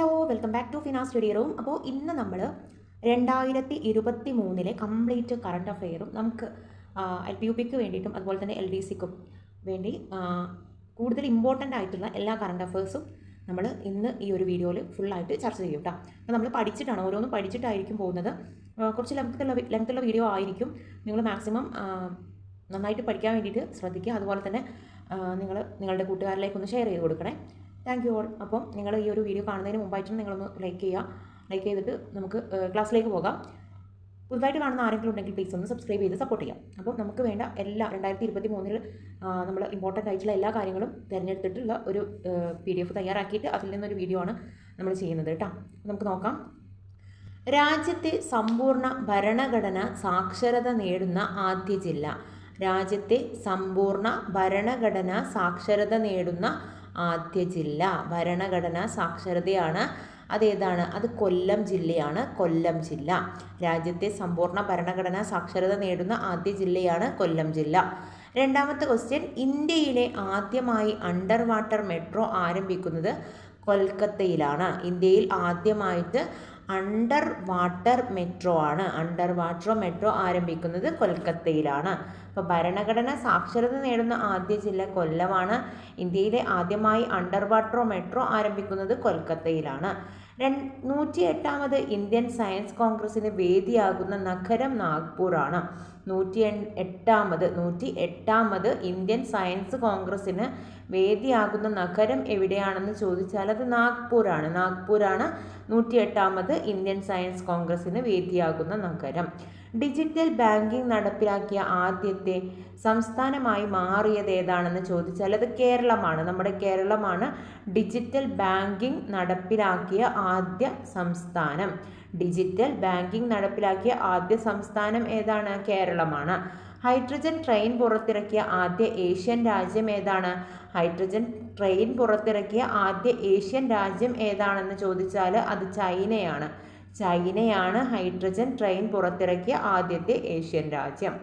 Hello, welcome back to Fina study room. അപ്പോൾ ഇന്ന് നമ്മൾ 2023 കംപ്ലീറ്റ് കറണ്ട് അഫെയറും നമുക്ക് LPUPക്ക് വേണ്ടിയിട്ടും അതുപോലെ തന്നെ LDCക്കും വേണ്ടി കൂടുതൽ ഇമ്പോർട്ടൻ്റ് ആയിട്ടുള്ള എല്ലാ കറണ്ട് അഫെയർസും നമ്മൾ ഇന്ന് ഈ ഒരു വീഡിയോയിൽ ഫുള്ളായിട്ട് ചർച്ച ചെയ്യും കേട്ടോ. അപ്പോൾ നമ്മൾ പഠിച്ചിട്ടാണ്, ഓരോന്നും പഠിച്ചിട്ടായിരിക്കും പോകുന്നത്. കുറച്ച് ലെങ്ത്തുള്ള വീഡിയോ ആയിരിക്കും. നിങ്ങൾ മാക്സിമം നന്നായിട്ട് പഠിക്കാൻ വേണ്ടിയിട്ട് ശ്രദ്ധിക്കുക. അതുപോലെ തന്നെ നിങ്ങളുടെ കൂട്ടുകാരിലേക്കൊന്ന് ഷെയർ ചെയ്ത് കൊടുക്കണേ. Thank you all. അപ്പം നിങ്ങൾ ഈ ഒരു വീഡിയോ കാണുന്നതിന് മുമ്പായിട്ടും നിങ്ങളൊന്ന് ലൈക്ക് ചെയ്തിട്ട് നമുക്ക് ക്ലാസ്സിലേക്ക് പോകാം. പുതുതായിട്ട് കാണുന്ന ആരെങ്കിലും ഉണ്ടെങ്കിൽ പ്ലീസ് ഒന്ന് സബ്സ്ക്രൈബ് ചെയ്ത് സപ്പോർട്ട് ചെയ്യാം. അപ്പോൾ നമുക്ക് വേണ്ട എല്ലാ 2023 നമ്മൾ ഇമ്പോർട്ടൻ്റ് ആയിട്ടുള്ള എല്ലാ കാര്യങ്ങളും തിരഞ്ഞെടുത്തിട്ടുള്ള ഒരു PDF തയ്യാറാക്കിയിട്ട് അതിൽ നിന്നൊരു വീഡിയോ ആണ് നമ്മൾ ചെയ്യുന്നത് കേട്ടോ. നമുക്ക് നോക്കാം. രാജ്യത്തെ സമ്പൂർണ്ണ ഭരണഘടന സാക്ഷരത നേടുന്ന ആദ്യ ജില്ല. രാജ്യത്തെ സമ്പൂർണ്ണ ഭരണഘടന സാക്ഷരത നേടുന്ന ആദ്യ ജില്ല. ഭരണഘടനാ സാക്ഷരതയാണ്. അതേതാണ്? അത് കൊല്ലം ജില്ലയാണ്. കൊല്ലം ജില്ല. രാജ്യത്തെ സമ്പൂർണ്ണ ഭരണഘടനാ സാക്ഷരത നേടുന്ന ആദ്യ ജില്ലയാണ് കൊല്ലം ജില്ല. രണ്ടാമത്തെ ക്വസ്റ്റ്യൻ, ഇന്ത്യയിലെ ആദ്യമായി അണ്ടർ വാട്ടർ മെട്രോ ആരംഭിക്കുന്നത് കൊൽക്കത്തയിലാണ്. ഇന്ത്യയിൽ ആദ്യമായിട്ട് അണ്ടർ വാട്ടർ മെട്രോ ആരംഭിക്കുന്നത് കൊൽക്കത്തയിലാണ്. അപ്പോൾ ഭരണഘടന സാക്ഷരത നേടുന്ന ആദ്യ ജില്ല കൊല്ലമാണ്. ഇന്ത്യയിലെ ആദ്യമായി അണ്ടർ വാട്ടർ മെട്രോ ആരംഭിക്കുന്നത് കൊൽക്കത്തയിലാണ്. 108ാമത് ഇന്ത്യൻ സയൻസ് കോൺഗ്രസിന് വേദിയാകുന്ന നഗരം നാഗ്പൂറാണ്. 108ാമത് ഇന്ത്യൻ സയൻസ് കോൺഗ്രസിന് വേദിയാകുന്ന നഗരം എവിടെയാണെന്ന് ചോദിച്ചാൽ അത് നാഗ്പൂറാണ്. 108ാമത് ഇന്ത്യൻ സയൻസ് കോൺഗ്രസിന് വേദിയാകുന്ന നഗരം. ഡിജിറ്റൽ ബാങ്കിംഗ് നടപ്പിലാക്കിയ ആദ്യത്തെ സംസ്ഥാനമായി മാറിയത് ഏതാണെന്ന് ചോദിച്ചാൽ അത് കേരളമാണ്. നമ്മുടെ കേരളമാണ് ഡിജിറ്റൽ ബാങ്കിംഗ് നടപ്പിലാക്കിയ ആദ്യ സംസ്ഥാനം. ഡിജിറ്റൽ ബാങ്കിംഗ് നടപ്പിലാക്കിയ ആദ്യ സംസ്ഥാനം ഏതാണ്? കേരളമാണ്. ഹൈഡ്രജൻ ട്രെയിൻ പുറത്തിറക്കിയ ആദ്യ ഏഷ്യൻ രാജ്യം ഏതാണ്? ഹൈഡ്രജൻ ട്രെയിൻ പുറത്തിറക്കിയ ആദ്യ ഏഷ്യൻ രാജ്യം ഏതാണെന്ന് ചോദിച്ചാൽ അത് ചൈനയാണ്. ചൈനയാണ് ഹൈഡ്രജൻ ട്രെയിൻ പുറത്തിറക്കിയ ആദ്യത്തെ ഏഷ്യൻ രാജ്യം.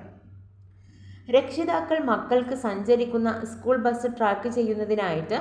രക്ഷിതാക്കൾ മക്കൾക്ക് സഞ്ചരിക്കുന്ന സ്കൂൾ ബസ് ട്രാക്ക് ചെയ്യുന്നതിനായിട്ട്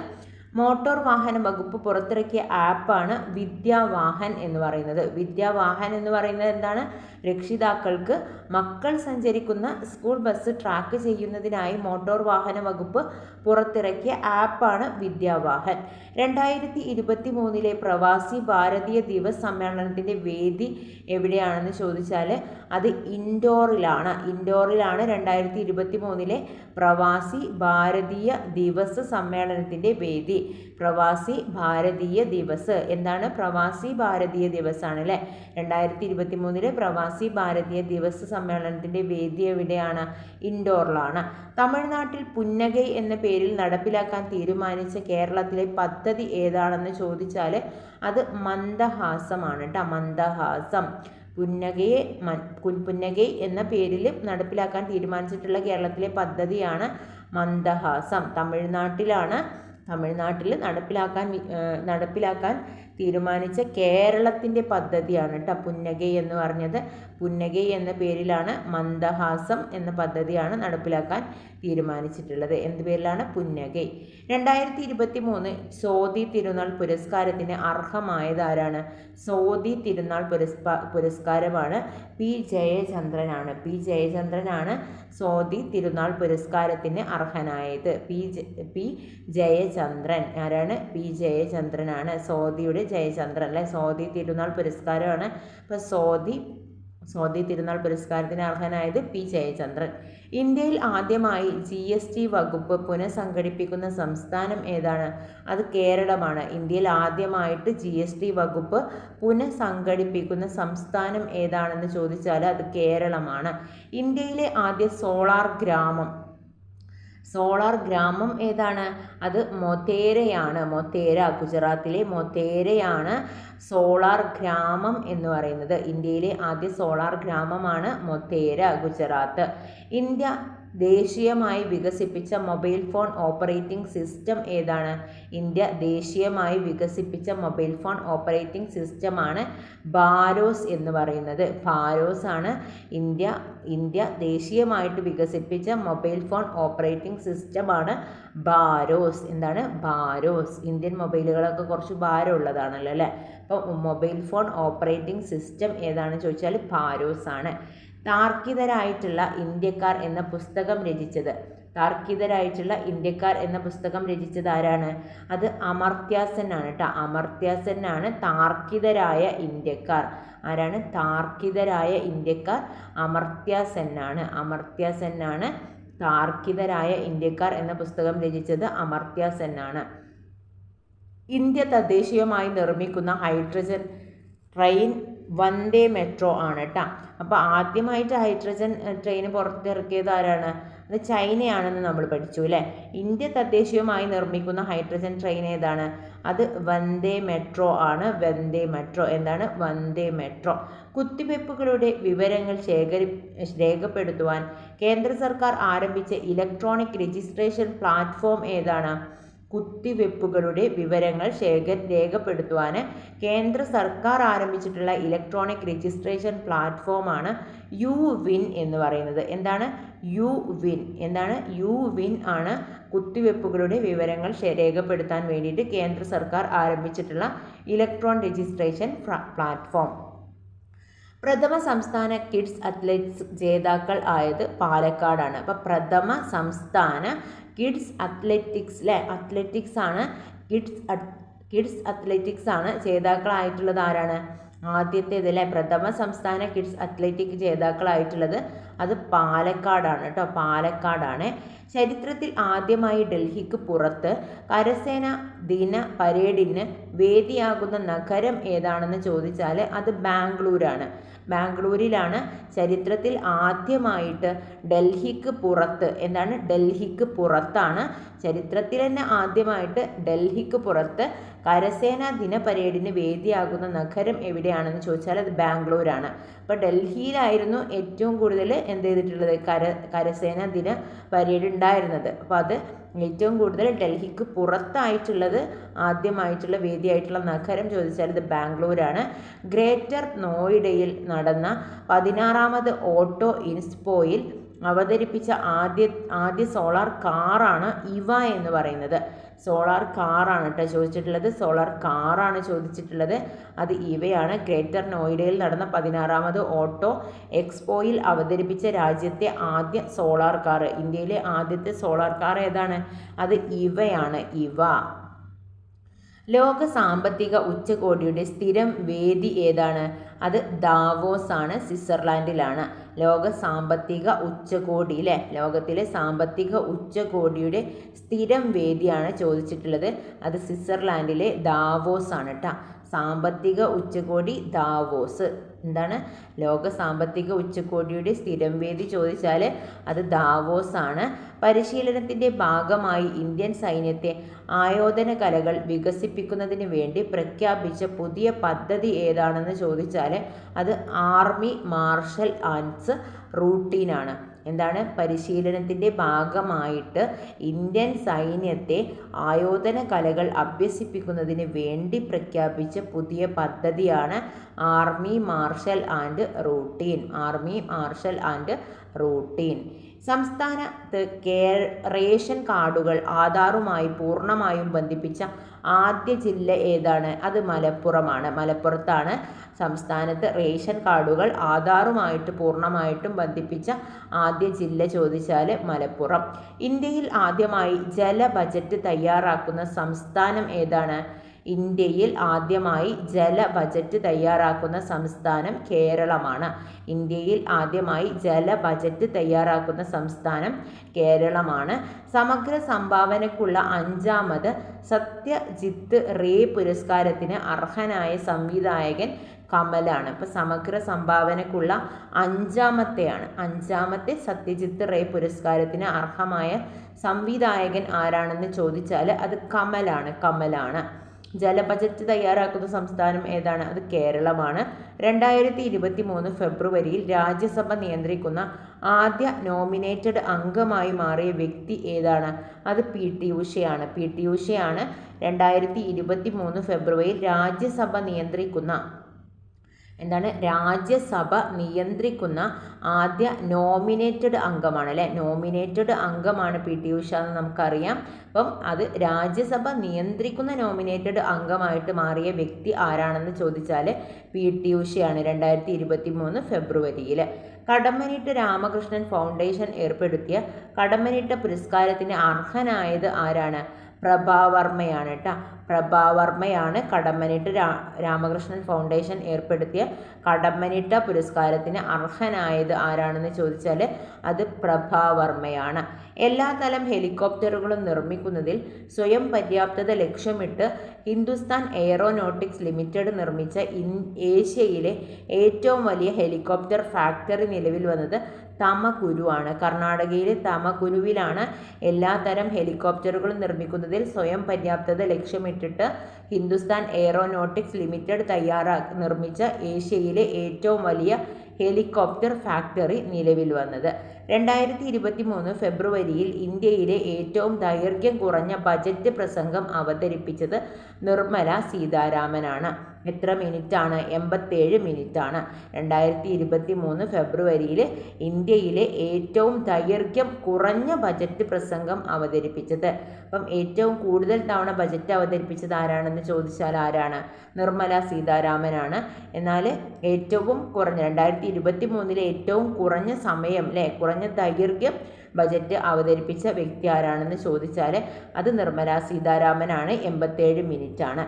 മോട്ടോർ വാഹന വകുപ്പ് പുറത്തിറക്കിയ ആപ്പാണ് വിദ്യാവാഹൻ എന്ന് പറയുന്നത്. വിദ്യാവാഹൻ എന്ന് പറയുന്നത് എന്താണ്? രക്ഷിതാക്കൾക്ക് മക്കൾ സഞ്ചരിക്കുന്ന സ്കൂൾ ബസ് ട്രാക്ക് ചെയ്യുന്നതിനായി മോട്ടോർ വാഹന വകുപ്പ് പുറത്തിറക്കിയ ആപ്പാണ് വിദ്യാവാഹൻ. 2023 പ്രവാസി ഭാരതീയ ദിവസ് സമ്മേളനത്തിൻ്റെ വേദി എവിടെയാണെന്ന് ചോദിച്ചാൽ അത് ഇൻഡോറിലാണ്. 2023 പ്രവാസി ഭാരതീയ ദിവസ് സമ്മേളനത്തിൻ്റെ വേദി. പ്രവാസി ഭാരതീയ ദിവസ് എന്താണ്? പ്രവാസി ഭാരതീയ ദിവസ് ആണ് അല്ലേ. 2023 പ്രവാസി ഭാരതീയ ദിവസ് സമ്മേളനത്തിൻ്റെ വേദി എവിടെയാണ്? ഇൻഡോറിലാണ്. തമിഴ്നാട്ടിൽ പുന്നഗൈ എന്ന പേരിൽ നടപ്പിലാക്കാൻ തീരുമാനിച്ച കേരളത്തിലെ പദ്ധതി ഏതാണെന്ന് ചോദിച്ചാൽ അത് മന്ദഹാസമാണ് കേട്ടോ. മന്ദഹാസം. പുന്നഗൈ എന്ന പേരിൽ നടപ്പിലാക്കാൻ തീരുമാനിച്ചിട്ടുള്ള കേരളത്തിലെ പദ്ധതിയാണ് മന്ദഹാസം. തമിഴ്നാട്ടിൽ നടപ്പിലാക്കാൻ തീരുമാനിച്ച കേരളത്തിൻ്റെ പദ്ധതിയാണ് കേട്ടോ പുന്നഗൈ എന്ന് പറഞ്ഞത്. പുന്നഗൈ എന്ന പേരിലാണ് മന്ദഹാസം എന്ന പദ്ധതിയാണ് നടപ്പിലാക്കാൻ തീരുമാനിച്ചിട്ടുള്ളത്. എന്ത് പേരിലാണ്? പുന്നഗൈ. 2023 സോദി തിരുനാൾ പുരസ്കാരത്തിന് അർഹമായത് ആരാണ്? സോദി തിരുനാൾ പുരസ്കാരമാണ് പി ജയചന്ദ്രനാണ് സോദി തിരുനാൾ പുരസ്കാരത്തിന് അർഹനായത്. പി ജയചന്ദ്രൻ. ആരാണ്? പി ജയചന്ദ്രനാണ് സോദിയുടെ ജയചന്ദ്രൻ അല്ലെ. സോദി തിരുനാൾ പുരസ്കാരമാണ്. അപ്പോൾ സോദി തിരുനാൾ പുരസ്കാരത്തിന് അർഹനായത് പി ജയചന്ദ്രൻ. ഇന്ത്യയിൽ ആദ്യമായി GST വകുപ്പ് പുനഃസംഘടിപ്പിക്കുന്ന സംസ്ഥാനം ഏതാണ്? അത് കേരളമാണ്. ഇന്ത്യയിൽ ആദ്യമായിട്ട് GST വകുപ്പ് പുനഃസംഘടിപ്പിക്കുന്ന സംസ്ഥാനം ഏതാണെന്ന് ചോദിച്ചാൽ അത് കേരളമാണ്. ഇന്ത്യയിലെ ആദ്യ സോളാർ ഗ്രാമം ഏതാണ്? അത് മൊതേരയാണ്. ഗുജറാത്തിലെ മൊതേരയാണ് സോളാർ ഗ്രാമം എന്ന് പറയുന്നത്. ഇന്ത്യയിലെ ആദ്യ സോളാർ ഗ്രാമമാണ് മൊതേര, ഗുജറാത്ത്. ഇന്ത്യ ദേശീയമായി വികസിപ്പിച്ച മൊബൈൽ ഫോൺ ഓപ്പറേറ്റിംഗ് സിസ്റ്റം ഏതാണ്? ഇന്ത്യ ദേശീയമായി വികസിപ്പിച്ച മൊബൈൽ ഫോൺ ഓപ്പറേറ്റിംഗ് സിസ്റ്റമാണ് ബാരോസ് എന്ന് പറയുന്നത്. ബാരോസ് ആണ് ഇന്ത്യ ദേശീയമായിട്ട് വികസിപ്പിച്ച മൊബൈൽ ഫോൺ ഓപ്പറേറ്റിംഗ് സിസ്റ്റമാണ് ബാരോസ്. എന്താണ്? ബാരോസ്. ഇന്ത്യൻ മൊബൈലുകളൊക്കെ കുറച്ച് ഭാരം ഉള്ളതാണല്ലോ അല്ലേ? അപ്പോൾ മൊബൈൽ ഫോൺ ഓപ്പറേറ്റിംഗ് സിസ്റ്റം ഏതാണെന്ന് ചോദിച്ചാൽ ബാരോസ് ആണ്. താർക്കികരായിട്ടുള്ള ഇന്ത്യക്കാർ എന്ന പുസ്തകം രചിച്ചത് ആരാണ്? അത് അമർത്യാസെൻ ആണ് കേട്ടോ. അമർത്യാസെൻ ആണ് താർക്കികരായ ഇന്ത്യക്കാർ. ആരാണ് താർക്കികരായ ഇന്ത്യക്കാർ? അമർത്യാസെൻ ആണ് താർക്കികരായ ഇന്ത്യക്കാർ എന്ന പുസ്തകം രചിച്ചത് അമർത്യാസെൻ ആണ്. ഇന്ത്യ തദ്ദേശീയമായി നിർമ്മിക്കുന്ന ഹൈഡ്രജൻ ട്രെയിൻ വന്ദേ മെട്രോ ആണ് കേട്ടോ. അപ്പോൾ ആദ്യമായിട്ട് ഹൈഡ്രജൻ ട്രെയിൻ പുറത്തിറക്കിയത് ആരാണ്? അത് ചൈനയാണെന്ന് നമ്മൾ പഠിച്ചു അല്ലേ? ഇന്ത്യ തദ്ദേശീയമായി നിർമ്മിക്കുന്ന ഹൈഡ്രജൻ ട്രെയിൻ ഏതാണ്? അത് വന്ദേ മെട്രോ ആണ്. വന്ദേ മെട്രോ. എന്താണ്? വന്ദേ മെട്രോ. കുത്തിവയ്പ്പുകളുടെ വിവരങ്ങൾ രേഖപ്പെടുത്തുവാൻ കേന്ദ്ര സർക്കാർ ആരംഭിച്ച ഇലക്ട്രോണിക് രജിസ്ട്രേഷൻ പ്ലാറ്റ്ഫോം ഏതാണ്? കുത്തിവയ്പ്പുകളുടെ വിവരങ്ങൾ രേഖപ്പെടുത്തുവാൻ കേന്ദ്ര സർക്കാർ ആരംഭിച്ചിട്ടുള്ള ഇലക്ട്രോണിക് രജിസ്ട്രേഷൻ പ്ലാറ്റ്ഫോമാണ് യു-വിൻ എന്ന് പറയുന്നത്. എന്താണ്? യു-വിൻ ആണ് കുത്തിവയ്പ്പുകളുടെ വിവരങ്ങൾ രേഖപ്പെടുത്താൻ വേണ്ടിയിട്ട് കേന്ദ്ര സർക്കാർ ആരംഭിച്ചിട്ടുള്ള ഇലക്ട്രോണിക് രജിസ്ട്രേഷൻ പ്ലാറ്റ്ഫോം. പ്രഥമ സംസ്ഥാന കിഡ്സ് അത്ലറ്റിക്സ് ജേതാക്കൾ ആയത് പാലക്കാടാണ്. അപ്പോൾ പ്രഥമ സംസ്ഥാന കിഡ്സ് അത്ലറ്റിക്സ് കിഡ്സ് ആണ് ജേതാക്കളായിട്ടുള്ളത്. ആരാണ്? ആദ്യത്തേത് അല്ലേ? പ്രഥമ സംസ്ഥാന കിഡ്സ് അത്ലറ്റിക് ജേതാക്കളായിട്ടുള്ളത് അത് പാലക്കാടാണ് കേട്ടോ. പാലക്കാടാണ്. ചരിത്രത്തിൽ ആദ്യമായി ഡൽഹിക്ക് പുറത്ത് കരസേന ദിന പരേഡിന് വേദിയാകുന്ന നഗരം ഏതാണെന്ന് ചോദിച്ചാൽ അത് ബാംഗ്ലൂരാണ്. ബാംഗ്ലൂരിലാണ് ചരിത്രത്തിൽ ആദ്യമായിട്ട് ഡൽഹിക്ക് പുറത്ത്. എന്താണ്? ഡൽഹിക്ക് പുറത്താണ് ചരിത്രത്തിൽ തന്നെ ആദ്യമായിട്ട് ഡൽഹിക്ക് പുറത്ത് കരസേനാ ദിന പരേഡിന് വേദിയാകുന്ന നഗരം എവിടെയാണെന്ന് ചോദിച്ചാൽ അത് ബാംഗ്ലൂരാണ്. അപ്പോൾ ഡൽഹിയിലായിരുന്നു ഏറ്റവും കൂടുതൽ എന്ത് ചെയ്തിട്ടുള്ളത്? കരസേനാ ദിന പരേഡ് ഉണ്ടായിരുന്നത്. അപ്പോൾ അത് ഏറ്റവും കൂടുതൽ ഡൽഹിക്ക് പുറത്തായിട്ടുള്ളത് ആദ്യമായിട്ടുള്ള വേദിയായിട്ടുള്ള നഗരം ചോദിച്ചാൽ ഇത് ബാംഗ്ലൂരാണ്. ഗ്രേറ്റർ നോയിഡയിൽ നടന്ന 16ാമത് ഓട്ടോ ഇൻസ്പോയിൽ അവതരിപ്പിച്ച ആദ്യ സോളാർ കാറാണ് ഇവ എന്ന് പറയുന്നത്. സോളാർ കാറാണ് കേട്ടോ ചോദിച്ചിട്ടുള്ളത്. ചോദിച്ചിട്ടുള്ളത് അത് ഇവയാണ്. ഗ്രേറ്റർ നോയിഡയിൽ നടന്ന 16ാമത് ഓട്ടോ എക്സ്പോയിൽ അവതരിപ്പിച്ച രാജ്യത്തെ ആദ്യ സോളാർ കാർ. ഇന്ത്യയിലെ ആദ്യത്തെ സോളാർ കാർ ഏതാണ്? അത് ഇവയാണ്. ഇവ. ലോക സാമ്പത്തിക ഉച്ചകോടിയുടെ സ്ഥിരം വേദി ഏതാണ്? അത് ദാവോസ് ആണ്. സ്വിറ്റ്സർലാൻഡിലാണ് ലോക സാമ്പത്തിക ഉച്ചകോടി അല്ലേ? ലോകത്തിലെ സാമ്പത്തിക ഉച്ചകോടിയുടെ സ്ഥിരം വേദിയാണ് ചോദിച്ചിട്ടുള്ളത്. അത് സ്വിറ്റ്സർലാൻഡിലെ ദാവോസ് ആണ് കേട്ടോ. സാമ്പത്തിക ഉച്ചകോടി ദാവോസ്. എന്താണ്? ലോക സാമ്പത്തിക ഉച്ചകോടിയുടെ സ്ഥിരം വേദി ചോദിച്ചാൽ അത് ദാവോസ് ആണ്. പരിശീലനത്തിൻ്റെ ഭാഗമായി ഇന്ത്യൻ സൈന്യത്തെ ആയോധന കലകൾ വികസിപ്പിക്കുന്നതിന് വേണ്ടി പ്രഖ്യാപിച്ച പുതിയ പദ്ധതി ഏതാണെന്ന് ചോദിച്ചാൽ അത് ആർമി മാർഷൽ ആർട്സ് റൂട്ടീനാണ്. എന്താണ്? പരിശീലനത്തിൻ്റെ ഭാഗമായിട്ട് ഇന്ത്യൻ സൈന്യത്തെ ആയോധന കലകൾ അഭ്യസിപ്പിക്കുന്നതിന് വേണ്ടി പ്രഖ്യാപിച്ച പുതിയ പദ്ധതിയാണ് ആർമി മാർഷൽ ആൻഡ് റൂട്ടീൻ. സംസ്ഥാനത്ത് റേഷൻ കാർഡുകൾ ആധാറുമായി പൂർണ്ണമായും ബന്ധിപ്പിച്ച ആദ്യ ജില്ല ഏതാണ്? അത് മലപ്പുറമാണ്. മലപ്പുറത്താണ് സംസ്ഥാനത്ത് റേഷൻ കാർഡുകൾ ആധാറുമായിട്ട് പൂർണ്ണമായിട്ടും ബന്ധിപ്പിച്ച ആദ്യ ജില്ല ചോദിച്ചാൽ മലപ്പുറം. ഇന്ത്യയിൽ ആദ്യമായി ജല ബജറ്റ് തയ്യാറാക്കുന്ന സംസ്ഥാനം ഏതാണ്? ഇന്ത്യയിൽ ആദ്യമായി ജല ബജറ്റ് തയ്യാറാക്കുന്ന സംസ്ഥാനം കേരളമാണ്. ഇന്ത്യയിൽ ആദ്യമായി ജല ബജറ്റ് തയ്യാറാക്കുന്ന സംസ്ഥാനം കേരളമാണ്. സമഗ്ര സംഭാവനയ്ക്കുള്ള 5ാമത് സത്യജിത്ത് റേ പുരസ്കാരത്തിന് അർഹനായ സംവിധായകൻ കമലാണ്. അപ്പോൾ സമഗ്ര സംഭാവനയ്ക്കുള്ള 5ാമത്തെ സത്യജിത്ത് റേ പുരസ്കാരത്തിന് അർഹമായ സംവിധായകൻ ആരാണെന്ന് ചോദിച്ചാൽ അത് കമലാണ്. ജലബജറ്റ് തയ്യാറാക്കുന്ന സംസ്ഥാനം ഏതാണ്? അത് കേരളമാണ്. 2023 ഫെബ്രുവരിയിൽ രാജ്യസഭ നിയന്ത്രിക്കുന്ന ആദ്യ നോമിനേറ്റഡ് അംഗമായി മാറിയ വ്യക്തി ഏതാണ്? അത് PT ഉഷയാണ്. PT ഉഷയാണ് 2023 ഫെബ്രുവരിയിൽ രാജ്യസഭ നിയന്ത്രിക്കുന്ന ആദ്യ നോമിനേറ്റഡ് അംഗമാണ് അല്ലേ. നോമിനേറ്റഡ് അംഗമാണ് PT ഉഷ എന്ന് നമുക്കറിയാം. അപ്പം അത് രാജ്യസഭ നിയന്ത്രിക്കുന്ന നോമിനേറ്റഡ് അംഗമായിട്ട് മാറിയ വ്യക്തി ആരാണെന്ന് ചോദിച്ചാൽ PT ഉഷയാണ് 2023 ഫെബ്രുവരിയിൽ. കടമ്മനിട്ട രാമകൃഷ്ണൻ ഫൗണ്ടേഷൻ ഏർപ്പെടുത്തിയ കടമ്മനിട്ട പുരസ്കാരത്തിന് അർഹനായത് ആരാണ്? പ്രഭാവർമ്മയാണ് കേട്ടോ. പ്രഭാവർമ്മയാണ് കടമ്മനിട്ട രാമകൃഷ്ണൻ ഫൗണ്ടേഷൻ ഏർപ്പെടുത്തിയ കടമ്മനിട്ട പുരസ്കാരത്തിന് അർഹനായത് ആരാണെന്ന് ചോദിച്ചാൽ അത് പ്രഭാവർമ്മയാണ്. എല്ലാ തരം ഹെലികോപ്റ്ററുകളും നിർമ്മിക്കുന്നതിൽ സ്വയം പര്യാപ്തത ലക്ഷ്യമിട്ട് ഹിന്ദുസ്ഥാൻ എയറോനോട്ടിക്സ് ലിമിറ്റഡ് നിർമ്മിച്ച ഏഷ്യയിലെ ഏറ്റവും വലിയ ഹെലികോപ്റ്റർ ഫാക്ടറി നിലവിൽ വന്നത് തമകുരുവാണ്. കർണാടകയിലെ തമകുരുവിലാണ് എല്ലാ തരം ഹെലികോപ്റ്ററുകളും നിർമ്മിക്കുന്നതിൽ സ്വയം പര്യാപ്തത ലക്ഷ്യമിട്ടിട്ട് ഹിന്ദുസ്ഥാൻ എയറോനോട്ടിക്സ് ലിമിറ്റഡ് നിർമ്മിച്ച ഏഷ്യയിലെ ഏറ്റവും വലിയ ഹെലികോപ്റ്റർ ഫാക്ടറി നിലവിൽ വന്നത്. 2023 ഫെബ്രുവരിയിൽ ഇന്ത്യയിലെ ഏറ്റവും ദൈർഘ്യം കുറഞ്ഞ ബജറ്റ് പ്രസംഗം അവതരിപ്പിച്ചത് നിർമ്മല സീതാരാമനാണ്. എത്ര മിനിറ്റാണ്? 87 മിനിറ്റാണ്. 2023 ഫെബ്രുവരിയിൽ ഇന്ത്യയിലെ ഏറ്റവും ദൈർഘ്യം കുറഞ്ഞ ബജറ്റ് പ്രസംഗം അവതരിപ്പിച്ചത്. അപ്പം ഏറ്റവും കൂടുതൽ തവണ ബജറ്റ് അവതരിപ്പിച്ചത് ആരാണെന്ന് ചോദിച്ചാൽ ആരാണ്? നിർമ്മല സീതാരാമനാണ്. എന്നാൽ ഏറ്റവും കുറഞ്ഞ 2023 ഏറ്റവും കുറഞ്ഞ സമയം അല്ലേ, കുറഞ്ഞ ദൈർഘ്യം ബജറ്റ് അവതരിപ്പിച്ച വ്യക്തി ആരാണെന്ന് ചോദിച്ചാൽ അത് നിർമ്മല സീതാരാമനാണ്. 87 മിനിറ്റാണ്.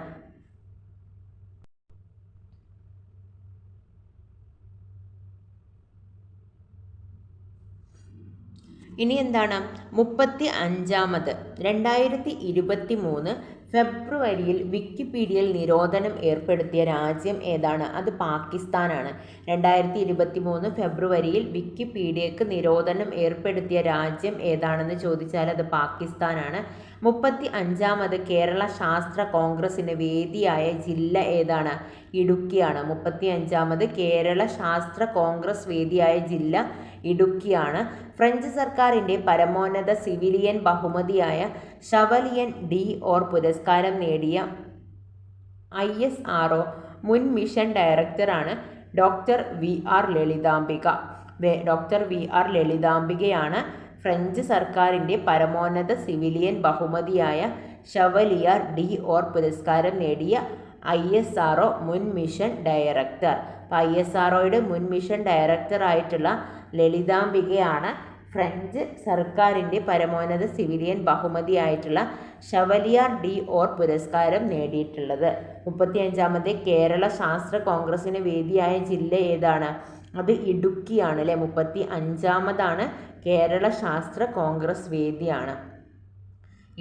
ഇനി എന്താണ് 35ാമത് 2023 ഫെബ്രുവരിയിൽ വിക്കിപീഡിയയിൽ നിരോധനം ഏർപ്പെടുത്തിയ രാജ്യം ഏതാണ്? അത് പാകിസ്ഥാനാണ്. 2023 ഫെബ്രുവരിയിൽ വിക്കിപീഡിയക്ക് നിരോധനം ഏർപ്പെടുത്തിയ രാജ്യം ഏതാണെന്ന് ചോദിച്ചാൽ അത് പാകിസ്ഥാനാണ്. 35ാമത് കേരള ശാസ്ത്ര കോൺഗ്രസിന് വേദിയായ ജില്ല ഏതാണ്? ഇടുക്കിയാണ്. 35ാമത് കേരള ശാസ്ത്ര കോൺഗ്രസ് വേദിയായ ജില്ല ഇടുക്കിയാണ്. ഫ്രഞ്ച് സർക്കാരിൻ്റെ പരമോന്നത സിവിലിയൻ ബഹുമതിയായ ഷവലിയൻ ഡി ഓർ പുരസ്കാരം നേടിയ ISRO മുൻ മിഷൻ ഡയറക്ടറാണ് doctor VR Lalithambika. Doctor VR ലളിതാംബികയാണ് ഫ്രഞ്ച് സർക്കാരിൻ്റെ പരമോന്നത സിവിലിയൻ ബഹുമതിയായ ഷവലിയർ ഡി ഓർ പുരസ്കാരം നേടിയ ISRO മുൻ മിഷൻ ഡയറക്ടർ. അപ്പോൾ ISROയുടെ മുൻ മിഷൻ ഡയറക്ടറായിട്ടുള്ള ലളിതാംബികയാണ് ഫ്രഞ്ച് സർക്കാരിൻ്റെ പരമോന്നത സിവിലിയൻ ബഹുമതിയായിട്ടുള്ള ഷവലിയർ ഡി ഓർ പുരസ്കാരം നേടിയിട്ടുള്ളത്. 35ാമത്തെ കേരള ശാസ്ത്ര കോൺഗ്രസിന് വേദിയായ ജില്ല ഏതാണ്? അത് ഇടുക്കിയാണ് അല്ലേ. 35ാമതാണ് കേരള ശാസ്ത്ര കോൺഗ്രസ് വേദിയാണ്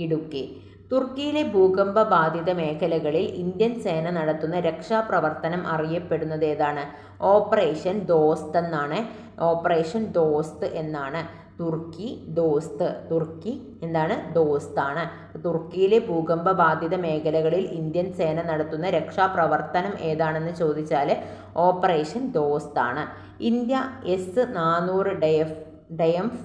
ഇടുക്കി. തുർക്കിയിലെ ഭൂകമ്പ ബാധിത മേഖലകളിൽ ഇന്ത്യൻ സേന നടത്തുന്ന രക്ഷാപ്രവർത്തനം അറിയപ്പെടുന്നത് ഏതാണ്? ഓപ്പറേഷൻ ദോസ്ത് എന്നാണ്. ഓപ്പറേഷൻ ദോസ്ത് എന്നാണ്. തുർക്കി എന്താണ്? ദോസ്താണ്. തുർക്കിയിലെ ഭൂകമ്പ ബാധിത മേഖലകളിൽ ഇന്ത്യൻ സേന നടത്തുന്ന രക്ഷാപ്രവർത്തനം ഏതാണെന്ന് ചോദിച്ചാൽ ഓപ്പറേഷൻ ദോസ്താണ്. ഇന്ത്യ S-400 ഡയംഫ്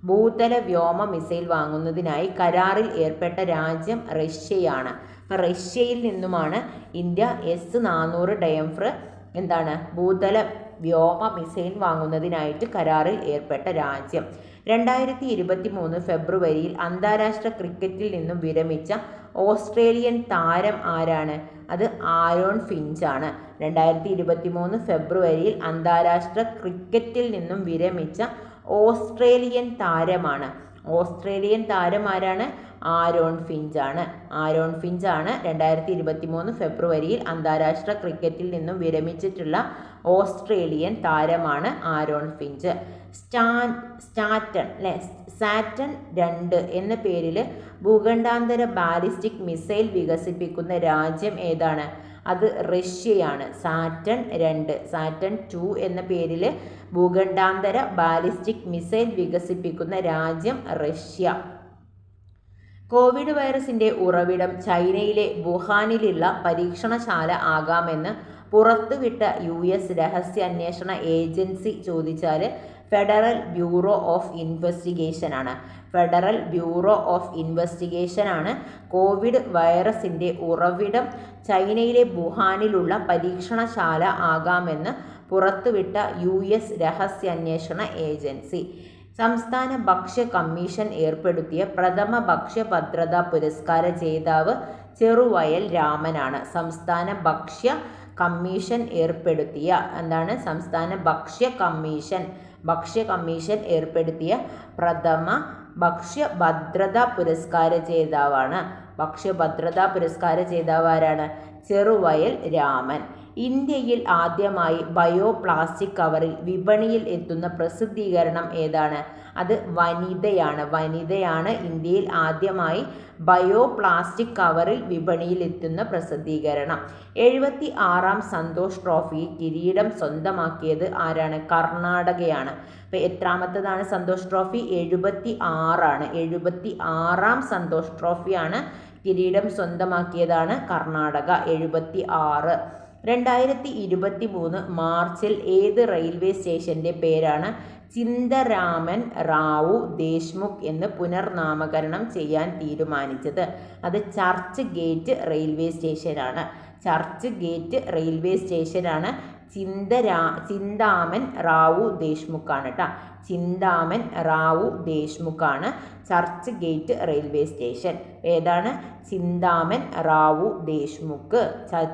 ഭൂതല വ്യോമ മിസൈൽ വാങ്ങുന്നതിനായി കരാറിൽ ഏർപ്പെട്ട രാജ്യം റഷ്യയാണ്. അപ്പോൾ റഷ്യയിൽ നിന്നുമാണ് ഇന്ത്യ S-400 ഡയംഫ് എന്താണ് ഭൂതല വ്യോമ മിസൈൽ വാങ്ങുന്നതിനായിട്ട് കരാറിൽ ഏർപ്പെട്ട രാജ്യം. 2023 ഫെബ്രുവരിയിൽ അന്താരാഷ്ട്ര ക്രിക്കറ്റിൽ നിന്നും വിരമിച്ച ഓസ്ട്രേലിയൻ താരം ആരാണ്? അത് ആരോൺ ഫിഞ്ചാണ്. 2023 ഫെബ്രുവരിയിൽ അന്താരാഷ്ട്ര ക്രിക്കറ്റിൽ നിന്നും വിരമിച്ച ഓസ്ട്രേലിയൻ താരമാണ്. ഓസ്ട്രേലിയൻ താരം ആരാണ്? ആരോൺ ഫിഞ്ചാണ്. ആരോൺ ഫിഞ്ചാണ് 2023 ഫെബ്രുവരിയിൽ അന്താരാഷ്ട്ര ക്രിക്കറ്റിൽ നിന്നും വിരമിച്ചിട്ടുള്ള ഓസ്ട്രേലിയൻ താരമാണ് ആരോൺ ഫിഞ്ച്. സാറ്റൺ 2 എന്ന പേരിൽ ഭൂഖണ്ഡാന്തര ബാലിസ്റ്റിക് മിസൈൽ വികസിപ്പിക്കുന്ന രാജ്യം ഏതാണ്? അത് റഷ്യയാണ്. സാറ്റൺ 2 എന്ന പേരിൽ ഭൂഖണ്ഡാന്തര ബാലിസ്റ്റിക് മിസൈൽ വികസിപ്പിക്കുന്ന രാജ്യം റഷ്യ. കോവിഡ് വൈറസിന്റെ ഉറവിടം ചൈനയിലെ വുഹാനിലുള്ള പരീക്ഷണശാല ആകാമെന്ന് പുറത്തുവിട്ട US രഹസ്യാന്വേഷണ ഏജൻസി ചോദിച്ചാൽ ഫെഡറൽ ബ്യൂറോ ഓഫ് ഇൻവെസ്റ്റിഗേഷൻ ആണ്. ഫെഡറൽ ബ്യൂറോ ഓഫ് ഇൻവെസ്റ്റിഗേഷൻ ആണ് കോവിഡ് വൈറസിന്റെ ഉറവിടം ചൈനയിലെ വുഹാനിലുള്ള പരീക്ഷണശാല ആകാമെന്ന് പുറത്തുവിട്ട US രഹസ്യാന്വേഷണ ഏജൻസി. സംസ്ഥാന ഭക്ഷ്യ കമ്മീഷൻ ഏർപ്പെടുത്തിയ പ്രഥമ ഭക്ഷ്യഭദ്രതാ പുരസ്കാര ജേതാവ് ചെറുവയൽ രാമനാണ്. സംസ്ഥാന ഭക്ഷ്യ കമ്മീഷൻ ഏർപ്പെടുത്തിയ സംസ്ഥാന ഭക്ഷ്യ കമ്മീഷൻ ഏർപ്പെടുത്തിയ പ്രഥമ ഭക്ഷ്യഭദ്രതാ പുരസ്കാര ജേതാവാണ്. ഭക്ഷ്യഭദ്രതാ പുരസ്കാര ജേതാവ് ആരാണ്? ചെറുവയൽ രാമൻ. ഇന്ത്യയിൽ ആദ്യമായി ബയോ പ്ലാസ്റ്റിക് കവറിൽ വിപണിയിൽ എത്തുന്ന പ്രസിദ്ധീകരണം ഏതാണ്? അത് വനിതയാണ് ഇന്ത്യയിൽ ആദ്യമായി ബയോ പ്ലാസ്റ്റിക് കവറിൽ വിപണിയിൽ എത്തുന്ന പ്രസിദ്ധീകരണം. 76ാം സന്തോഷ് ട്രോഫി കിരീടം സ്വന്തമാക്കിയത് ആരാണ്? കർണാടകയാണ്. അപ്പോൾ എത്രാമത്തതാണ് സന്തോഷ് ട്രോഫി? 76 76ാം സന്തോഷ് ട്രോഫിയാണ് കിരീടം സ്വന്തമാക്കിയതാണ് കർണാടക. 76. 2023 മാർച്ചിൽ ഏത് റെയിൽവേ സ്റ്റേഷൻ്റെ പേരാണ് ചിന്തരാമൻ റാവു ദേശ്മുഖ് എന്ന് പുനർനാമകരണം ചെയ്യാൻ തീരുമാനിച്ചത്? അത് ചർച്ച് ഗേറ്റ് റെയിൽവേ സ്റ്റേഷനാണ്. ചർച്ച് ഗേറ്റ് റെയിൽവേ സ്റ്റേഷനാണ്. ചിന്താമൻ റാവു ദേശ്മുഖാണ് കേട്ടോ. ചിന്താമൻ റാവു ദേശ്മുഖാണ് ചർച്ച് ഗേറ്റ് റെയിൽവേ സ്റ്റേഷൻ. ഏതാണ്? Chintaman Rao Deshmukh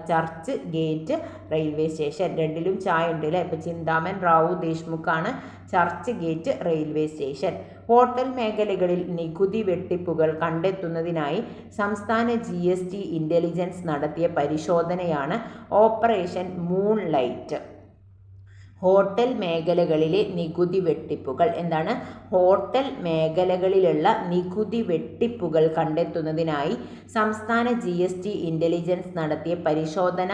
Churchgate railway station. രണ്ടിലും ചായ ഉണ്ട് അല്ലേ? ഇപ്പോൾ ചിന്താമൻ റാവു ദേശ്മുഖാണ് Churchgate railway station. Hotel മേഖലകളിൽ നികുതി വെട്ടിപ്പുകൾ കണ്ടെത്തുന്നതിനായി സംസ്ഥാന GST ഇൻ്റലിജൻസ് നടത്തിയ പരിശോധനയാണ് ഓപ്പറേഷൻ മൂൺലൈറ്റ്. ഹോട്ടൽ മേഖലകളിലെ നികുതി വെട്ടിപ്പുകൾ എന്താണ്? ഹോട്ടൽ മേഖലകളിലുള്ള നികുതി വെട്ടിപ്പുകൾ കണ്ടെത്തുന്നതിനായി സംസ്ഥാന GST ഇൻ്റലിജൻസ് നടത്തിയ പരിശോധന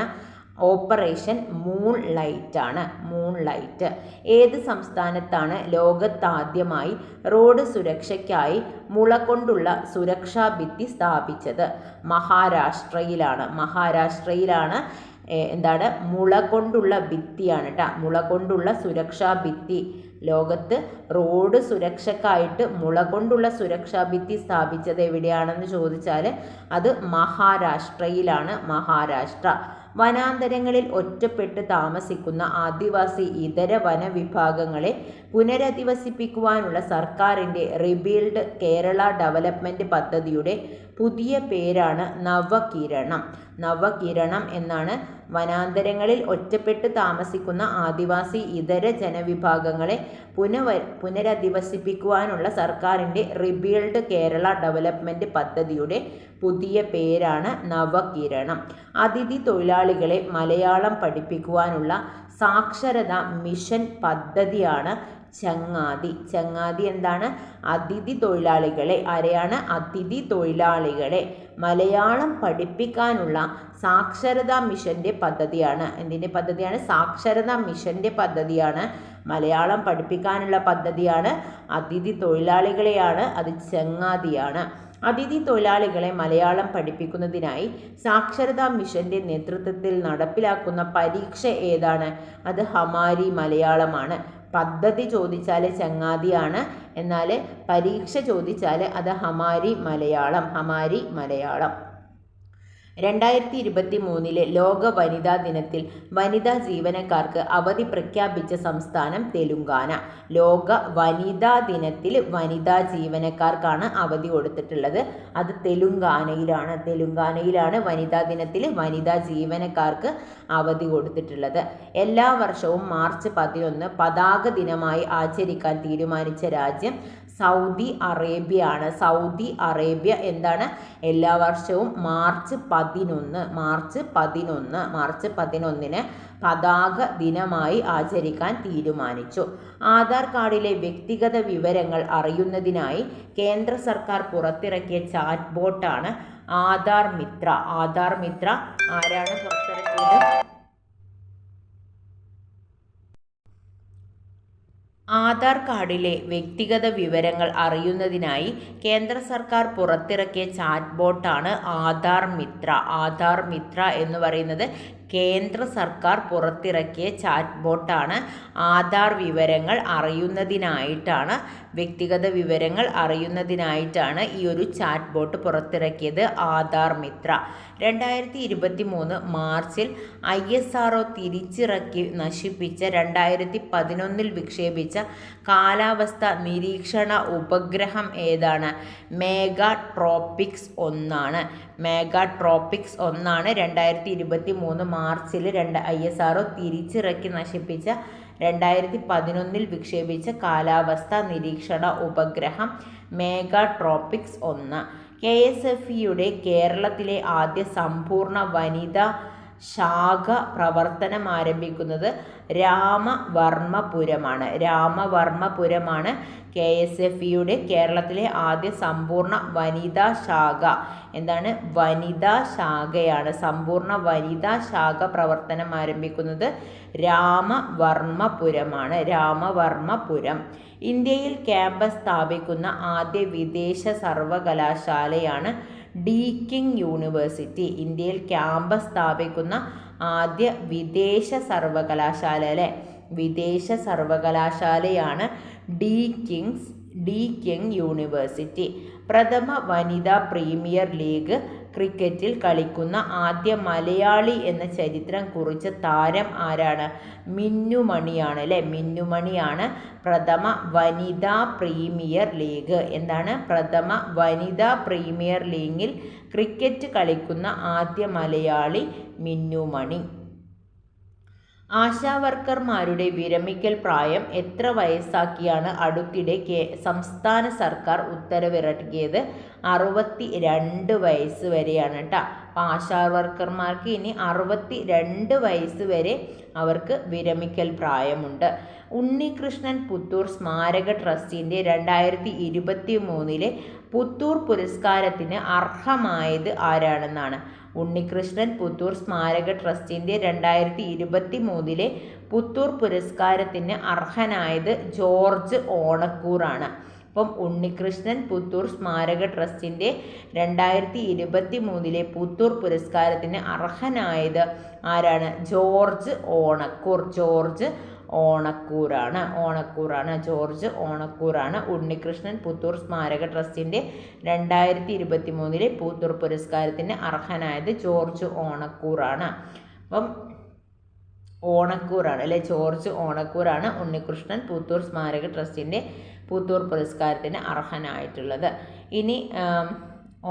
ഓപ്പറേഷൻ മൂൺലൈറ്റ് ആണ്. മൂൺലൈറ്റ്. ഏത് സംസ്ഥാനത്താണ് ലോകത്താദ്യമായി റോഡ് സുരക്ഷയ്ക്കായി മുള കൊണ്ടുള്ള സുരക്ഷാ ഭിത്തി സ്ഥാപിച്ചത്? മഹാരാഷ്ട്രയിലാണ്. മുള കൊണ്ടുള്ള ഭിത്തിയാണ് കേട്ടോ. മുള കൊണ്ടുള്ള സുരക്ഷാ ഭിത്തി. ലോകത്ത് റോഡ് സുരക്ഷയ്ക്കായിട്ട് മുള കൊണ്ടുള്ള സുരക്ഷാ ഭിത്തി സ്ഥാപിച്ചത് എവിടെയാണെന്ന് ചോദിച്ചാൽ അത് മഹാരാഷ്ട്രയിലാണ്. മഹാരാഷ്ട്ര. വനാന്തരങ്ങളിൽ ഒറ്റപ്പെട്ട് താമസിക്കുന്ന ആദിവാസി ഇതര വനവിഭാഗങ്ങളെ പുനരധിവസിപ്പിക്കുവാനുള്ള സർക്കാരിൻ്റെ റിബിൽഡ് കേരള ഡെവലപ്മെൻറ്റ് പദ്ധതിയുടെ പുതിയ പേരാണ് നവകിരണം എന്നാണ്. വനാന്തരങ്ങളിൽ ഒറ്റപ്പെട്ട് താമസിക്കുന്ന ആദിവാസി ഇതര ജനവിഭാഗങ്ങളെ പുനരധിവസിപ്പിക്കുവാനുള്ള സർക്കാരിൻ്റെ റിബിൽഡ് കേരള ഡെവലപ്മെൻറ്റ് പദ്ധതിയുടെ പുതിയ പേരാണ് നവകിരണം. അതിഥി തൊഴിലാളികളെ മലയാളം പഠിപ്പിക്കുവാനുള്ള സാക്ഷരതാ മിഷൻ പദ്ധതിയാണ് ചങ്ങാതി. എന്താണ്? അതിഥി തൊഴിലാളികളെ അതിഥി തൊഴിലാളികളെ മലയാളം പഠിപ്പിക്കാനുള്ള സാക്ഷരതാ മിഷൻ്റെ പദ്ധതിയാണ്. എന്തിൻ്റെ പദ്ധതിയാണ്? സാക്ഷരതാ മിഷൻ്റെ പദ്ധതിയാണ്. മലയാളം പഠിപ്പിക്കാനുള്ള പദ്ധതിയാണ്. അതിഥി തൊഴിലാളികളെയാണ്. അത് ചങ്ങാതിയാണ്. അതിഥി തൊഴിലാളികളെ മലയാളം പഠിപ്പിക്കുന്നതിനായി സാക്ഷരതാ മിഷൻ്റെ നേതൃത്വത്തിൽ നടപ്പിലാക്കുന്ന പരീക്ഷ ഏതാണ്? അത് ഹമാരി മലയാളമാണ്. പദ്ധതി ചോദിച്ചാൽ ചങ്ങാതിയാണ്, എന്നാൽ പരീക്ഷ ചോദിച്ചാൽ അത് ഹമാരി മലയാളം. 2023 ലോക വനിതാ ദിനത്തിൽ വനിതാ ജീവനക്കാർക്ക് അവധി പ്രഖ്യാപിച്ച സംസ്ഥാനം തെലുങ്കാന. ലോക വനിതാ ദിനത്തിൽ വനിതാ ജീവനക്കാർക്കാണ് അവധി കൊടുത്തിട്ടുള്ളത്. അത് തെലുങ്കാനയിലാണ് വനിതാ ദിനത്തിൽ വനിതാ ജീവനക്കാർക്ക് അവധി കൊടുത്തിട്ടുള്ളത്. എല്ലാ വർഷവും മാർച്ച് 11 പതാക ദിനമായി ആചരിക്കാൻ തീരുമാനിച്ച രാജ്യം സൗദി അറേബ്യയാണ്. സൗദി അറേബ്യ എന്താണ്? എല്ലാ വർഷവും മാർച്ച് 11 പതാക ദിനമായി ആചരിക്കാൻ തീരുമാനിച്ചു. ആധാർ കാർഡിലെ വ്യക്തിഗത വിവരങ്ങൾ അറിയുന്നതിനായി കേന്ദ്ര സർക്കാർ പുറത്തിറക്കിയ ചാറ്റ് ബോട്ടാണ് ആധാർ മിത്ര. ആരാണ് പുറത്തിറക്കിയത്? ആധാർ കാർഡിലെ വ്യക്തിഗത വിവരങ്ങൾ അറിയുന്നതിനായി കേന്ദ്ര സർക്കാർ പുറത്തിറക്കിയ ചാറ്റ് ബോട്ടാണ് ആധാർ മിത്ര. ആധാർ മിത്ര എന്ന് പറയുന്നത് കേന്ദ്ര സർക്കാർ പുറത്തിറക്കിയ ചാറ്റ് ബോട്ടാണ്. ആധാർ വിവരങ്ങൾ അറിയുന്നതിനായിട്ടാണ്, വ്യക്തിഗത വിവരങ്ങൾ അറിയുന്നതിനായിട്ടാണ് ഈ ഒരു ചാറ്റ് ബോട്ട് പുറത്തിറക്കിയത്, ആധാർ മിത്ര. 2023 മാർച്ചിൽ ISRO തിരിച്ചിറക്കി നശിപ്പിച്ച 2011 വിക്ഷേപിച്ച കാലാവസ്ഥ നിരീക്ഷണ ഉപഗ്രഹം ഏതാണ്? മെഗാട്രോപിക്സ് 1 മെഗാട്രോപിക്സ് 1 2023 മാർച്ചിൽ ISRO തിരിച്ചിറക്കി നശിപ്പിച്ച 2011 വിക്ഷേപിച്ച കാലാവസ്ഥ നിരീക്ഷണ ഉപഗ്രഹം മെഗാട്രോപിക്സ് 1. KSFEയുടെ കേരളത്തിലെ ആദ്യ സമ്പൂർണ്ണ വനിതാ ശാഖ പ്രവർത്തനം ആരംഭിക്കുന്നത് രാമവർമ്മപുരമാണ്. രാമവർമ്മപുരമാണ് KSFEയുടെ കേരളത്തിലെ ആദ്യ സമ്പൂർണ്ണ വനിതാ ശാഖ. എന്താണ്? വനിതാ ശാഖയാണ്. സമ്പൂർണ്ണ വനിതാ ശാഖ പ്രവർത്തനം ആരംഭിക്കുന്നത് രാമവർമ്മപുരമാണ്. രാമവർമ്മപുരം. ഇന്ത്യയിൽ ക്യാമ്പസ് സ്ഥാപിക്കുന്ന ആദ്യ വിദേശ സർവകലാശാലയാണ് ഡീക്കിംഗ് യൂണിവേഴ്സിറ്റി. ഇന്ത്യയിൽ ക്യാമ്പസ് സ്ഥാപിക്കുന്ന ആദ്യ വിദേശ സർവകലാശാലയാണ് ഡീക്കിംഗ് യൂണിവേഴ്സിറ്റി. പ്രഥമ വനിതാ പ്രീമിയർ ലീഗ് ക്രിക്കറ്റിൽ കളിക്കുന്ന ആദ്യ മലയാളി എന്ന ചരിത്രം കുറിച്ച താരം ആരാണ്? മിന്നുമണിയാണ് അല്ലേ? മിന്നുമണിയാണ് പ്രഥമ വനിതാ പ്രീമിയർ ലീഗ്. എന്താണ്? പ്രഥമ വനിതാ പ്രീമിയർ ലീഗിൽ ക്രിക്കറ്റ് കളിക്കുന്ന ആദ്യ മലയാളി മിന്നുമണി. ആശാവർക്കർമാരുടെ വിരമിക്കൽ പ്രായം എത്ര വയസ്സാക്കിയാണ് അടുത്തിടെ സംസ്ഥാന സർക്കാർ ഉത്തരവിറക്കിയത്? 62 വയസ്സ് വരെയാണ് കേട്ടോ. അപ്പോൾ ആശാവർക്കർമാർക്ക് ഇനി 62 വയസ്സ് വരെ അവർക്ക് വിരമിക്കൽ പ്രായമുണ്ട്. ഉണ്ണികൃഷ്ണൻ പുത്തൂർ സ്മാരക ട്രസ്റ്റിൻ്റെ 2023 പുത്തൂർ പുരസ്കാരത്തിന് അർഹമായത് ആരാണെന്നാണ്? ഉണ്ണികൃഷ്ണൻ പുത്തൂർ സ്മാരക ട്രസ്റ്റിൻ്റെ 2023 പുത്തൂർ പുരസ്കാരത്തിന് അർഹനായത് ജോർജ് ഓണക്കൂറാണ്. അപ്പം ഉണ്ണികൃഷ്ണൻ പുത്തൂർ സ്മാരക ട്രസ്റ്റിൻ്റെ 2023 പുത്തൂർ പുരസ്കാരത്തിന് അർഹനായത് ആരാണ്? ജോർജ് ഓണക്കൂർ. ജോർജ് ഓണക്കൂറാണ്. ജോർജ് ഓണക്കൂറാണ് ഉണ്ണികൃഷ്ണൻ പുത്തൂർ സ്മാരക ട്രസ്റ്റിൻ്റെ 2023 പുത്തൂർ പുരസ്കാരത്തിന് അർഹനായത് ജോർജ് ഓണക്കൂറാണ്. അപ്പം ഓണക്കൂറാണ് അല്ലെ? ജോർജ് ഓണക്കൂറാണ് ഉണ്ണികൃഷ്ണൻ പുത്തൂർ സ്മാരക ട്രസ്റ്റിൻ്റെ പുത്തൂർ പുരസ്കാരത്തിന് അർഹനായിട്ടുള്ളത്. ഇനി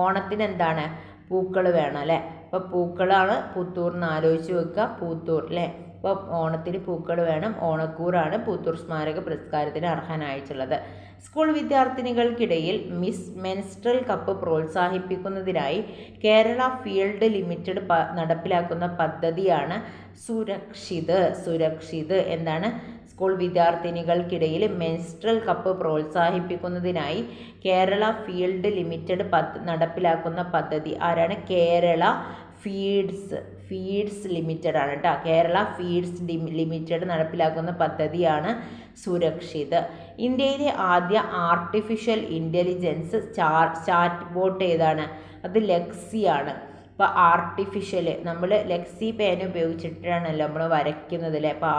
ഓണത്തിന് എന്താണ്? പൂക്കൾ വേണം അല്ലേ? അപ്പോൾ പൂക്കളാണ് പുത്തൂർന്ന് ആലോചിച്ച് വെക്കുക. പൂത്തൂർ അല്ലേ? അപ്പോൾ ഓണത്തിന് പൂക്കൾ വേണം. ഓണക്കൂറാണ് പുത്തൂർ സ്മാരക പുരസ്കാരത്തിന് അർഹനായിട്ടുള്ളത്. സ്കൂൾ വിദ്യാർത്ഥിനികൾക്കിടയിൽ മിസ് മെൻസ്ട്രൽ കപ്പ് പ്രോത്സാഹിപ്പിക്കുന്നതിനായി കേരള ഫീൽഡ് ലിമിറ്റഡ് നടപ്പിലാക്കുന്ന പദ്ധതിയാണ് സുരക്ഷിത്. എന്താണ്? സ്കൂൾ വിദ്യാർത്ഥിനികൾക്കിടയിൽ മെൻസ്ട്രൽ കപ്പ് പ്രോത്സാഹിപ്പിക്കുന്നതിനായി കേരള ഫീൽഡ് ലിമിറ്റഡ് നടപ്പിലാക്കുന്ന പദ്ധതി ആരാണ്? കേരള ഫീഡ്സ് ലിമിറ്റഡ് ആണ് കേട്ടോ. കേരള ഫീഡ്സ് ലിമിറ്റഡ് നടപ്പിലാക്കുന്ന പദ്ധതിയാണ് സുരക്ഷിത്. ഇന്ത്യയിലെ ആദ്യ ആർട്ടിഫിഷ്യൽ ഇൻ്റലിജൻസ് ചാറ്റ് ബോട്ട് ഏതാണ്? അത് ലെക്സിയാണ്. അപ്പോൾ ആർട്ടിഫിഷ്യൽ നമ്മൾ ലെക്സി പേന ഉപയോഗിച്ചിട്ടാണല്ലോ നമ്മൾ വരയ്ക്കുന്നത് അല്ലേ? അപ്പോൾ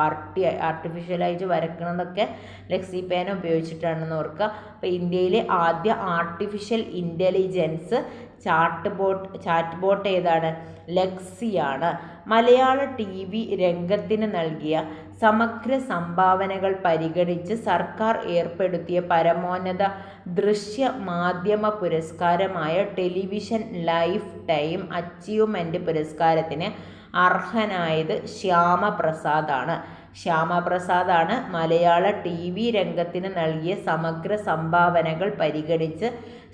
ആർട്ടിഫിഷ്യലായിട്ട് വരയ്ക്കുന്നതൊക്കെ ലെക്സി പേന ഉപയോഗിച്ചിട്ടാണെന്ന് ഓർക്കുക. അപ്പോൾ ഇന്ത്യയിലെ ആദ്യ ആർട്ടിഫിഷ്യൽ ഇൻ്റലിജൻസ് ചാറ്റ് ബോട്ട് ഏതാണ്? ലെക്സിയാണ്. മലയാള TV രംഗത്തിന് നൽകിയ സമഗ്ര സംഭാവനകൾ പരിഗണിച്ച് സർക്കാർ ഏർപ്പെടുത്തിയ പരമോന്നത ദൃശ്യ മാധ്യമ പുരസ്കാരമായ ടെലിവിഷൻ ലൈഫ് ടൈം അച്ചീവ്മെൻറ്റ് പുരസ്കാരത്തിന് അർഹനായത് ശ്യാമപ്രസാദാണ്. മലയാള TV രംഗത്തിന് നൽകിയ സമഗ്ര സംഭാവനകൾ പരിഗണിച്ച്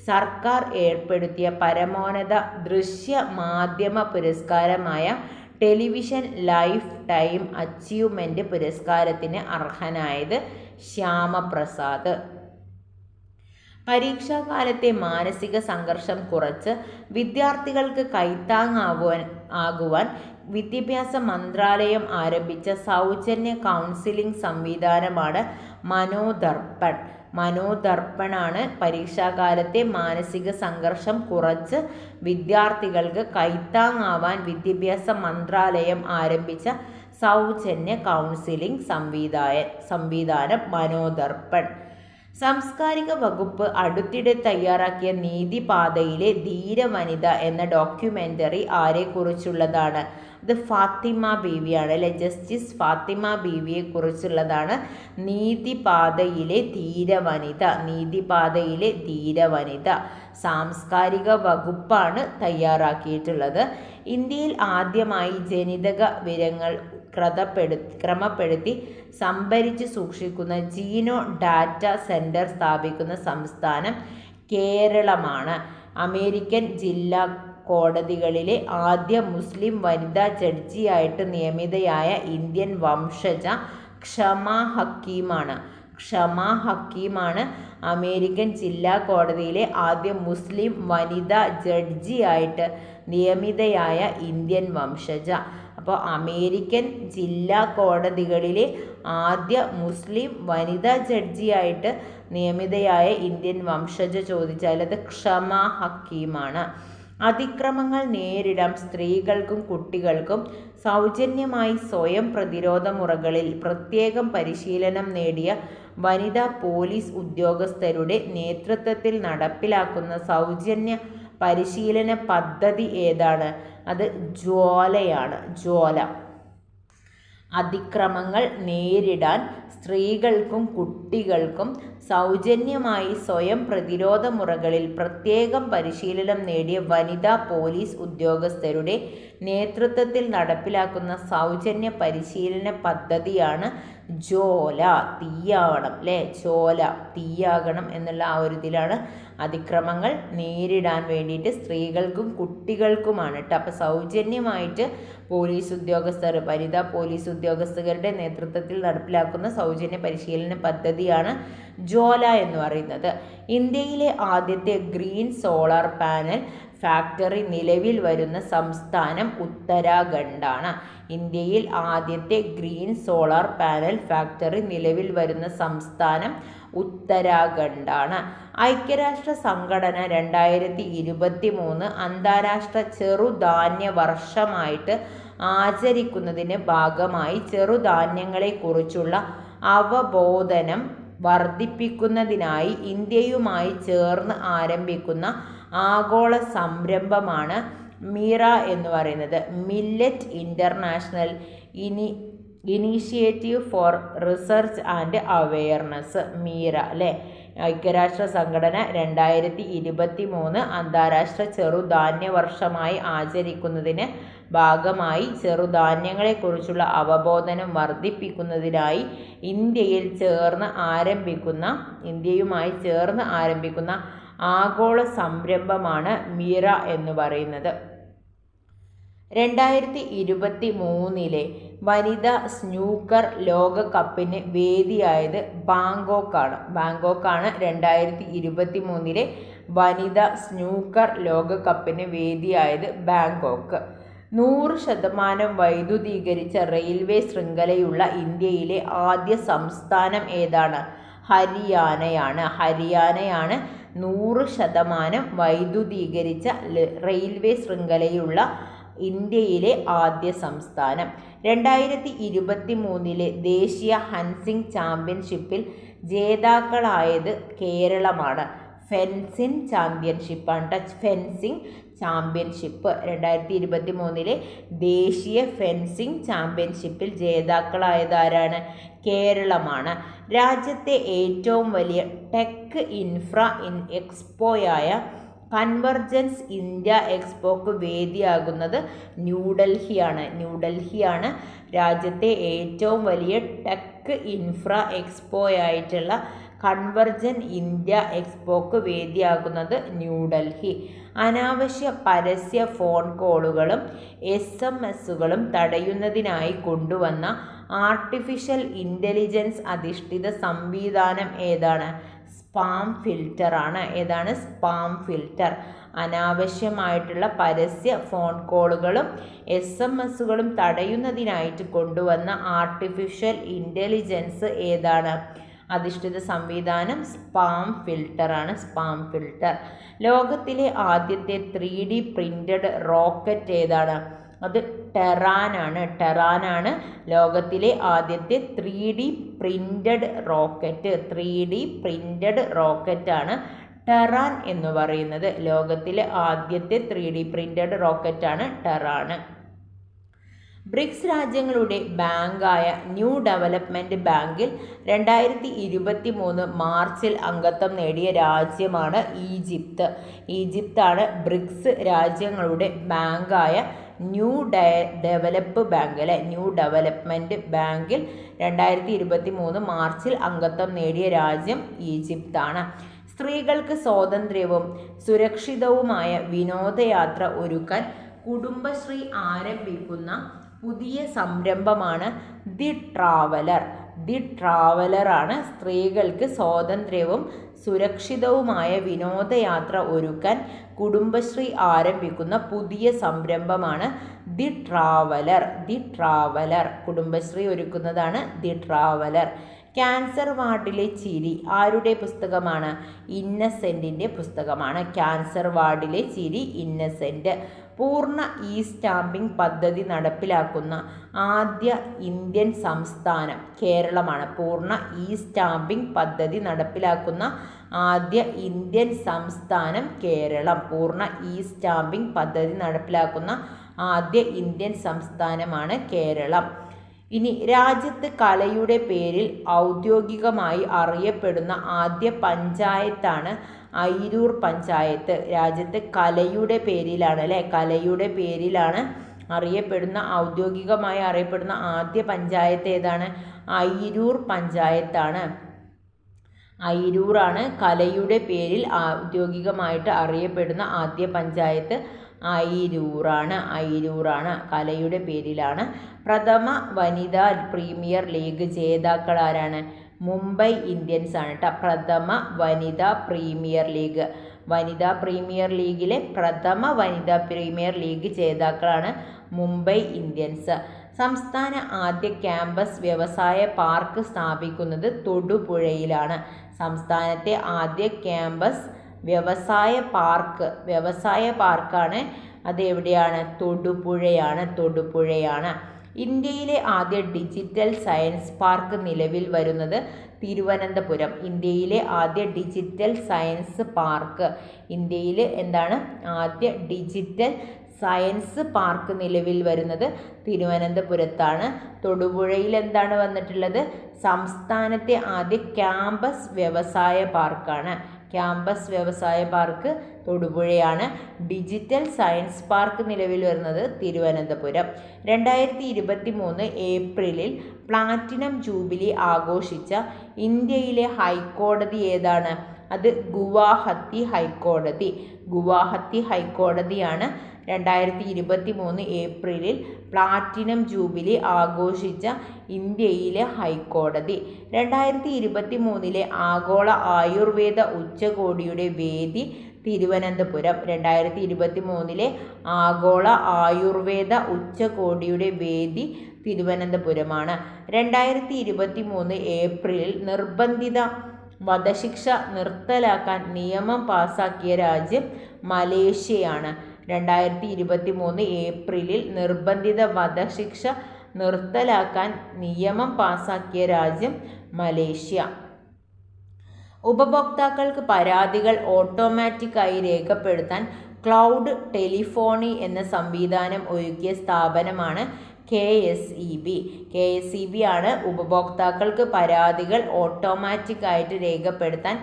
സർക്കാർ ഏർപ്പെടുത്തിയ പരമോന്നത ദൃശ്യ മാധ്യമ പുരസ്കാരമായ ടെലിവിഷൻ ലൈഫ് ടൈം അച്ചീവ്മെൻറ്റ് പുരസ്കാരത്തിന് അർഹനായത് ശ്യാമപ്രസാദ്. പരീക്ഷാകാലത്തെ മാനസിക സംഘർഷം കുറച്ച് വിദ്യാർത്ഥികൾക്ക് ആകുവാൻ വിദ്യാഭ്യാസ മന്ത്രാലയം ആരംഭിച്ച സൗജന്യ കൗൺസിലിംഗ് സംവിധാനമാണ് മനോദർപ്പൺ. മനോദർപ്പണാണ് പരീക്ഷാകാലത്തെ മാനസിക സംഘർഷം കുറച്ച് വിദ്യാർത്ഥികൾക്ക് കൈത്താങ്ങാവാൻ വിദ്യാഭ്യാസ മന്ത്രാലയം ആരംഭിച്ച സൗജന്യ കൗൺസിലിംഗ് സംവിധാനം മനോദർപ്പൺ. സാംസ്കാരിക വകുപ്പ് അടുത്തിടെ തയ്യാറാക്കിയ നീതിപാതയിലെ ധീരവനിത എന്ന ഡോക്യുമെൻ്ററി ആരെക്കുറിച്ചുള്ളതാണ്? അത് ഫാത്തിമ ബീവിയാണ് അല്ലെ, ജസ്റ്റിസ് ഫാത്തിമ ബീവിയെ കുറിച്ചുള്ളതാണ് നീതിപാതയിലെ ധീരവനിത. നീതിപാതയിലെ ധീരവനിത സാംസ്കാരിക വകുപ്പാണ് തയ്യാറാക്കിയിട്ടുള്ളത്. ഇന്ത്യയിൽ ആദ്യമായി ജനിതക വിവരങ്ങൾ ക്രമപ്പെടുത്തി സംഭരിച്ച് സൂക്ഷിക്കുന്ന ജീനോ ഡാറ്റ സെൻറ്റർ സ്ഥാപിക്കുന്ന സംസ്ഥാനം കേരളമാണ്. അമേരിക്കൻ ജില്ലാ കോടതികളിലെ ആദ്യ മുസ്ലിം വനിതാ ജഡ്ജിയായിട്ട് നിയമിതയായ ഇന്ത്യൻ വംശജ ക്ഷമ ഹക്കീമാണ് അമേരിക്കൻ ജില്ലാ കോടതിയിലെ ആദ്യ മുസ്ലിം വനിതാ ജഡ്ജിയായിട്ട് നിയമിതയായ ഇന്ത്യൻ വംശജ. അപ്പോൾ അമേരിക്കൻ ജില്ലാ കോടതികളിലെ ആദ്യ മുസ്ലിം വനിതാ ജഡ്ജിയായിട്ട് നിയമിതയായ ഇന്ത്യൻ വംശജ ചോദിച്ചാൽ അത് ക്ഷമ ഹക്കീമാണ്. അതിക്രമങ്ങൾ നേരിടാൻ സ്ത്രീകൾക്കും കുട്ടികൾക്കും സൗജന്യമായി സ്വയം പ്രതിരോധ മുറകളിൽ പ്രത്യേകം പരിശീലനം നേടിയ വനിതാ പോലീസ് ഉദ്യോഗസ്ഥരുടെ നേതൃത്വത്തിൽ നടപ്പിലാക്കുന്ന സൗജന്യ പരിശീലന പദ്ധതി ഏതാണ്? അത് ജ്വാലയാണ്. ജ്വാല. അതിക്രമങ്ങൾ നേരിടാൻ സ്ത്രീകൾക്കും കുട്ടികൾക്കും സൗജന്യമായി സ്വയം പ്രതിരോധ മുറകളിൽ പ്രത്യേകം പരിശീലനം നേടിയ വനിതാ പോലീസ് ഉദ്യോഗസ്ഥരുടെ നേതൃത്വത്തിൽ നടപ്പിലാക്കുന്ന സൗജന്യ പരിശീലന പദ്ധതിയാണ് ജ്വാല. തീയാവണം അല്ലേ, ജ്വാല തീയാകണം എന്നുള്ള ആ ഒരു ഇതിലാണ്. അതിക്രമങ്ങൾ നേരിടാൻ വേണ്ടിയിട്ട് സ്ത്രീകൾക്കും കുട്ടികൾക്കുമാണ് കേട്ടോ. അപ്പോൾ സൗജന്യമായിട്ട് പോലീസ് ഉദ്യോഗസ്ഥർ, വനിതാ പോലീസ് ഉദ്യോഗസ്ഥരുടെ നേതൃത്വത്തിൽ നടപ്പിലാക്കുന്ന സൗജന്യ പരിശീലന പദ്ധതിയാണ് ജ്വാല എന്ന് പറയുന്നത്. ഇന്ത്യയിലെ ആദ്യത്തെ ഗ്രീൻ സോളാർ പാനൽ ഫാക്ടറി നിലവിൽ വരുന്ന സംസ്ഥാനം ഉത്തരാഖണ്ഡാണ്. ഇന്ത്യയിൽ ആദ്യത്തെ ഗ്രീൻ സോളാർ പാനൽ ഫാക്ടറി നിലവിൽ വരുന്ന സംസ്ഥാനം ഉത്തരാഖണ്ഡാണ്. ഐക്യരാഷ്ട്ര സംഘടന 2023 അന്താരാഷ്ട്ര ചെറുധാന്യ വർഷമായിട്ട് ആചരിക്കുന്നതിന് ഭാഗമായി ചെറുധാന്യങ്ങളെക്കുറിച്ചുള്ള അവബോധനം വർദ്ധിപ്പിക്കുന്നതിനായി ഇന്ത്യയുമായി ചേർന്ന് ആരംഭിക്കുന്ന ആഗോള സംരംഭമാണ് മീറ എന്ന് പറയുന്നത്. Millet international initiative for research and awareness, Meera അല്ലേ. ഐക്യരാഷ്ട്ര സംഘടന 2023 അന്താരാഷ്ട്ര ചെറുധാന്യ വർഷമായി ആചരിക്കുന്നതിന് ഭാഗമായി ചെറുധാന്യങ്ങളെക്കുറിച്ചുള്ള അവബോധനം വർദ്ധിപ്പിക്കുന്നതിനായി ഇന്ത്യയുമായി ചേർന്ന് ആരംഭിക്കുന്ന ആഗോള സംരംഭമാണ് മീറ എന്ന് പറയുന്നത്. 2023 വനിതാ സ്നൂക്കർ ലോകകപ്പിന് വേദിയായത് ബാങ്കോക്കാണ്. 2023 വനിതാ സ്നൂക്കർ ലോകകപ്പിന് വേദിയായത് ബാങ്കോക്ക്. 100% വൈദ്യുതീകരിച്ച റെയിൽവേ ശൃംഖലയുള്ള ഇന്ത്യയിലെ ആദ്യ സംസ്ഥാനം ഏതാണ്? ഹരിയാനയാണ്. 100% വൈദ്യുതീകരിച്ച റെയിൽവേ ശൃംഖലയുള്ള ഇന്ത്യയിലെ ആദ്യ സംസ്ഥാനം. 2023 ദേശീയ ഫെൻസിംഗ് ചാമ്പ്യൻഷിപ്പിൽ ജേതാക്കളായത് കേരളമാണ്. ഫെൻസിംഗ് ചാമ്പ്യൻഷിപ്പാണ്. ഫെൻസിംഗ് ചാമ്പ്യൻഷിപ്പ് 2023 ദേശീയ ഫെൻസിംഗ് ചാമ്പ്യൻഷിപ്പിൽ ജേതാക്കളായത് ആരാണ്? കേരളമാണ്. രാജ്യത്തെ ഏറ്റവും വലിയ ടെക് എക്സ്പോയായ കൺവർജൻസ് ഇന്ത്യ എക്സ്പോക്ക് വേദിയാകുന്നത് ന്യൂഡൽഹിയാണ്. രാജ്യത്തെ ഏറ്റവും വലിയ ടെക് എക്സ്പോയായിട്ടുള്ള കൺവർജൻ ഇന്ത്യ എക്സ്പോക്ക് വേദിയാകുന്നത് ന്യൂഡൽഹി. അനാവശ്യ പരസ്യ ഫോൺ കോളുകളും SMS തടയുന്നതിനായി കൊണ്ടുവന്ന ആർട്ടിഫിഷ്യൽ ഇൻ്റലിജൻസ് അധിഷ്ഠിത സംവിധാനം ഏതാണ്? സ്പാം ഫിൽറ്ററാണ്. ഏതാണ്? Spam filter. അനാവശ്യമായിട്ടുള്ള പരസ്യ ഫോൺ കോളുകളും SMS തടയുന്നതിനായിട്ട് കൊണ്ടുവന്ന ആർട്ടിഫിഷ്യൽ ഇൻ്റലിജൻസ് ഏതാണ്? അധിഷ്ഠിത സംവിധാനം സ്പാം ഫിൽറ്ററാണ്. Spam filter. ലോകത്തിലെ ആദ്യത്തെ 3D പ്രിൻ്റഡ് റോക്കറ്റ് ഏതാണ്? അത് ടെറാനാണ്. ടെറാനാണ് ലോകത്തിലെ ആദ്യത്തെ 3D printed rocket. 3D printed റോക്കറ്റാണ് ടെറാൻ എന്ന് പറയുന്നത്. ലോകത്തിലെ ആദ്യത്തെ 3D പ്രിൻ്റഡ് റോക്കറ്റാണ് ടെറാൻ. ബ്രിക്സ് രാജ്യങ്ങളുടെ ബാങ്കായ ന്യൂ ഡെവലപ്മെൻറ്റ് ബാങ്കിൽ 2023 മാർച്ചിൽ അംഗത്വം നേടിയ രാജ്യമാണ് ഈജിപ്ത്. ഈജിപ്താണ് ബ്രിക്സ് രാജ്യങ്ങളുടെ ബാങ്കായ ന്യൂ ഡെവലപ്മെൻറ്റ് ബാങ്കിൽ 2023 മാർച്ചിൽ അംഗത്വം നേടിയ രാജ്യം ഈജിപ്താണ്. സ്ത്രീകൾക്ക് സ്വാതന്ത്ര്യവും സുരക്ഷിതവുമായ വിനോദയാത്ര ഒരുക്കാൻ കുടുംബശ്രീ ആരംഭിക്കുന്ന പുതിയ സംരംഭമാണ് ദി ട്രാവലർ. ദി ട്രാവലറാണ് സ്ത്രീകൾക്ക് സ്വാതന്ത്ര്യവും സുരക്ഷിതവുമായ വിനോദയാത്ര ഒരുക്കാൻ കുടുംബശ്രീ ആരംഭിക്കുന്ന പുതിയ സംരംഭമാണ് the traveller. The traveller Kudumbashree ഒരുക്കുന്നതാണ് ദി ട്രാവലർ. ക്യാൻസർ വാർഡിലെ ചിരി ആരുടെ പുസ്തകമാണ്? ഇന്നസെൻറ്റിൻ്റെ പുസ്തകമാണ്. ക്യാൻസർ വാർഡിലെ ചിരി ഇന്നസെൻറ്റ്. പൂർണ്ണ സ്റ്റാമ്പിംഗ് പദ്ധതി നടപ്പിലാക്കുന്ന ആദ്യ ഇന്ത്യൻ സംസ്ഥാനം കേരളമാണ്. പൂർണ്ണ സ്റ്റാമ്പിംഗ് പദ്ധതി നടപ്പിലാക്കുന്ന ആദ്യ ഇന്ത്യൻ സംസ്ഥാനം കേരളം. പൂർണ്ണ സ്റ്റാമ്പിംഗ് പദ്ധതി നടപ്പിലാക്കുന്ന ആദ്യ ഇന്ത്യൻ സംസ്ഥാനമാണ് കേരളം. ഇനി രാജ്യത്ത് കലയുടെ പേരിൽ ഔദ്യോഗികമായി അറിയപ്പെടുന്ന ആദ്യ പഞ്ചായത്താണ് അയിരൂർ പഞ്ചായത്ത്. രാജ്യത്ത് കലയുടെ പേരിലാണ് അല്ലേ, കലയുടെ പേരിലാണ് ഔദ്യോഗികമായി അറിയപ്പെടുന്ന ആദ്യ പഞ്ചായത്ത് ഏതാണ്? അയിരൂർ പഞ്ചായത്താണ്. അയിരൂറാണ് കലയുടെ പേരിൽ ഔദ്യോഗികമായിട്ട് അറിയപ്പെടുന്ന ആദ്യ പഞ്ചായത്ത്. അയിരൂറാണ് കലയുടെ പേരിലാണ്. പ്രഥമ വനിതാ പ്രീമിയർ ലീഗ് ജേതാക്കൾ ആരാണ്? മുംബൈ ഇന്ത്യൻസ് ആണ് കേട്ടോ. പ്രഥമ വനിതാ പ്രീമിയർ ലീഗ്. വനിതാ പ്രീമിയർ ലീഗിലെ പ്രഥമ വനിതാ പ്രീമിയർ ലീഗ് ജേതാക്കളാണ് മുംബൈ ഇന്ത്യൻസ്. സംസ്ഥാന ആദ്യ ക്യാമ്പസ് വ്യവസായ പാർക്ക് സ്ഥാപിക്കുന്നത് തൊടുപുഴയിലാണ്. സംസ്ഥാനത്തെ ആദ്യ ക്യാമ്പസ് വ്യവസായ പാർക്കാണ്. അത് എവിടെയാണ്? തൊടുപുഴയാണ്. ഇന്ത്യയിലെ ആദ്യ ഡിജിറ്റൽ സയൻസ് പാർക്ക് നിലവിൽ വരുന്നത് തിരുവനന്തപുരം. ഇന്ത്യയിലെ ആദ്യ ഡിജിറ്റൽ സയൻസ് പാർക്ക്. ഇന്ത്യയിൽ എന്താണ് ആദ്യ ഡിജിറ്റൽ സയൻസ് പാർക്ക് നിലവിൽ വരുന്നത് തിരുവനന്തപുരത്താണ്. തൊടുപുഴയിൽ എന്താണ് വന്നിട്ടുള്ളത്? സംസ്ഥാനത്തെ ആദ്യ ക്യാമ്പസ് വ്യവസായ പാർക്കാണ്. ക്യാമ്പസ് വ്യവസായ പാർക്ക് തൊടുപുഴയാണ്. ഡിജിറ്റൽ സയൻസ് പാർക്ക് നിലവിൽ വരുന്നത് തിരുവനന്തപുരം. 2023 ഏപ്രിലിൽ പ്ലാറ്റിനം ജൂബിലി ആഘോഷിച്ച ഇന്ത്യയിലെ ഹൈക്കോടതി ഏതാണ്? അത് ഗുവാഹത്തി ഹൈക്കോടതിയാണ് 2023 ഏപ്രിലിൽ പ്ലാറ്റിനം ജൂബിലി ആഘോഷിച്ച ഇന്ത്യയിലെ ഹൈക്കോടതി. 2023 ആഗോള ആയുർവേദ ഉച്ചകോടിയുടെ വേദി തിരുവനന്തപുരം. 2023 ആഗോള ആയുർവേദ ഉച്ചകോടിയുടെ വേദി തിരുവനന്തപുരമാണ്. 2023 ഏപ്രിലിൽ നിർബന്ധിത വധശിക്ഷ നിർത്തലാക്കാൻ നിയമം പാസാക്കിയ രാജ്യം മലേഷ്യയാണ്. 2023 ഏപ്രിലിൽ നിർബന്ധിത വധശിക്ഷ നിർത്തലാക്കാൻ നിയമം പാസാക്കിയ രാജ്യം മലേഷ്യ. ഉപഭോക്താക്കൾക്ക് പരാതികൾ ഓട്ടോമാറ്റിക്കായി രേഖപ്പെടുത്താൻ ക്ലൗഡ് ടെലിഫോണി എന്ന സംവിധാനം ഒരുക്കിയ സ്ഥാപനമാണ് KSEB. KSEB ആണ് ഉപഭോക്താക്കൾക്ക് പരാതികൾ ഓട്ടോമാറ്റിക്കായിട്ട് രേഖപ്പെടുത്താൻ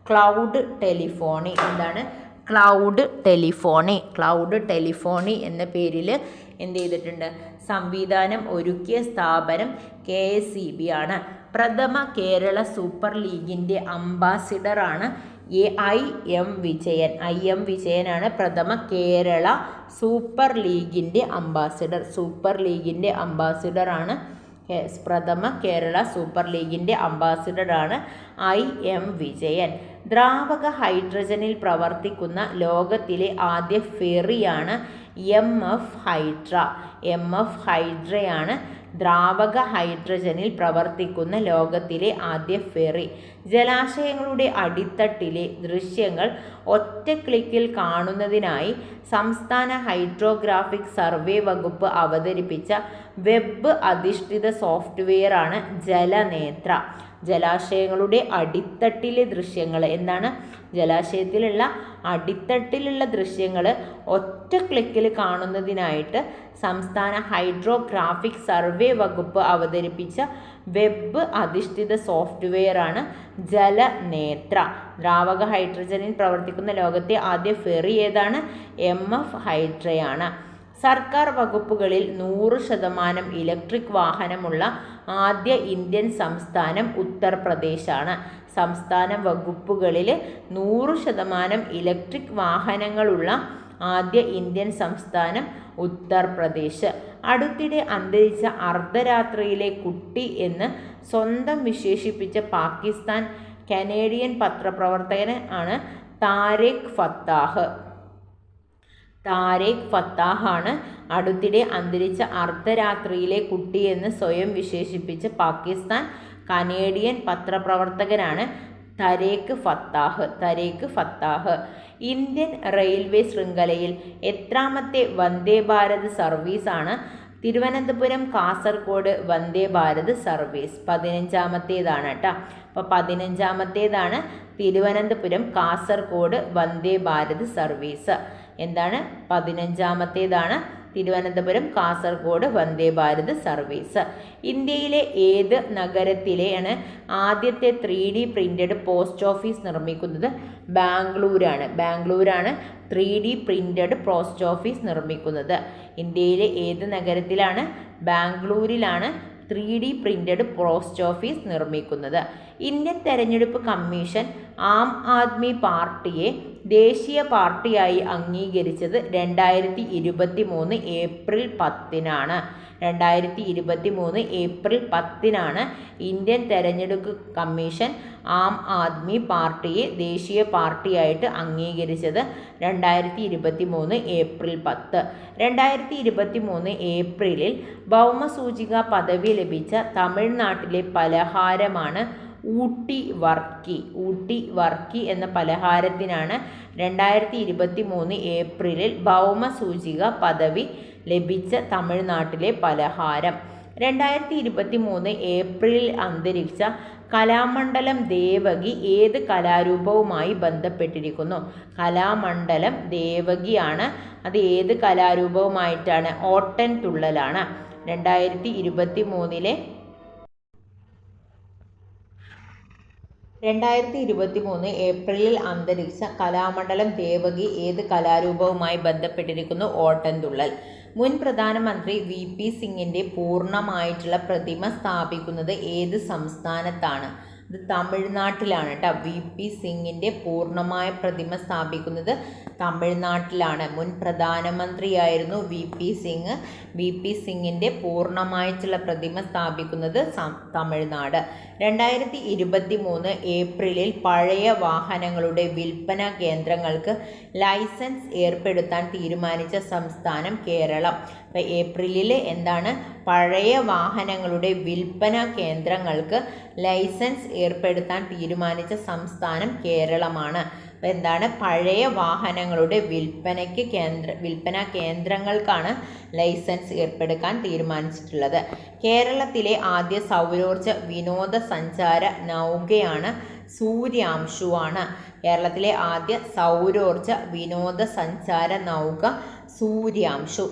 ക്ലൗഡ് ടെലിഫോണി. എന്താണ് ക്ലൗഡ് ടെലിഫോണി എന്ന പേരിൽ എന്ത് ചെയ്തിട്ടുണ്ട്? സംവിധാനം ഒരുക്കിയ സ്ഥാപനം KSEB ആണ്. പ്രഥമ കേരള സൂപ്പർ ലീഗിൻ്റെ അംബാസിഡറാണ് IM വിജയനാണ് പ്രഥമ കേരള സൂപ്പർ ലീഗിൻ്റെ അംബാസിഡറാണ് പ്രഥമ കേരള സൂപ്പർ ലീഗിൻ്റെ അംബാസിഡറാണ് IM വിജയൻ. ദ്രാവക ഹൈഡ്രജനിൽ പ്രവർത്തിക്കുന്ന ലോകത്തിലെ ആദ്യ ഫെറിയാണ് MF ഹൈഡ്ര. MF ഹൈഡ്രയാണ് ദ്രാവക ഹൈഡ്രജനിൽ പ്രവർത്തിക്കുന്ന ലോകത്തിലെ ആദ്യ ഫെറി. ജലാശയങ്ങളുടെ അടിത്തട്ടിലെ ദൃശ്യങ്ങൾ ഒറ്റ ക്ലിക്കിൽ കാണുന്നതിനായി സംസ്ഥാന ഹൈഡ്രോഗ്രാഫിക് സർവേ വകുപ്പ് അവതരിപ്പിച്ച വെബ് അധിഷ്ഠിത സോഫ്റ്റ്വെയറാണ് ജലനേത്ര. ജലാശയങ്ങളുടെ അടിത്തട്ടിലെ ദൃശ്യങ്ങൾ എന്താണ്? ജലാശയത്തിലുള്ള അടിത്തട്ടിലുള്ള ദൃശ്യങ്ങൾ ഒറ്റ ക്ലിക്കിൽ കാണുന്നതിനായിട്ട് സംസ്ഥാന ഹൈഡ്രോഗ്രാഫിക് സർവേ വകുപ്പ് അവതരിപ്പിച്ച വെബ് അധിഷ്ഠിത സോഫ്റ്റ്വെയറാണ് ജലനേത്ര. ദ്രാവക ഹൈഡ്രജനിൽ പ്രവർത്തിക്കുന്ന ലോകത്തെ ആദ്യ ഫെറി ഏതാണ്? MF ഹൈഡ്രയാണ്. സർക്കാർ വകുപ്പുകളിൽ 100% ഇലക്ട്രിക് വാഹനമുള്ള ആദ്യ ഇന്ത്യൻ സംസ്ഥാനം ഉത്തർപ്രദേശാണ്. സംസ്ഥാന വകുപ്പുകളിൽ 100% ഇലക്ട്രിക് വാഹനങ്ങളുള്ള ആദ്യ ഇന്ത്യൻ സംസ്ഥാനം ഉത്തർപ്രദേശ്. അടുത്തിടെ അന്തരിച്ച അർദ്ധരാത്രിയിലെ കുട്ടി എന്ന് സ്വന്തം വിശേഷിപ്പിച്ച പാകിസ്ഥാൻ കനേഡിയൻ പത്രപ്രവർത്തകൻ ആണ് താരിഖ് ഫത്താഹ്. താരിഖ് ഫത്താഹാണ് അടുത്തിടെ അന്തരിച്ച അർദ്ധരാത്രിയിലെ കുട്ടിയെന്ന് സ്വയം വിശേഷിപ്പിച്ച പാകിസ്ഥാൻ കനേഡിയൻ പത്രപ്രവർത്തകനാണ് താരിഖ് ഫത്താഹ്. ഇന്ത്യൻ റെയിൽവേ ശൃംഖലയിൽ എത്രാമത്തെ വന്ദേ ഭാരത് സർവീസാണ് തിരുവനന്തപുരം കാസർഗോഡ് വന്ദേ ഭാരത് സർവീസ്? 15ാമത്തേതാണ് കേട്ടോ. അപ്പോൾ 15ാമത്തേതാണ് തിരുവനന്തപുരം കാസർഗോഡ് വന്ദേ ഭാരത് സർവീസ്. എന്താണ്? 15ാമത്തേതാണ് തിരുവനന്തപുരം കാസർഗോഡ് വന്ദേ ഭാരത് സർവീസ്. ഇന്ത്യയിലെ ഏത് നഗരത്തിലെയാണ് ആദ്യത്തെ 3D പ്രിന്റഡ് പോസ്റ്റ് ഓഫീസ് നിർമ്മിക്കുന്നത്? ബാംഗ്ലൂരാണ് 3D പ്രിന്റഡ് പോസ്റ്റ് ഓഫീസ് നിർമ്മിക്കുന്നത്. ഇന്ത്യയിലെ ഏത് നഗരത്തിലാണ്? ബാംഗ്ലൂരിലാണ് 3D പ്രിന്റഡ് പോസ്റ്റ് ഓഫീസ് നിർമ്മിക്കുന്നത്. ഇന്ത്യൻ തെരഞ്ഞെടുപ്പ് കമ്മീഷൻ ആം ആദ്മി പാർട്ടിയെ ദേശീയ പാർട്ടിയായി അംഗീകരിച്ചത് 2023 ഏപ്രിൽ 10-നാണ്. 2023 ഏപ്രിൽ 10-നാണ് ഇന്ത്യൻ തെരഞ്ഞെടുപ്പ് കമ്മീഷൻ ആം ആദ്മി പാർട്ടിയെ ദേശീയ പാർട്ടിയായിട്ട് അംഗീകരിച്ചത്. 2023 ഏപ്രിൽ 10. 2023 ഏപ്രിലിൽ ഭൗമസൂചിക പദവി ലഭിച്ച തമിഴ്നാട്ടിലെ പലഹാരമാണ് ഊട്ടി വർക്കി എന്ന പലഹാരത്തിനാണ് 2023 ഏപ്രിലിൽ ഭൗമസൂചിക പദവി ലഭിച്ച തമിഴ്നാട്ടിലെ പലഹാരം. 2023 ഏപ്രിലിൽ അന്തരിച്ച കലാമണ്ഡലം ദേവകി ഏത് കലാരൂപവുമായി ബന്ധപ്പെട്ടിരിക്കുന്നു? കലാമണ്ഡലം ദേവകിയാണ്. അത് ഏത് കലാരൂപവുമായിട്ടാണ്? ഓട്ടൻതുള്ളലാണ്. 2023 ഏപ്രിലിൽ അന്തരിച്ച കലാമണ്ഡലം ദേവകി ഏത് കലാരൂപവുമായി ബന്ധപ്പെട്ടിരിക്കുന്നു? ഓട്ടൻതുള്ളൽ. മുൻ പ്രധാനമന്ത്രി VP സിംഗിൻ്റെ പൂർണ്ണമായിട്ടുള്ള പ്രതിമ സ്ഥാപിക്കുന്നത് ഏത് സംസ്ഥാനത്താണ്? ഇത് തമിഴ്നാട്ടിലാണ് കേട്ടോ. VP സിംഗിൻ്റെ പൂർണ്ണമായ പ്രതിമ സ്ഥാപിക്കുന്നത് തമിഴ്നാട്ടിലാണ്. മുൻ പ്രധാനമന്ത്രിയായിരുന്നു VP സിംഗ്. VP സിംഗിൻ്റെ പൂർണ്ണമായിട്ടുള്ള പ്രതിമ സ്ഥാപിക്കുന്നത് തമിഴ്നാട്. 2023 ഏപ്രിലിൽ പഴയ വാഹനങ്ങളുടെ വിൽപ്പന കേന്ദ്രങ്ങൾക്ക് ലൈസൻസ് ഏർപ്പെടുത്താൻ തീരുമാനിച്ച സംസ്ഥാനം കേരളം. അപ്പോൾ ഏപ്രിലിൽ എന്താണ്? പഴയ വാഹനങ്ങളുടെ വിൽപ്പന കേന്ദ്രങ്ങൾക്ക് ലൈസൻസ് ഏർപ്പെടുത്താൻ തീരുമാനിച്ച സംസ്ഥാനം കേരളമാണ്. അപ്പോൾ എന്താണ്? പഴയ വാഹനങ്ങളുടെ വിൽപ്പന കേന്ദ്രങ്ങൾക്കാണ് ലൈസൻസ് ഏർപ്പെടുത്താൻ തീരുമാനിച്ചിട്ടുള്ളത്. കേരളത്തിലെ ആദ്യ സൗരോർജ വിനോദസഞ്ചാര നൗകയാണ് സൂര്യാംശുവാണ്. കേരളത്തിലെ ആദ്യ സൗരോർജ വിനോദസഞ്ചാര നൗക സൂര്യാംശു.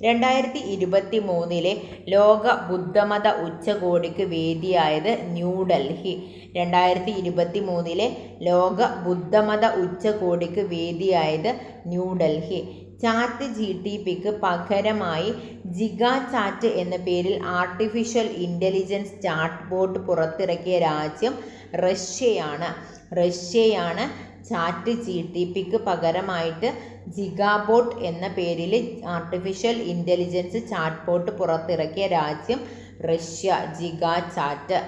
2023 ലോക ബുദ്ധമത ഉച്ചകോടിക്ക് വേദിയായത് ന്യൂഡൽഹി. 2023 ലോക ബുദ്ധമത ഉച്ചകോടിക്ക് വേദിയായത് ന്യൂഡൽഹി. ചാറ്റ് GTPക്ക് പകരമായി ജിഗാ ചാറ്റ് എന്ന പേരിൽ ആർട്ടിഫിഷ്യൽ ഇൻ്റലിജൻസ് ചാറ്റ് ബോട്ട് പുറത്തിറക്കിയ രാജ്യം റഷ്യയാണ്. ചാറ്റ് GTPക്ക് പകരമായിട്ട് ജിഗാബോട്ട് എന്ന പേരിൽ ആർട്ടിഫിഷ്യൽ ഇൻ്റലിജൻസ് ചാറ്റ് ബോട്ട് പുറത്തിറക്കിയ രാജ്യം റഷ്യ. Giga chat.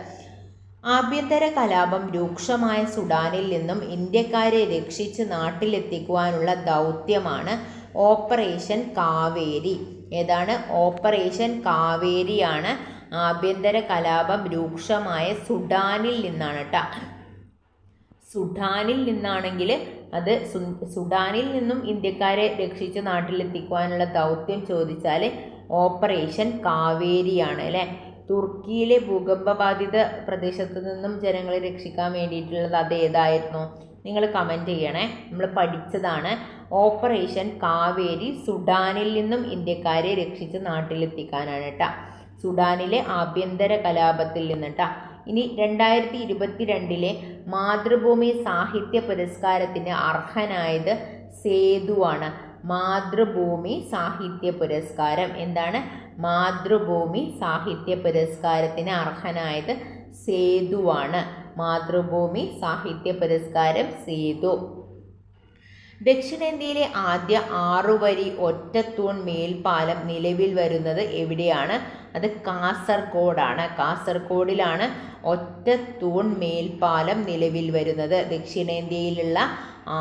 ആഭ്യന്തര കലാപം രൂക്ഷമായ സുഡാനിൽ നിന്നും ഇന്ത്യക്കാരെ രക്ഷിച്ച് നാട്ടിലെത്തിക്കുവാനുള്ള ദൗത്യമാണ് ഓപ്പറേഷൻ കാവേരി. ഏതാണ്? ഓപ്പറേഷൻ കാവേരിയാണ്. ആഭ്യന്തര കലാപം രൂക്ഷമായ സുഡാനിൽ നിന്നാണ് കേട്ടോ. സുഡാനിൽ നിന്നാണെങ്കിൽ അത് സുഡാനിൽ നിന്നും ഇന്ത്യക്കാരെ രക്ഷിച്ച് നാട്ടിലെത്തിക്കുവാനുള്ള ദൗത്യം ചോദിച്ചാൽ ഓപ്പറേഷൻ കാവേരിയാണ് അല്ലേ. തുർക്കിയിലെ ഭൂകമ്പബാധിത പ്രദേശത്ത് നിന്നും ജനങ്ങളെ രക്ഷിക്കാൻ വേണ്ടിയിട്ടുള്ളത് അത് ഏതായിരുന്നു? നിങ്ങൾ കമൻറ്റ് ചെയ്യണേ. നമ്മൾ പഠിച്ചതാണ് ഓപ്പറേഷൻ കാവേരി. സുഡാനിൽ നിന്നും ഇന്ത്യക്കാരെ രക്ഷിച്ച് നാട്ടിലെത്തിക്കാനാണ് കേട്ടോ. സുഡാനിലെ ആഭ്യന്തര കലാപത്തിൽ നിന്ന് കേട്ടോ. ഇനി 2022 മാതൃഭൂമി സാഹിത്യ പുരസ്കാരത്തിന് അർഹനായത് സേതുവാണ്. മാതൃഭൂമി സാഹിത്യ പുരസ്കാരം. എന്താണ്? മാതൃഭൂമി സാഹിത്യ പുരസ്കാരത്തിന് അർഹനായത് സേതുവാണ്. മാതൃഭൂമി സാഹിത്യ പുരസ്കാരം സേതു. ദക്ഷിണേന്ത്യയിലെ ആദ്യ 6 വരി ഒറ്റത്തൂൺ മേൽപ്പാലം നിലവിൽ വരുന്നത് എവിടെയാണ്? അത് കാസർഗോഡാണ്. കാസർഗോഡിലാണ് ഒറ്റത്തൂൺ മേൽപ്പാലം നിലവിൽ വരുന്നത്. ദക്ഷിണേന്ത്യയിലുള്ള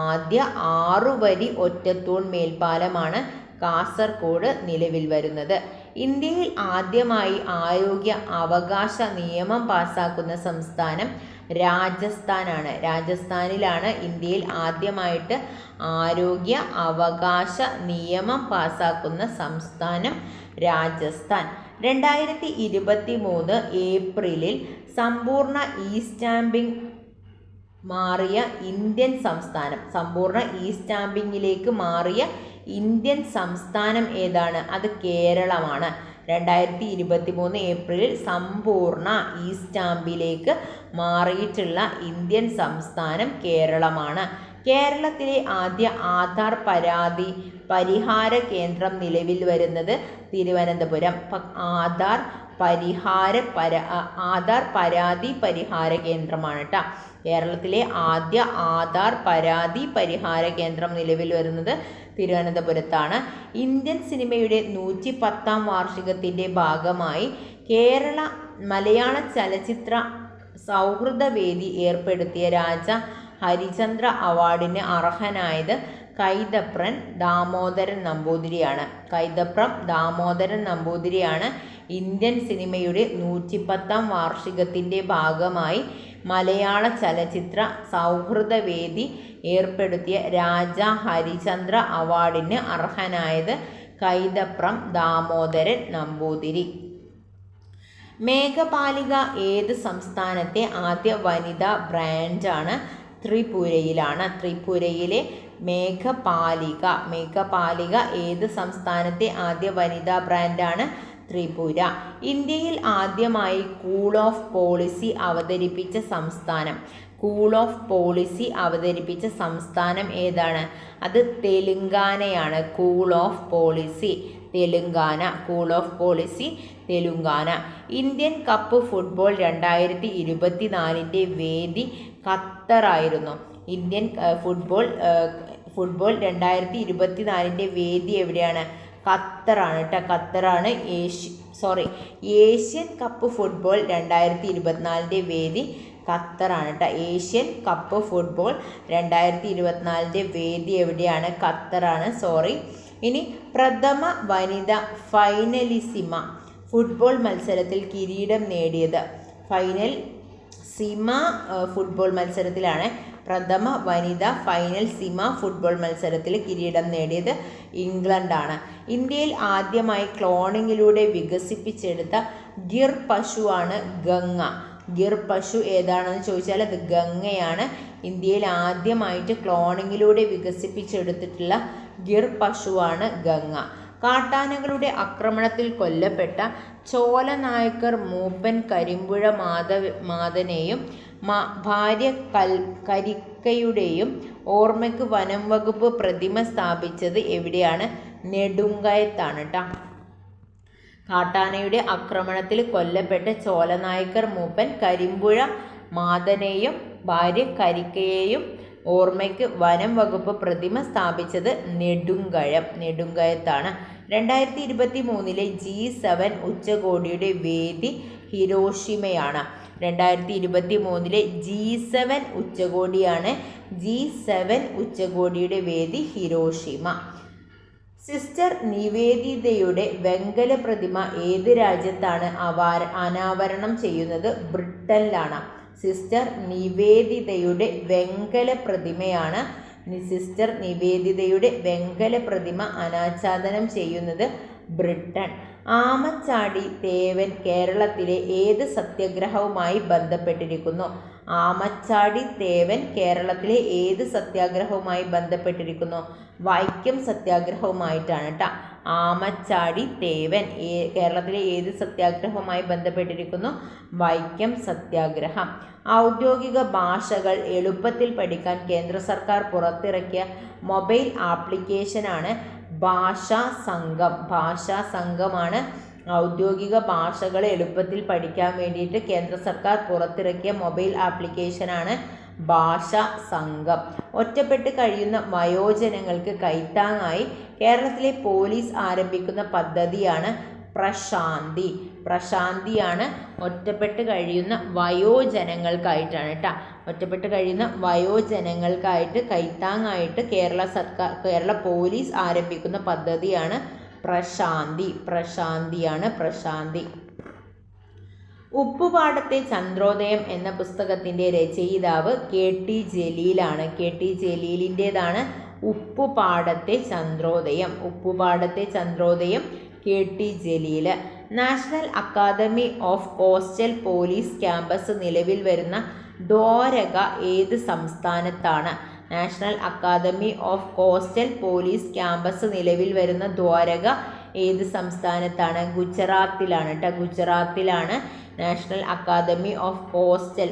ആദ്യ 6 വരി ഒറ്റത്തൂൺ മേൽപ്പാലമാണ് കാസർഗോഡ് നിലവിൽ വരുന്നത്. ഇന്ത്യയിൽ ആദ്യമായി ആരോഗ്യ അവകാശ നിയമം പാസ്സാക്കുന്ന സംസ്ഥാനം രാജസ്ഥാനാണ്. രാജസ്ഥാനിലാണ് ഇന്ത്യയിൽ ആദ്യമായിട്ട് ആരോഗ്യ അവകാശ നിയമം പാസ്സാക്കുന്ന സംസ്ഥാനം രാജസ്ഥാൻ. 2023 ഏപ്രിലിൽ സമ്പൂർണ്ണ ഇ-സ്റ്റാമ്പിംഗ് മാറിയ ഇന്ത്യൻ സംസ്ഥാനം. സമ്പൂർണ്ണ ഇ-സ്റ്റാമ്പിങ്ങിലേക്ക് മാറിയ ഇന്ത്യൻ സംസ്ഥാനം ഏതാണ്? അത് കേരളമാണ്. 2023 ഏപ്രിലിൽ സമ്പൂർണ്ണ ഇ-സ്റ്റാമ്പിലേക്ക് മാറിയിട്ടുള്ള ഇന്ത്യൻ സംസ്ഥാനം കേരളമാണ്. കേരളത്തിലെ ആദ്യ ആധാർ പരാതി പരിഹാര കേന്ദ്രം നിലവിൽ വരുന്നത് തിരുവനന്തപുരം. ആധാർ പരാതി പരിഹാര കേന്ദ്രമാണ് കേട്ടോ. കേരളത്തിലെ ആദ്യ ആധാർ പരാതി പരിഹാര കേന്ദ്രം നിലവിൽ വരുന്നത് തിരുവനന്തപുരത്താണ്. ഇന്ത്യൻ സിനിമയുടെ 110ാം വാർഷികത്തിൻ്റെ ഭാഗമായി കേരള മലയാള ചലച്ചിത്ര സൗഹൃദവേദി ഏർപ്പെടുത്തിയ രാജ ഹരിചന്ദ്ര അവാർഡിന് അർഹനായത് കൈതപ്രം ദാമോദരൻ നമ്പൂതിരിയാണ്. കൈതപ്രം ദാമോദരൻ നമ്പൂതിരിയാണ് ഇന്ത്യൻ സിനിമയുടെ 110ാം വാർഷികത്തിൻ്റെ ഭാഗമായി മലയാള ചലച്ചിത്ര സൗഹൃദവേദി ഏർപ്പെടുത്തിയ രാജ ഹരിചന്ദ്ര അവാർഡിന് അർഹനായത് കൈതപ്രം ദാമോദരൻ നമ്പൂതിരി. മേഘപാലിക ഏത് സംസ്ഥാനത്തെ ആദ്യ വനിതാ ബ്രാൻഡാണ്? ത്രിപുരയിലാണ്. ത്രിപുരയിലെ മേഘപാലിക ഏത് സംസ്ഥാനത്തെ ആദ്യ വനിതാ ബ്രാൻഡാണ്? ത്രിപുര. ഇന്ത്യയിൽ ആദ്യമായി കൂൾ ഓഫ് പോളിസി അവതരിപ്പിച്ച സംസ്ഥാനം. കൂൾ ഓഫ് പോളിസി അവതരിപ്പിച്ച സംസ്ഥാനം ഏതാണ്? അത് തെലുങ്കാനയാണ്. Cool off policy Telangana. Cool off policy Telangana. Indian cup football 2024 വേദി ഖത്തറായിരുന്നു. ഇന്ത്യൻ ഫുട്ബോൾ 2024 വേദി എവിടെയാണ്? ഖത്തറാണ് കേട്ടോ. ഖത്തറാണ്. ഏഷ്യൻ കപ്പ് ഫുട്ബോൾ 2024 വേദി ഖത്തറാണ് കേട്ടോ. ഏഷ്യൻ കപ്പ് ഫുട്ബോൾ 2024 വേദി എവിടെയാണ്? ഖത്തറാണ്. ഇനി പ്രഥമ വനിത ഫൈനലിസിമ ഫുട്ബോൾ മത്സരത്തിൽ കിരീടം നേടിയത്? ഫൈനൽ ഫുട്ബോൾ മത്സരത്തിലാണ് പ്രഥമ വനിത ഫൈനൽ സിമ ഫുട്ബോൾ മത്സരത്തിൽ കിരീടം നേടിയത് ഇംഗ്ലണ്ടാണ്. ഇന്ത്യയിൽ ആദ്യമായി ക്ലോണിങ്ങിലൂടെ വികസിപ്പിച്ചെടുത്ത ഗിർ പശുവാണ് ഗംഗ. ഗിർ പശു ഏതാണെന്ന് ചോദിച്ചാൽ അത് ഗംഗയാണ്. ഇന്ത്യയിൽ ആദ്യമായിട്ട് ക്ലോണിങ്ങിലൂടെ വികസിപ്പിച്ചെടുത്തിട്ടുള്ള ഗിർ പശുവാണ് ഗംഗ. കാട്ടാനകളുടെ ആക്രമണത്തിൽ കൊല്ലപ്പെട്ട ചോലനായ്ക്കർ മൂപ്പൻ കരിമ്പുഴ മാധനെയും ഭാര്യ കരിക്കയുടെയും ഓർമ്മയ്ക്ക് വനം വകുപ്പ് പ്രതിമ സ്ഥാപിച്ചത് എവിടെയാണ്? നെടുങ്കയത്താണ് കേട്ടോ. കാട്ടാനയുടെ ആക്രമണത്തിൽ കൊല്ലപ്പെട്ട ചോലനായ്ക്കർ മൂപ്പൻ കരിമ്പുഴ മാധനെയും ഭാര്യ കരിക്കയെയും ഓർമ്മയ്ക്ക് വനം വകുപ്പ് പ്രതിമ സ്ഥാപിച്ചത് നെടുങ്കയത്താണ്. 2023 G7 ഉച്ചകോടിയുടെ വേദി ഹിരോഷിമയാണ്. 2023 G7 ഉച്ചകോടിയാണ്. G7 ഉച്ചകോടിയുടെ വേദി ഹിരോഷിമ. സിസ്റ്റർ നിവേദിതയുടെ വെങ്കല പ്രതിമ ഏത് രാജ്യത്താണ് അനാവരണം ചെയ്യുന്നത്? ബ്രിട്ടനിലാണ്. സിസ്റ്റർ നിവേദിതയുടെ വെങ്കല പ്രതിമയാണ് സിസ്റ്റർ നിവേദിതയുടെ വെങ്കല പ്രതിമ അനാച്ഛാദനം ചെയ്യുന്നത് ബ്രിട്ടൻ. ആമച്ചാടി തേവൻ കേരളത്തിലെ ഏത് സത്യാഗ്രഹവുമായി ബന്ധപ്പെട്ടിരിക്കുന്നു? ആമച്ചാടി തേവൻ കേരളത്തിലെ ഏത് സത്യാഗ്രഹവുമായി ബന്ധപ്പെട്ടിരിക്കുന്നു? വൈക്കം സത്യാഗ്രഹവുമായിട്ടാണ് കേട്ടോ. ആമച്ചാടി തേവൻ കേരളത്തിലെ ഏത് സത്യാഗ്രഹവുമായി ബന്ധപ്പെട്ടിരിക്കുന്നു? വൈക്കം സത്യാഗ്രഹം. ഔദ്യോഗിക ഭാഷകൾ എളുപ്പത്തിൽ പഠിക്കാൻ കേന്ദ്ര സർക്കാർ പുറത്തിറക്കിയ മൊബൈൽ ആപ്ലിക്കേഷനാണ് ഭാഷാ സംഘമാണ്. ഔദ്യോഗിക ഭാഷകൾ എളുപ്പത്തിൽ പഠിക്കാൻ വേണ്ടിയിട്ട് കേന്ദ്ര സർക്കാർ പുറത്തിറക്കിയ മൊബൈൽ ആപ്ലിക്കേഷനാണ് ഭാഷാ സംഘം. ഒറ്റപ്പെട്ട് കഴിയുന്ന വയോജനങ്ങൾക്ക് കൈത്താങ്ങായി കേരളത്തിലെ പോലീസ് ആരംഭിക്കുന്ന പദ്ധതിയാണ് പ്രശാന്തിയാണ്. ഒറ്റപ്പെട്ട് കഴിയുന്ന വയോജനങ്ങൾക്കായിട്ടാണ് കേട്ടോ. ഒറ്റപ്പെട്ട് കഴിയുന്ന വയോജനങ്ങൾക്കായിട്ട് കൈത്താങ്ങായിട്ട് കേരള പോലീസ് ആരംഭിക്കുന്ന പദ്ധതിയാണ് പ്രശാന്തി. ഉപ്പുപാടത്തെ ചന്ദ്രോദയം എന്ന പുസ്തകത്തിൻ്റെ രചയിതാവ് KT ജലീലാണ്. KT ജലീലിൻ്റേതാണ് Uppupadathe Chandrodayam. KT Jaleel. National academy of coastal police campus നിലവിൽ വരുന്ന ദ്വാരക ഏത് സംസ്ഥാനത്താണ്? National academy of coastal police campus നിലവിൽ വരുന്ന ദ്വാരക ഏത് സംസ്ഥാനത്താണ്? ഗുജറാത്തിലാണ്. National academy of coastal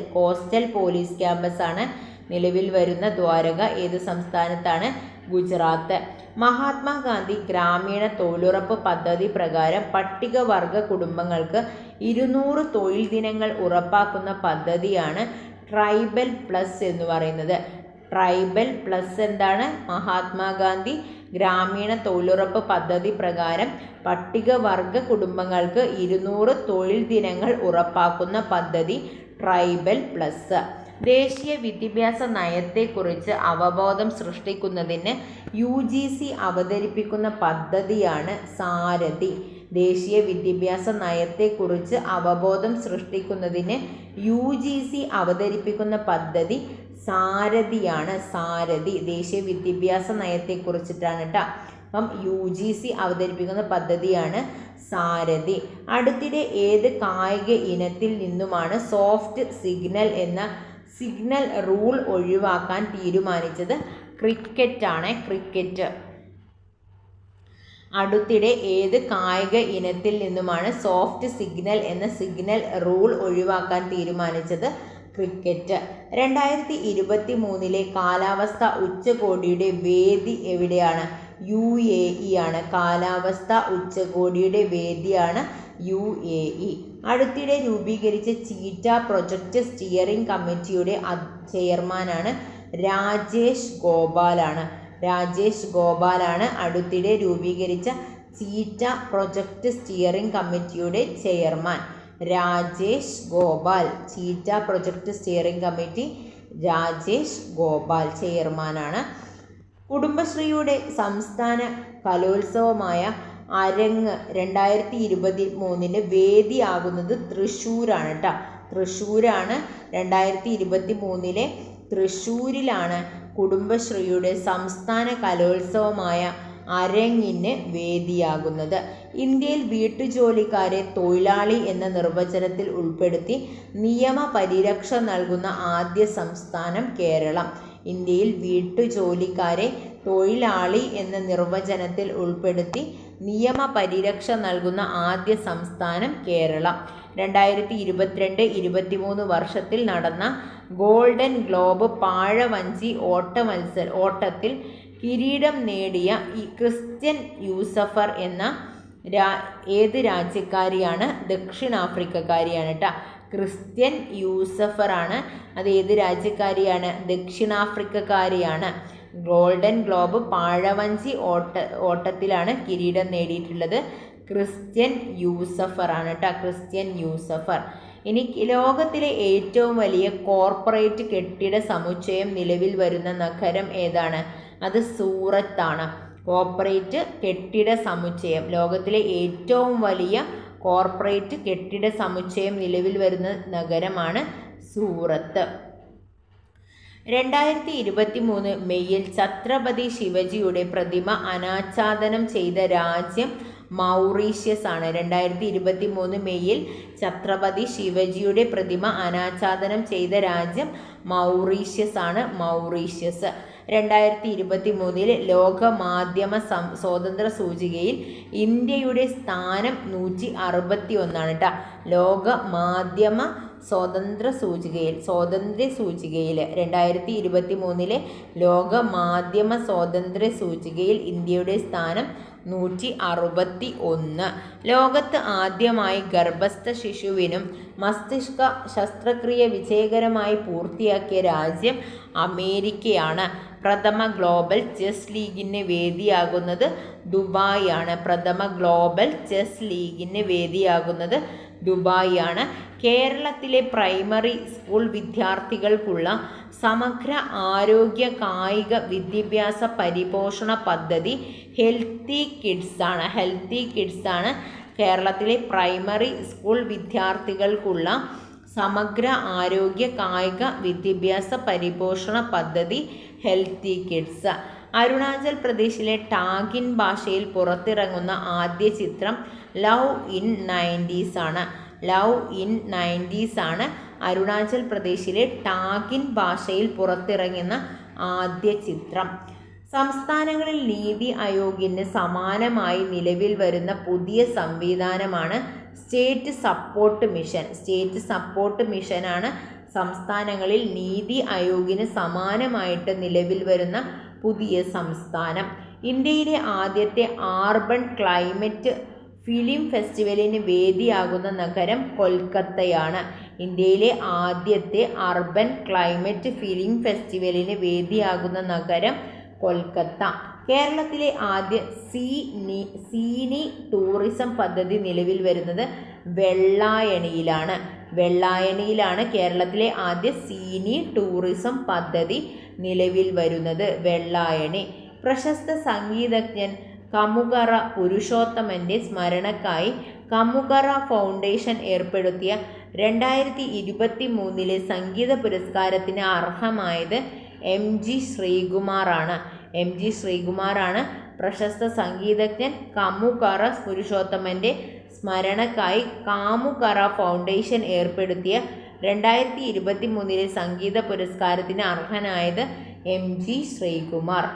police campus ആണ് നിലവിൽ വരുന്ന ദ്വാരക ഏത് സംസ്ഥാനത്താണ്? ഗുജറാത്ത്. മഹാത്മാഗാന്ധി ഗ്രാമീണ തൊഴിലുറപ്പ് പദ്ധതി പ്രകാരം പട്ടികവർഗ കുടുംബങ്ങൾക്ക് 200 തൊഴിൽ ദിനങ്ങൾ ഉറപ്പാക്കുന്ന പദ്ധതിയാണ് ട്രൈബൽ പ്ലസ് എന്ന് പറയുന്നത്. ട്രൈബൽ പ്ലസ് എന്താണ്? മഹാത്മാഗാന്ധി ഗ്രാമീണ തൊഴിലുറപ്പ് പദ്ധതി പ്രകാരം പട്ടികവർഗ കുടുംബങ്ങൾക്ക് 200 തൊഴിൽ ദിനങ്ങൾ ഉറപ്പാക്കുന്ന പദ്ധതി ട്രൈബൽ പ്ലസ്. ദേശീയ വിദ്യാഭ്യാസ നയത്തെക്കുറിച്ച് അവബോധം സൃഷ്ടിക്കുന്നതിന് UGC അവതരിപ്പിക്കുന്ന പദ്ധതിയാണ് സാരഥി. ദേശീയ വിദ്യാഭ്യാസ നയത്തെക്കുറിച്ച് അവബോധം സൃഷ്ടിക്കുന്നതിന് UGC അവതരിപ്പിക്കുന്ന പദ്ധതി സാരഥിയാണ്. ദേശീയ വിദ്യാഭ്യാസ നയത്തെക്കുറിച്ചിട്ടാണ് കേട്ടോ. അപ്പം UGC അവതരിപ്പിക്കുന്ന പദ്ധതിയാണ് സാരഥി. അടുത്തിടെ ഏത് കായിക ഇനത്തിൽ നിന്നുമാണ് സോഫ്റ്റ് സിഗ്നൽ റൂൾ ഒഴിവാക്കാൻ തീരുമാനിച്ചത്? ക്രിക്കറ്റ്. അടുത്തിടെ ഏത് കായിക ഇനത്തിൽ നിന്നുമാണ് സോഫ്റ്റ് സിഗ്നൽ റൂൾ ഒഴിവാക്കാൻ തീരുമാനിച്ചത്? ക്രിക്കറ്റ്. 2023 കാലാവസ്ഥ ഉച്ചകോടിയുടെ വേദി എവിടെയാണ്? UAE ആണ്. കാലാവസ്ഥ ഉച്ചകോടിയുടെ വേദിയാണ് UAE. അടുത്തിടെ രൂപീകരിച്ച ചീറ്റ പ്രൊജക്റ്റ് സ്റ്റിയറിംഗ് കമ്മിറ്റിയുടെ ചെയർമാനാണ് രാജേഷ് ഗോപാലാണ്. അടുത്തിടെ രൂപീകരിച്ച ചീറ്റ പ്രൊജക്റ്റ് സ്റ്റിയറിംഗ് കമ്മിറ്റിയുടെ chairman Rajesh Gopal. Cheetah project steering committee Rajesh Gopal ചെയർമാനാണ്. കുടുംബശ്രീയുടെ സംസ്ഥാന കലോത്സവമായ അരങ്ങ് 2023 വേദിയാകുന്നത് തൃശ്ശൂരാണ് കേട്ടോ. തൃശ്ശൂരാണ്. 2023 തൃശ്ശൂരിലാണ് കുടുംബശ്രീയുടെ സംസ്ഥാന കലോത്സവമായ അരങ്ങിന് വേദിയാകുന്നത്. ഇന്ത്യയിൽ വീട്ടുജോലിക്കാരെ തൊഴിലാളി എന്ന നിർവചനത്തിൽ ഉൾപ്പെടുത്തി നിയമപരിരക്ഷ നൽകുന്ന ആദ്യ സംസ്ഥാനം കേരളം. ഇന്ത്യയിൽ വീട്ടുജോലിക്കാരെ തൊഴിലാളി എന്ന നിർവചനത്തിൽ ഉൾപ്പെടുത്തി നിയമപരിരക്ഷ നൽകുന്ന ആദ്യ സംസ്ഥാനം കേരളം. 2022-23 വർഷത്തിൽ നടന്ന ഗോൾഡൻ ഗ്ലോബ് പാഴവഞ്ചി ഓട്ടത്തിൽ കിരീടം നേടിയ ക്രിസ്ത്യൻ യൂസഫർ എന്ന ഏത് രാജ്യക്കാരിയാണ്? ദക്ഷിണാഫ്രിക്കക്കാരിയാണ് കേട്ടോ. ക്രിസ്ത്യൻ യൂസഫറാണ്. അത് ഏത് രാജ്യക്കാരിയാണ്? ദക്ഷിണാഫ്രിക്കക്കാരിയാണ്. ഗോൾഡൻ ഗ്ലോബ് പാഴവഞ്ചി ഓട്ടത്തിലാണ് കിരീടം നേടിയിട്ടുള്ളത്. ക്രിസ്ത്യൻ യൂസഫറാണ് കേട്ടോ. ക്രിസ്ത്യൻ യൂസഫർ. ഇനി ലോകത്തിലെ ഏറ്റവും വലിയ കോർപ്പറേറ്റ് കെട്ടിട സമുച്ചയം നിലവിൽ വരുന്ന നഗരം ഏതാണ്? അത് സൂറത്താണ്. കോർപ്പറേറ്റ് കെട്ടിട സമുച്ചയം, ലോകത്തിലെ ഏറ്റവും വലിയ കോർപ്പറേറ്റ് കെട്ടിട സമുച്ചയം നിലവിൽ വരുന്ന നഗരമാണ് സൂറത്ത്. 2023 മെയ്യിൽ ഛത്രപതി ശിവജിയുടെ പ്രതിമ അനാച്ഛാദനം ചെയ്ത രാജ്യം മൗറീഷ്യസ് ആണ്. 2023 മെയ്യിൽ ഛത്രപതി ശിവജിയുടെ പ്രതിമ അനാച്ഛാദനം ചെയ്ത രാജ്യം മൗറീഷ്യസ് ആണ്. മൗറീഷ്യസ്. 2023 ലോക മാധ്യമ സ്വാതന്ത്ര്യ സൂചികയിൽ ഇന്ത്യയുടെ സ്ഥാനം 161 കേട്ടോ. ലോക മാധ്യമ സ്വാതന്ത്ര്യ സൂചികയിൽ 2023 ലോക മാധ്യമ സ്വാതന്ത്ര്യ സൂചികയിൽ ഇന്ത്യയുടെ സ്ഥാനം 161. ലോകത്ത് ആദ്യമായി ഗർഭസ്ഥ ശിശുവിനും മസ്തിഷ്ക ശസ്ത്രക്രിയ വിജയകരമായി പൂർത്തിയാക്കിയ രാജ്യം അമേരിക്കയാണ്. പ്രഥമ ഗ്ലോബൽ ചെസ് ലീഗിന് വേദിയാകുന്നത് ദുബായ് ആണ്. പ്രഥമ ഗ്ലോബൽ ചെസ് ലീഗിന് വേദിയാകുന്നത് ദുബായ് ആണ്. കേരളത്തിലെ പ്രൈമറി സ്കൂൾ വിദ്യാർത്ഥികൾക്കുള്ള സമഗ്ര ആരോഗ്യ കായിക വിദ്യാഭ്യാസ പരിപോഷണ പദ്ധതി ഹെൽത്തി കിഡ്സ് ആണ്. ഹെൽത്തി കിഡ്സ് ആണ് കേരളത്തിലെ പ്രൈമറി സ്കൂൾ വിദ്യാർത്ഥികൾക്കുള്ള സമഗ്ര ആരോഗ്യ കായിക വിദ്യാഭ്യാസ പരിപോഷണ പദ്ധതി ഹെൽത്തി കിഡ്സ്. അരുണാചൽ പ്രദേശിലെ ടാഗിൻ ഭാഷയിൽ പുറത്തിറങ്ങുന്ന ആദ്യ ചിത്രം ലവ് ഇൻ 90s ആണ്. ലവ് ഇൻ 90s ആണ് അരുണാചൽ പ്രദേശിലെ ടാഗിൻ ഭാഷയിൽ പുറത്തിറങ്ങുന്ന ആദ്യ ചിത്രം. സംസ്ഥാനങ്ങളിൽ നീതി ആയോഗിന് സമാനമായി നിലവിൽ വരുന്ന പുതിയ സംവിധാനമാണ് state support mission. State support മിഷനാണ് സംസ്ഥാനങ്ങളിൽ നീതി ആയോഗിന് സമാനമായിട്ട് നിലവിൽ വരുന്ന പുതിയ സംസ്ഥാനം. ഇന്ത്യയിലെ ആദ്യത്തെ അർബൻ ക്ലൈമറ്റ് ഫിലിം ഫെസ്റ്റിവലിന് വേദിയാകുന്ന നഗരം കൊൽക്കത്തയാണ്. ഇന്ത്യയിലെ ആദ്യത്തെ അർബൻ ക്ലൈമറ്റ് ഫിലിം ഫെസ്റ്റിവലിന് വേദിയാകുന്ന നഗരം കൊൽക്കത്ത. കേരളത്തിലെ ആദ്യ സീനി ടൂറിസം പദ്ധതി നിലവിൽ വരുന്നത് വെള്ളായണിയിലാണ്. വെള്ളായണിയിലാണ് കേരളത്തിലെ ആദ്യ സീനി ടൂറിസം പദ്ധതി നിലവിൽ വരുന്നത്. വെള്ളായണി. പ്രശസ്ത സംഗീതജ്ഞൻ കമുകറ പുരുഷോത്തമൻ്റെ സ്മരണക്കായി കമുകറ ഫൗണ്ടേഷൻ ഏർപ്പെടുത്തിയ 2023 സംഗീത പുരസ്കാരത്തിന് അർഹമായത് MG ശ്രീകുമാറാണ്. MG ശ്രീകുമാറാണ് പ്രശസ്ത സംഗീതജ്ഞൻ കമുകറ പുരുഷോത്തമൻ്റെ സ്മരണക്കായി കാമുകറ ഫൗണ്ടേഷൻ ഏർപ്പെടുത്തിയ 2023 സംഗീത പുരസ്കാരത്തിന് അർഹനായത് MG ശ്രീകുമാർ.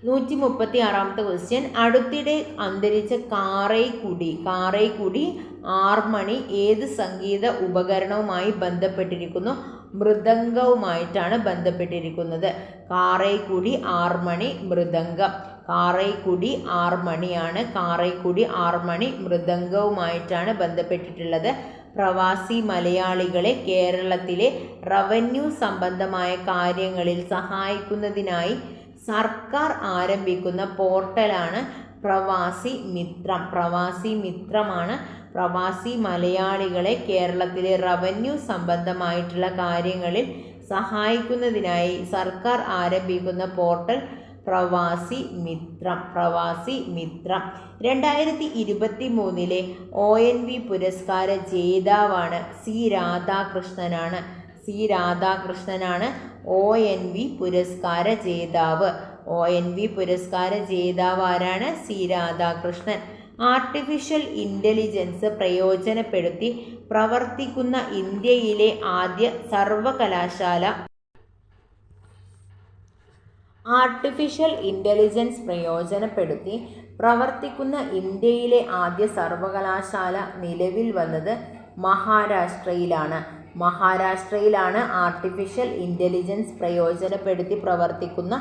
136ാമത്തെ ക്വസ്റ്റ്യൻ. അടുത്തിടെ അന്തരിച്ച കാറൈക്കുടി ആർമണി ഏത് സംഗീത ഉപകരണവുമായി ബന്ധപ്പെട്ടിരിക്കുന്നു? മൃദംഗവുമായിട്ടാണ് ബന്ധപ്പെട്ടിരിക്കുന്നത്. കാറൈക്കുടി ആർമണി മൃദംഗം. കാറൈക്കുടി ആർമണിയാണ്. കാറൈക്കുടി ആർമണി മൃദംഗവുമായിട്ടാണ് ബന്ധപ്പെട്ടിട്ടുള്ളത്. പ്രവാസി മലയാളികളെ കേരളത്തിലെ റവന്യൂ സംബന്ധമായ കാര്യങ്ങളിൽ സഹായിക്കുന്നതിനായി സർക്കാർ ആരംഭിക്കുന്ന പോർട്ടലാണ് പ്രവാസി മിത്രം. പ്രവാസി മിത്രമാണ് പ്രവാസി മലയാളികളെ കേരളത്തിലെ റവന്യൂ സംബന്ധമായിട്ടുള്ള കാര്യങ്ങളിൽ സഹായിക്കുന്നതിനായി സർക്കാർ ആരംഭിക്കുന്ന പോർട്ടൽ പ്രവാസി മിത്രം. പ്രവാസി മിത്രം. 2023 ONV പുരസ്കാര ജേതാവാണ് സി രാധാകൃഷ്ണനാണ്. സി രാധാകൃഷ്ണനാണ് ONV പുരസ്കാര ജേതാവ്. ONV പുരസ്കാര ജേതാവ് ആരാണ്? സി രാധാകൃഷ്ണൻ. ആർട്ടിഫിഷ്യൽ ഇൻ്റലിജൻസ് പ്രയോജനപ്പെടുത്തി പ്രവർത്തിക്കുന്ന ഇന്ത്യയിലെ ആദ്യ സർവകലാശാല. ആർട്ടിഫിഷ്യൽ ഇൻ്റലിജൻസ് പ്രയോജനപ്പെടുത്തി പ്രവർത്തിക്കുന്ന ഇന്ത്യയിലെ ആദ്യ സർവകലാശാല നിലവിൽ വന്നത് മഹാരാഷ്ട്രയിലാണ്. മഹാരാഷ്ട്രയിലാണ് ആർട്ടിഫിഷ്യൽ ഇൻ്റലിജൻസ് പ്രയോജനപ്പെടുത്തി പ്രവർത്തിക്കുന്ന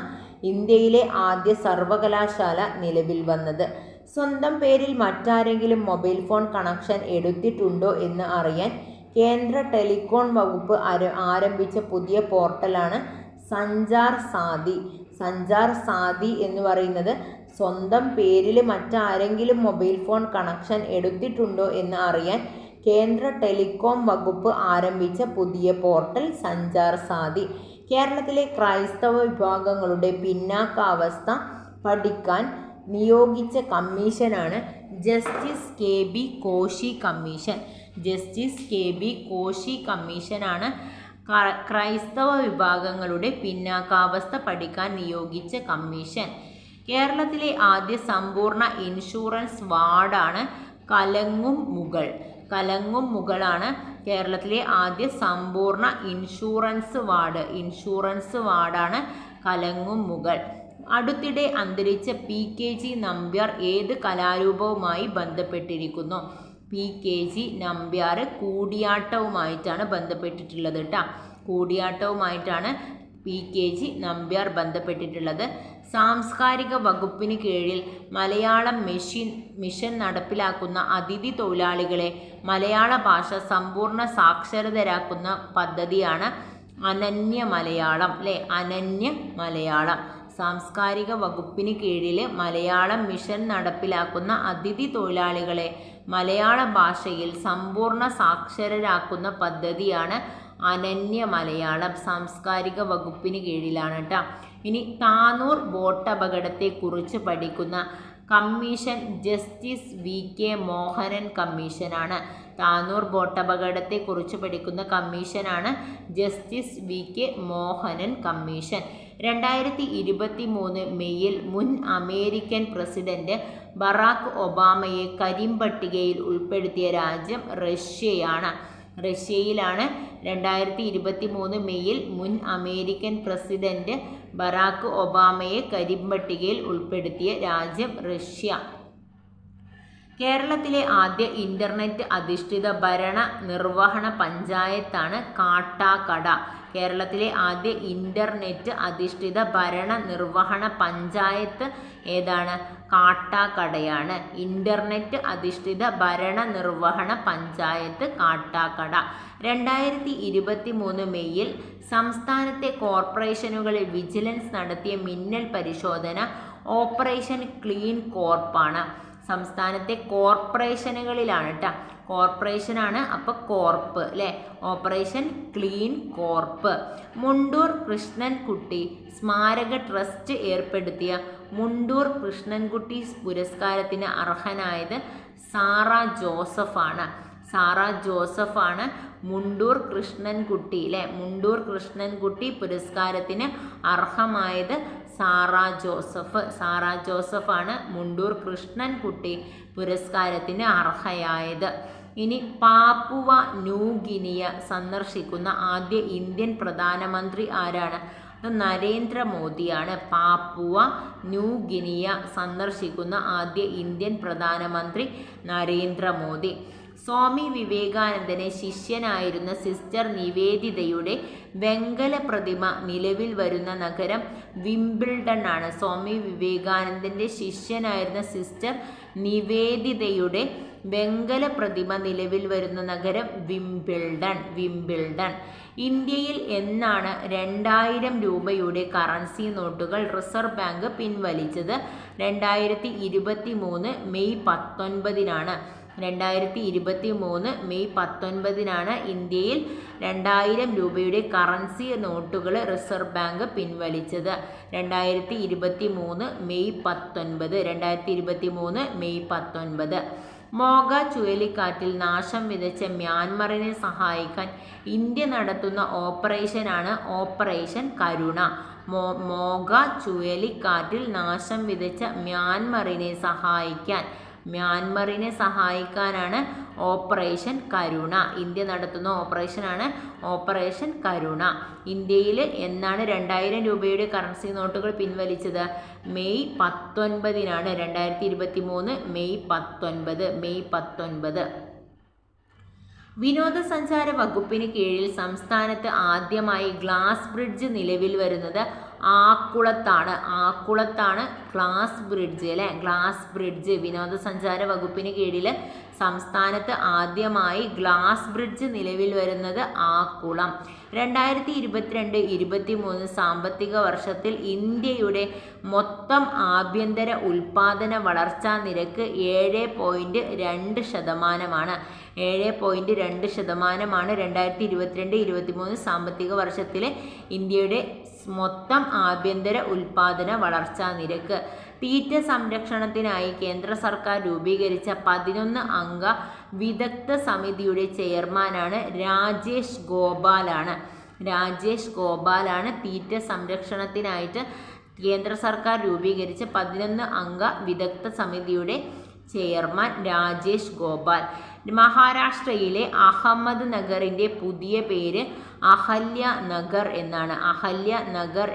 ഇന്ത്യയിലെ ആദ്യ സർവകലാശാല നിലവിൽ വന്നത്. സ്വന്തം പേരിൽ മറ്റാരെങ്കിലും മൊബൈൽ ഫോൺ കണക്ഷൻ എടുത്തിട്ടുണ്ടോ എന്ന് അറിയാൻ കേന്ദ്ര ടെലികോം വകുപ്പ് ആരംഭിച്ച പുതിയ പോർട്ടലാണ് സഞ്ചാർ സാഥി. സഞ്ചാർ സാഥി എന്ന് പറയുന്നത് സ്വന്തം പേരിൽ മറ്റാരെങ്കിലും മൊബൈൽ ഫോൺ കണക്ഷൻ എടുത്തിട്ടുണ്ടോ എന്ന് അറിയാൻ കേന്ദ്ര ടെലികോം വകുപ്പ് ആരംഭിച്ച പുതിയ പോർട്ടൽ സഞ്ചാർ സാഥി. കേരളത്തിലെ ക്രൈസ്തവ വിഭാഗങ്ങളുടെ പിന്നാക്കാവസ്ഥ പഠിക്കാൻ നിയോഗിച്ച കമ്മീഷനാണ് justice KB Koshy commission. Justice KB Koshy കമ്മീഷനാണ് ക്രൈസ്തവ വിഭാഗങ്ങളുടെ പിന്നാക്കാവസ്ഥ പഠിക്കാൻ നിയോഗിച്ച കമ്മീഷൻ. കേരളത്തിലെ ആദ്യ സമ്പൂർണ്ണ ഇൻഷുറൻസ് വാർഡാണ് കലങ്ങുംമുകൾ. കലങ്ങുംമുകളാണ് കേരളത്തിലെ ആദ്യ സമ്പൂർണ്ണ ഇൻഷുറൻസ് വാർഡാണ് കലങ്ങുംമുകൾ. അടുത്തിടെ അന്തരിച്ച PKG നമ്പ്യാർ ഏത് കലാരൂപവുമായി ബന്ധപ്പെട്ടിരിക്കുന്നു? PKG നമ്പ്യാർ കൂടിയാട്ടവുമായിട്ടാണ് ബന്ധപ്പെട്ടിട്ടുള്ളത് കേട്ടോ. കൂടിയാട്ടവുമായിട്ടാണ് PKG നമ്പ്യാർ ബന്ധപ്പെട്ടിട്ടുള്ളത്. സാംസ്കാരിക വകുപ്പിന് കീഴിൽ മലയാളം മിഷൻ നടപ്പിലാക്കുന്ന അതിഥി തൊഴിലാളികളെ മലയാള ഭാഷ സമ്പൂർണ്ണ സാക്ഷരതരാക്കുന്ന പദ്ധതിയാണ് അനന്യ മലയാളം. അനന്യ മലയാളം. സാംസ്കാരിക വകുപ്പിന് കീഴിൽ മലയാളം മിഷൻ നടപ്പിലാക്കുന്ന അതിഥി തൊഴിലാളികളെ മലയാള ഭാഷയിൽ സമ്പൂർണ്ണ സാക്ഷരരാക്കുന്ന പദ്ധതിയാണ് അനന്യ മലയാളം. സാംസ്കാരിക വകുപ്പിന് കീഴിലാണ് കേട്ടോ. ഇനി താനൂർ ബോട്ടപകടത്തെക്കുറിച്ച് പഠിക്കുന്ന കമ്മീഷൻ ജസ്റ്റിസ് VK മോഹനൻ കമ്മീഷനാണ്. താനൂർ ബോട്ടപകടത്തെക്കുറിച്ച് പഠിക്കുന്ന കമ്മീഷനാണ് ജസ്റ്റിസ് VK മോഹനൻ കമ്മീഷൻ. 2023 മെയ്യിൽ മുൻ അമേരിക്കൻ പ്രസിഡന്റ് ബറാക്ക് ഒബാമയെ കരിമ്പട്ടികയിൽ ഉൾപ്പെടുത്തിയ രാജ്യം റഷ്യയാണ്. റഷ്യയിലാണ് 2023 മെയ്യിൽ മുൻ അമേരിക്കൻ പ്രസിഡന്റ് ബറാക്ക് ഒബാമയെ കരിമ്പട്ടികയിൽ ഉൾപ്പെടുത്തിയ രാജ്യം റഷ്യ. കേരളത്തിലെ ആദ്യ ഇൻ്റർനെറ്റ് അധിഷ്ഠിത ഭരണ നിർവഹണ പഞ്ചായത്താണ് കാട്ടാക്കട. കേരളത്തിലെ ആദ്യ ഇൻ്റർനെറ്റ് അധിഷ്ഠിത ഭരണ നിർവഹണ പഞ്ചായത്ത് ഏതാണ്? കാട്ടാക്കടയാണ്. ഇൻ്റർനെറ്റ് അധിഷ്ഠിത ഭരണ നിർവഹണ പഞ്ചായത്ത് കാട്ടാക്കട. 2023 മെയ്യിൽ സംസ്ഥാനത്തെ കോർപ്പറേഷനുകളിൽ വിജിലൻസ് നടത്തിയ മിന്നൽ പരിശോധന ഓപ്പറേഷൻ ക്ലീൻ കോർപ്പാണ്. സംസ്ഥാനത്തെ കോർപ്പറേഷനുകളിലാണ് കേട്ടോ. കോർപ്പറേഷനാണ്, അപ്പോൾ corp operation clean corp. Mundoor Krishnankutty സ്മാരക ട്രസ്റ്റ് ഏർപ്പെടുത്തിയ മുണ്ടൂർ കൃഷ്ണൻകുട്ടി പുരസ്കാരത്തിന് അർഹനായത് സാറ ജോസഫാണ്. സാറ ജോസഫാണ് മുണ്ടൂർ കൃഷ്ണൻകുട്ടി മുണ്ടൂർ കൃഷ്ണൻകുട്ടി പുരസ്കാരത്തിന് അർഹമായത് സാറ ജോസഫ്. സാറ ജോസഫാണ് മുണ്ടൂർ കൃഷ്ണൻകുട്ടി പുരസ്കാരത്തിന് അർഹയായത്. ഇനി പാപ്പുവ ന്യൂഗിനിയ സന്ദർശിക്കുന്ന ആദ്യ ഇന്ത്യൻ പ്രധാനമന്ത്രി ആരാണ്? അത് നരേന്ദ്രമോദിയാണ്. പാപ്പുവ ന്യൂഗിനിയ സന്ദർശിക്കുന്ന ആദ്യ ഇന്ത്യൻ പ്രധാനമന്ത്രി നരേന്ദ്രമോദി. സ്വാമി വിവേകാനന്ദന് ശിഷ്യനായിരുന്ന സിസ്റ്റർ നിവേദിതയുടെ വെങ്കല പ്രതിമ നിലവിൽ വരുന്ന നഗരം വിംബിൾഡൺ ആണ്. സ്വാമി വിവേകാനന്ദൻ്റെ ശിഷ്യനായിരുന്ന സിസ്റ്റർ നിവേദിതയുടെ വെങ്കല പ്രതിമ നിലവിൽ വരുന്ന നഗരം വിംബിൾഡൺ. ഇന്ത്യയിൽ എന്നാണ് 2000 രൂപയുടെ കറൻസി നോട്ടുകൾ റിസർവ് ബാങ്ക് പിൻവലിച്ചത്? 2023 മെയ് 19-നാണ്. 2023 മെയ് 19-നാണ് ഇന്ത്യയിൽ 2000 രൂപയുടെ കറൻസി നോട്ടുകൾ റിസർവ് ബാങ്ക് പിൻവലിച്ചത്. 2023 മെയ് 19. മോഗ ചുഴലിക്കാറ്റിൽ നാശം വിതച്ച മ്യാൻമറിനെ സഹായിക്കാൻ ഇന്ത്യ നടത്തുന്ന ഓപ്പറേഷനാണ് ഓപ്പറേഷൻ കരുണ. മോഗ ചുഴലിക്കാറ്റിൽ നാശം വിതച്ച മ്യാൻമറിനെ സഹായിക്കാനാണ് ഓപ്പറേഷൻ കരുണ. ഇന്ത്യ നടത്തുന്ന ഓപ്പറേഷനാണ് ഓപ്പറേഷൻ കരുണ. ഇന്ത്യയിൽ എന്നാണ് 2000 രൂപയുടെ കറൻസി നോട്ടുകൾ പിൻവലിച്ചത്? മെയ് 19-നാണ്. 2023 മെയ് 19. വിനോദസഞ്ചാര വകുപ്പിന് കീഴിൽ സംസ്ഥാനത്ത് ആദ്യമായി ഗ്ലാസ് ബ്രിഡ്ജ് നിലവിൽ വരുന്നത് ആക്കുളത്താണ് ഗ്ലാസ് ബ്രിഡ്ജ് അല്ലേ. ഗ്ലാസ് ബ്രിഡ്ജ് വിനോദസഞ്ചാര വകുപ്പിന് കീഴിൽ സംസ്ഥാനത്ത് ആദ്യമായി ഗ്ലാസ് ബ്രിഡ്ജ് നിലവിൽ വരുന്നത് ആക്കുളം. 2022-23 സാമ്പത്തിക വർഷത്തിൽ ഇന്ത്യയുടെ മൊത്തം ആഭ്യന്തര ഉൽപാദന വളർച്ചാ നിരക്ക് 7.2%. 7.2% 2022-23 സാമ്പത്തിക വർഷത്തിലെ ഇന്ത്യയുടെ മൊത്തം ആഭ്യന്തര ഉൽപാദന വളർച്ചാ നിരക്ക്. തീറ്റ സംരക്ഷണത്തിനായി കേന്ദ്ര സർക്കാർ രൂപീകരിച്ച 11 അംഗ വിദഗ്ധ സമിതിയുടെ ചെയർമാനാണ് രാജേഷ് ഗോപാലാണ്. തീറ്റ സംരക്ഷണത്തിനായിട്ട് കേന്ദ്ര സർക്കാർ രൂപീകരിച്ച 11 അംഗ വിദഗ്ധ സമിതിയുടെ ചെയർമാൻ രാജേഷ് ഗോപാൽ. മഹാരാഷ്ട്രയിലെ അഹമ്മദ് നഗറിൻ്റെ പുതിയ പേര് അഹല്യ നഗർ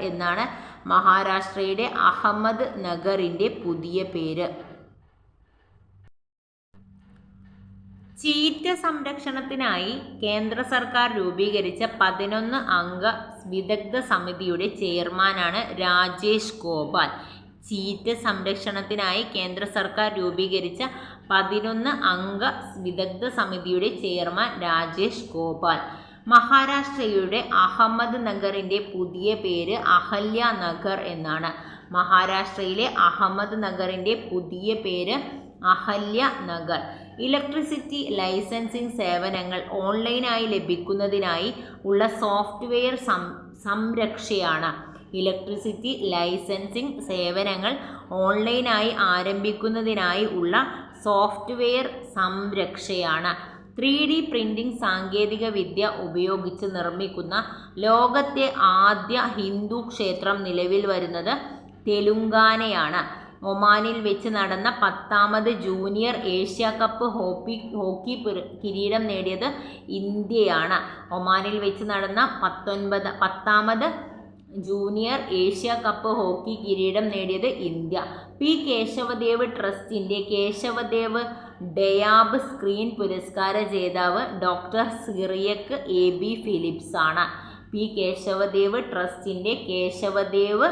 എന്നാണ്. മഹാരാഷ്ട്രയുടെ അഹമ്മദ് നഗറിൻ്റെ പുതിയ പേര്. ചീറ്റ സംരക്ഷണത്തിനായി കേന്ദ്ര സർക്കാർ രൂപീകരിച്ച 11 അംഗ വിദഗ്ധ സമിതിയുടെ ചെയർമാനാണ് രാജേഷ് ഗോപാൽ. ചീറ്റ സംരക്ഷണത്തിനായി കേന്ദ്ര സർക്കാർ രൂപീകരിച്ച 11 അംഗ വിദഗ്ധ സമിതിയുടെ ചെയർമാൻ രാജേഷ് ഗോപാൽ. മഹാരാഷ്ട്രയുടെ അഹമ്മദ് നഗറിൻ്റെ പുതിയ പേര് അഹല്യ നഗർ എന്നാണ്. മഹാരാഷ്ട്രയിലെ അഹമ്മദ് നഗറിൻ്റെ പുതിയ പേര് അഹല്യ നഗർ. ഇലക്ട്രിസിറ്റി ലൈസൻസിംഗ് സേവനങ്ങൾ ഓൺലൈനായി ലഭിക്കുന്നതിനായി ഉള്ള സോഫ്റ്റ്വെയർ സംരക്ഷയാണ്. ഇലക്ട്രിസിറ്റി ലൈസൻസിംഗ് സേവനങ്ങൾ ഓൺലൈനായി ആരംഭിക്കുന്നതിനായി ഉള്ള സോഫ്റ്റ്വെയർ സംരക്ഷയാണ്. 3D പ്രിന്റിംഗ് സാങ്കേതിക വിദ്യ ഉപയോഗിച്ച് നിർമ്മിക്കുന്ന ലോകത്തെ ആദ്യ ഹിന്ദു ക്ഷേത്രം നിലവിൽ വരുന്നത് തെലുങ്കാനയാണ്. ഒമാനിൽ വെച്ച് നടന്ന 10ാമത് ജൂനിയർ ഏഷ്യ കപ്പ് ഹോക്കി കിരീടം നേടിയത് ഇന്ത്യയാണ്. ഒമാനിൽ വെച്ച് നടന്ന 10ാമത് ജൂനിയർ ഏഷ്യ കപ്പ് ഹോക്കി കിരീടം നേടിയത് ഇന്ത്യ. പി കേശവദേവ് ട്രസ്റ്റിൻ്റെ കേശവദേവ് ഡയാബ് സ്ക്രീൻ പുരസ്കാര ജേതാവ് ഡോക്ടർ സിറിയക് AB ഫിലിപ്സ് ആണ്. പി കേശവദേവ് ട്രസ്റ്റിൻ്റെ കേശവദേവ്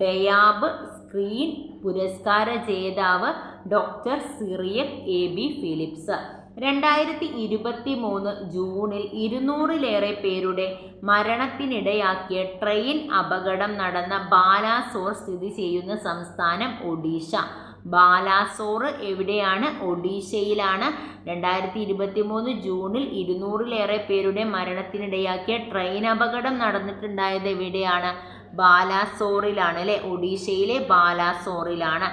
ഡയാബ് സ്ക്രീൻ പുരസ്കാര ജേതാവ് ഡോക്ടർ സിറിയക് AB ഫിലിപ്സ്. 2023 ജൂണിൽ 200-ലേറെ പേരുടെ മരണത്തിനിടയാക്കിയ ട്രെയിൻ അപകടം നടന്ന ബാലാസോർ സ്ഥിതി ചെയ്യുന്ന സംസ്ഥാനം ഒഡീഷ. ബാലാസോർ എവിടെയാണ്? ഒഡീഷയിലാണ്. 2023 ജൂണിൽ 200-ലേറെ പേരുടെ മരണത്തിനിടയാക്കിയ ട്രെയിൻ അപകടം നടന്നിട്ടുണ്ടായത് എവിടെയാണ്? ബാലാസോറിലാണ് അല്ലേ. ഒഡീഷയിലെ ബാലാസോറിലാണ്.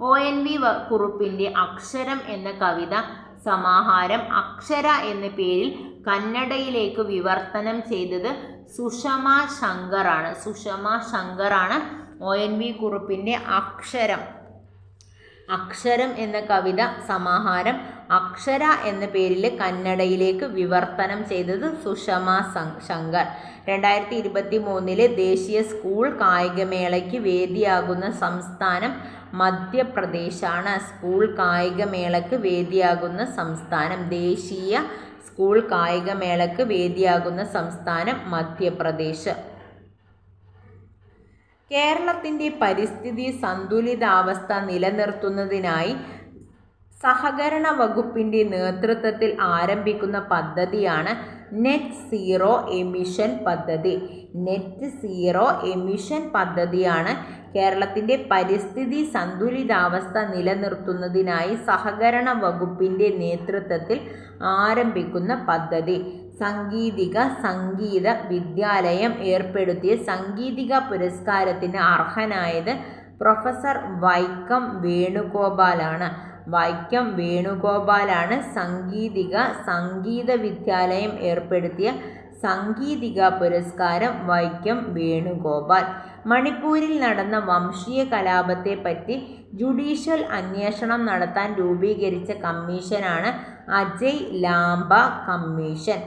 ONV കുറുപ്പിൻ്റെ അക്ഷരം എന്ന കവിത സമാഹാരം അക്ഷര എന്ന പേരിൽ കന്നഡയിലേക്ക് വിവർത്തനം ചെയ്തത് സുഷമ ശങ്കറാണ്. ONV കുറുപ്പിൻ്റെ അക്ഷരം എന്ന കവിത സമാഹാരം അക്ഷര എന്ന പേരിൽ കന്നഡയിലേക്ക് വിവർത്തനം ചെയ്തത് സുഷമ ശങ്കർ. 2023 ദേശീയ സ്കൂൾ കായികമേളയ്ക്ക് വേദിയാകുന്ന സംസ്ഥാനം മധ്യപ്രദേശാണ്. സ്കൂൾ കായികമേളയ്ക്ക് വേദിയാകുന്ന സംസ്ഥാനം, ദേശീയ സ്കൂൾ കായികമേളയ്ക്ക് വേദിയാകുന്ന സംസ്ഥാനം മധ്യപ്രദേശ്. കേരളത്തിൻ്റെ പരിസ്ഥിതി സന്തുലിതാവസ്ഥ നിലനിർത്തുന്നതിനായി സഹകരണ വകുപ്പിൻ്റെ നേതൃത്വത്തിൽ ആരംഭിക്കുന്ന പദ്ധതിയാണ് നെറ്റ് സീറോ എമിഷൻ പദ്ധതിയാണ് കേരളത്തിൻ്റെ പരിസ്ഥിതി സന്തുലിതാവസ്ഥ നിലനിർത്തുന്നതിനായി സഹകരണ വകുപ്പിൻ്റെ നേതൃത്വത്തിൽ ആരംഭിക്കുന്ന പദ്ധതി. സംഗീത വിദ്യാലയം ഏർപ്പെടുത്തിയ സംഗീതിക പുരസ്കാരത്തിന് അർഹനായത് പ്രൊഫസർ വൈക്കം വേണുഗോപാലാണ്. സംഗീത വിദ്യാലയം ഏർപ്പെടുത്തിയ സംഗീതിക പുരസ്കാരം വൈക്കം വേണുഗോപാൽ. മണിപ്പൂരിൽ നടന്ന വംശീയ കലാപത്തെപ്പറ്റി ജുഡീഷ്യൽ അന്വേഷണം നടത്താൻ രൂപീകരിച്ച കമ്മീഷനാണ് അജയ് ലാംബ കമ്മീഷൻ.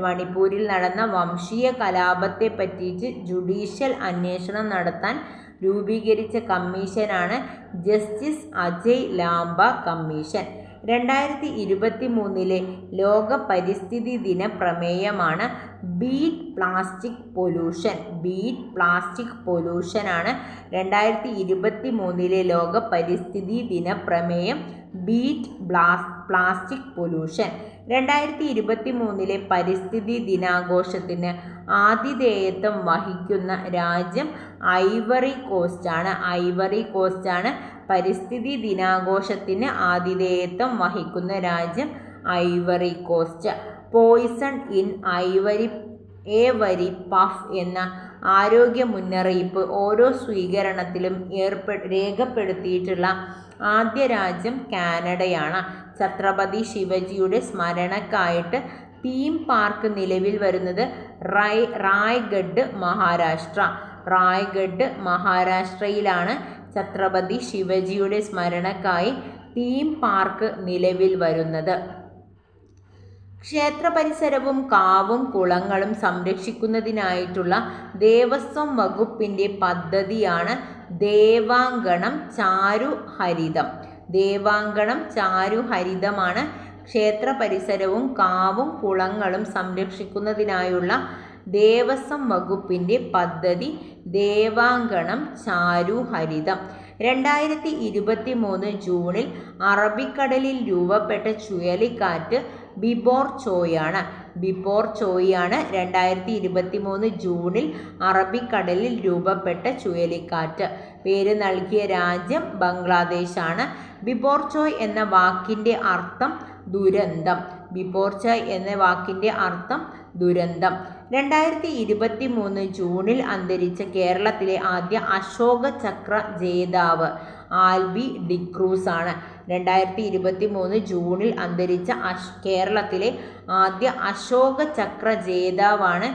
മണിപ്പൂരിൽ നടന്ന വംശീയ കലാപത്തെപ്പറ്റിയിട്ട് ജുഡീഷ്യൽ അന്വേഷണം നടത്താൻ രൂപീകരിച്ച കമ്മീഷനാണ് ജസ്റ്റിസ് അജയ് ലാംബ കമ്മീഷൻ. 2023 ലോക പരിസ്ഥിതി ദിന പ്രമേയമാണ് beat plastic pollution. Beat plastic pollution ആണ് 2023 ലോക പരിസ്ഥിതി ദിന പ്രമേയം. Beat plastic pollution. 2023 പരിസ്ഥിതി ദിനാഘോഷത്തിന് ആതിഥേയത്വം വഹിക്കുന്ന രാജ്യം ഐവറി കോസ്റ്റാണ്. ഐവറി കോസ്റ്റാണ് പരിസ്ഥിതി ദിനാഘോഷത്തിന് ആതിഥേയത്വം വഹിക്കുന്ന രാജ്യം ivory coast. Poison in ivory puff എന്ന ആരോഗ്യ മുന്നറിയിപ്പ് ഓരോ സ്വീകരണത്തിലും രേഖപ്പെടുത്തിയിട്ടുള്ള ആദ്യ രാജ്യം കാനഡയാണ്. ഛത്രപതി ശിവജിയുടെ സ്മരണക്കായിട്ട് തീം പാർക്ക് നിലവിൽ വരുന്നത് റായ്ഗഡ് മഹാരാഷ്ട്ര. റായ്ഗഡ് മഹാരാഷ്ട്രയിലാണ് ഛത്രപതി ശിവജിയുടെ സ്മരണക്കായി തീം പാർക്ക് നിലവിൽ വരുന്നത്. ക്ഷേത്ര പരിസരവും കാവും കുളങ്ങളും സംരക്ഷിക്കുന്നതിനായിട്ടുള്ള ദേവസ്വം വകുപ്പിൻ്റെ പദ്ധതിയാണ് ദേവാങ്കണം ചാരുഹരിതം. ദേവാങ്കണം ചാരുഹരിതമാണ് ക്ഷേത്ര പരിസരവും കാവും കുളങ്ങളും സംരക്ഷിക്കുന്നതിനായുള്ള ദേവസ്വം വകുപ്പിൻ്റെ പദ്ധതി ദേവാങ്കണം ചാരുഹരിതം. 2023 ജൂണിൽ അറബിക്കടലിൽ രൂപപ്പെട്ട ചുഴലിക്കാറ്റ് ബിപോർചോയാണ്. ബിപോർചോയാണ് 2023 ജൂണിൽ അറബിക്കടലിൽ രൂപപ്പെട്ട ചുഴലിക്കാറ്റ്. പേര് നൽകിയ രാജ്യം ബംഗ്ലാദേശാണ്. ബിപോർചോയ് എന്ന വാക്കിൻ്റെ അർത്ഥം ദുരന്തം. ബിപോർചോയ് എന്ന വാക്കിൻ്റെ അർത്ഥം ദുരന്തം. 2023 ജൂണിൽ അന്തരിച്ച കേരളത്തിലെ ആദ്യ അശോക ചക്ര ജേതാവ് ആൽബി ഡിക്രൂസ് ആണ്. 2023 ജൂണിൽ അന്തരിച്ച കേരളത്തിലെ ആദ്യ അശോക ചക്ര ജേതാവാണ്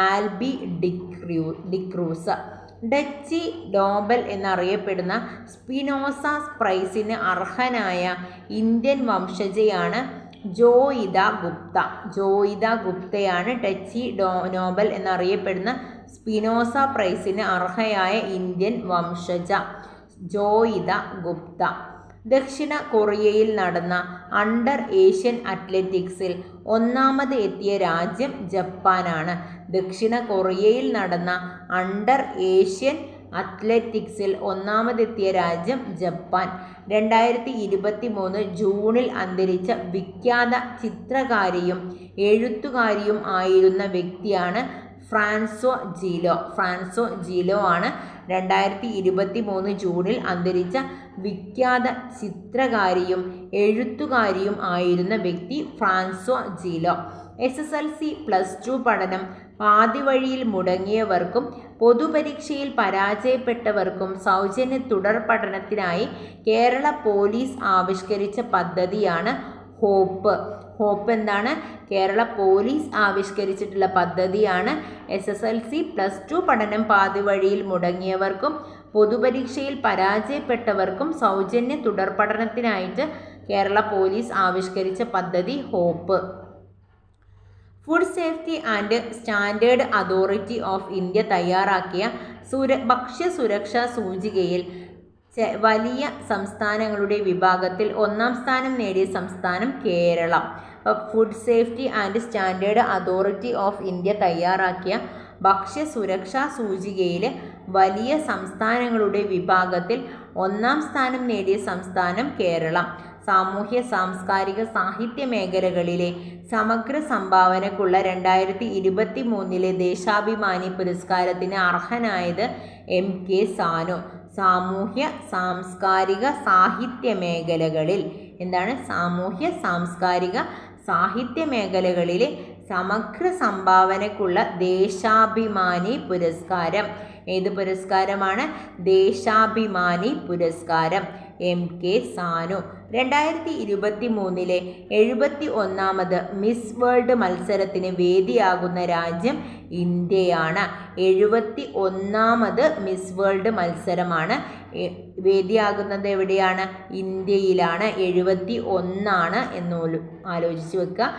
ആൽബി ഡിക്രൂസ്. ഡച്ച് നോബൽ എന്നറിയപ്പെടുന്ന സ്പിനോസ പ്രൈസിന് അർഹനായ ഇന്ത്യൻ വംശജയാണ് ജോയിത ഗുപ്ത. ജോയിത ഗുപ്തയാണ് ഡച്ച് നോബൽ എന്നറിയപ്പെടുന്ന സ്പിനോസ പ്രൈസിന് അർഹയായ ഇന്ത്യൻ വംശജ ജോയിത ഗുപ്ത. ദക്ഷിണ കൊറിയയിൽ നടന്ന അണ്ടർ ഏഷ്യൻ അത്ലറ്റിക്സിൽ ഒന്നാമത് എത്തിയ രാജ്യം ജപ്പാനാണ്. ദക്ഷിണ കൊറിയയിൽ നടന്ന അണ്ടർ ഏഷ്യൻ അത്ലറ്റിക്സിൽ ഒന്നാമതെത്തിയ രാജ്യം ജപ്പാൻ. 2023 ജൂണിൽ അന്തരിച്ച വിഖ്യാത ചിത്രകാരിയും എഴുത്തുകാരിയും ആയിരുന്ന വ്യക്തിയാണ് ഫ്രാൻസോ ജീലോ. ഫ്രാൻസോ ജീലോ ആണ് 2023 ജൂണിൽ അന്തരിച്ച വിഖ്യാത ചിത്രകാരിയും എഴുത്തുകാരിയും ആയിരുന്ന വ്യക്തി ഫ്രാൻസോ ജീലോ. SSLC +2 പഠനം പാതിവഴിയിൽ മുടങ്ങിയവർക്കും പൊതുപരീക്ഷയിൽ പരാജയപ്പെട്ടവർക്കും സൗജന്യ തുടർ പഠനത്തിനായി കേരള പോലീസ് ആവിഷ്കരിച്ച പദ്ധതിയാണ് ഹോപ്പ്. ഹോപ്പ് എന്താണ്? കേരള പോലീസ് ആവിഷ്കരിച്ചിട്ടുള്ള പദ്ധതിയാണ് SSLC +2 പഠനം പാതിവഴിയിൽ മുടങ്ങിയവർക്കും പൊതുപരീക്ഷയിൽ പരാജയപ്പെട്ടവർക്കും സൗജന്യ തുടർ പഠനത്തിനായിട്ട് കേരള പോലീസ് ആവിഷ്കരിച്ച പദ്ധതി hope. Food safety and standard authority of India തയ്യാറാക്കിയ ഭക്ഷ്യസുരക്ഷാ സൂചികയിൽ വലിയ സംസ്ഥാനങ്ങളുടെ വിഭാഗത്തിൽ 1ാം സ്ഥാനം നേടിയ സംസ്ഥാനം Keralam. Food safety and standard authority of India തയ്യാറാക്കിയ ഭക്ഷ്യസുരക്ഷാ സൂചികയിൽ വലിയ സംസ്ഥാനങ്ങളുടെ വിഭാഗത്തിൽ 1ാം സ്ഥാനം നേടിയ സംസ്ഥാനം കേരളം. സാമൂഹ്യ സാംസ്കാരിക സാഹിത്യ മേഖലകളിലെ സമഗ്ര സംഭാവനക്കുള്ള 2023 ദേശാഭിമാനി പുരസ്കാരത്തിന് അർഹനായത് MK സാനു. സാമൂഹ്യ സാംസ്കാരിക സാഹിത്യ മേഖലകളിൽ എന്താണ്? സാമൂഹ്യ സാംസ്കാരിക സാഹിത്യ മേഖലകളിലെ സമഗ്ര സംഭാവനക്കുള്ള ദേശാഭിമാനി പുരസ്കാരം. ഏത് പുരസ്കാരമാണ്? ദേശാഭിമാനി പുരസ്കാരം. MK സാനു. 2023 71ാമത് മിസ് വേൾഡ് മത്സരത്തിന് വേദിയാകുന്ന രാജ്യം ഇന്ത്യയാണ്. 71ാമത് മിസ് വേൾഡ് മത്സരമാണ് വേദിയാകുന്നത് എവിടെയാണ്? ഇന്ത്യയിലാണ്. 71 എന്ന് ആലോചിച്ച് വെക്കുക.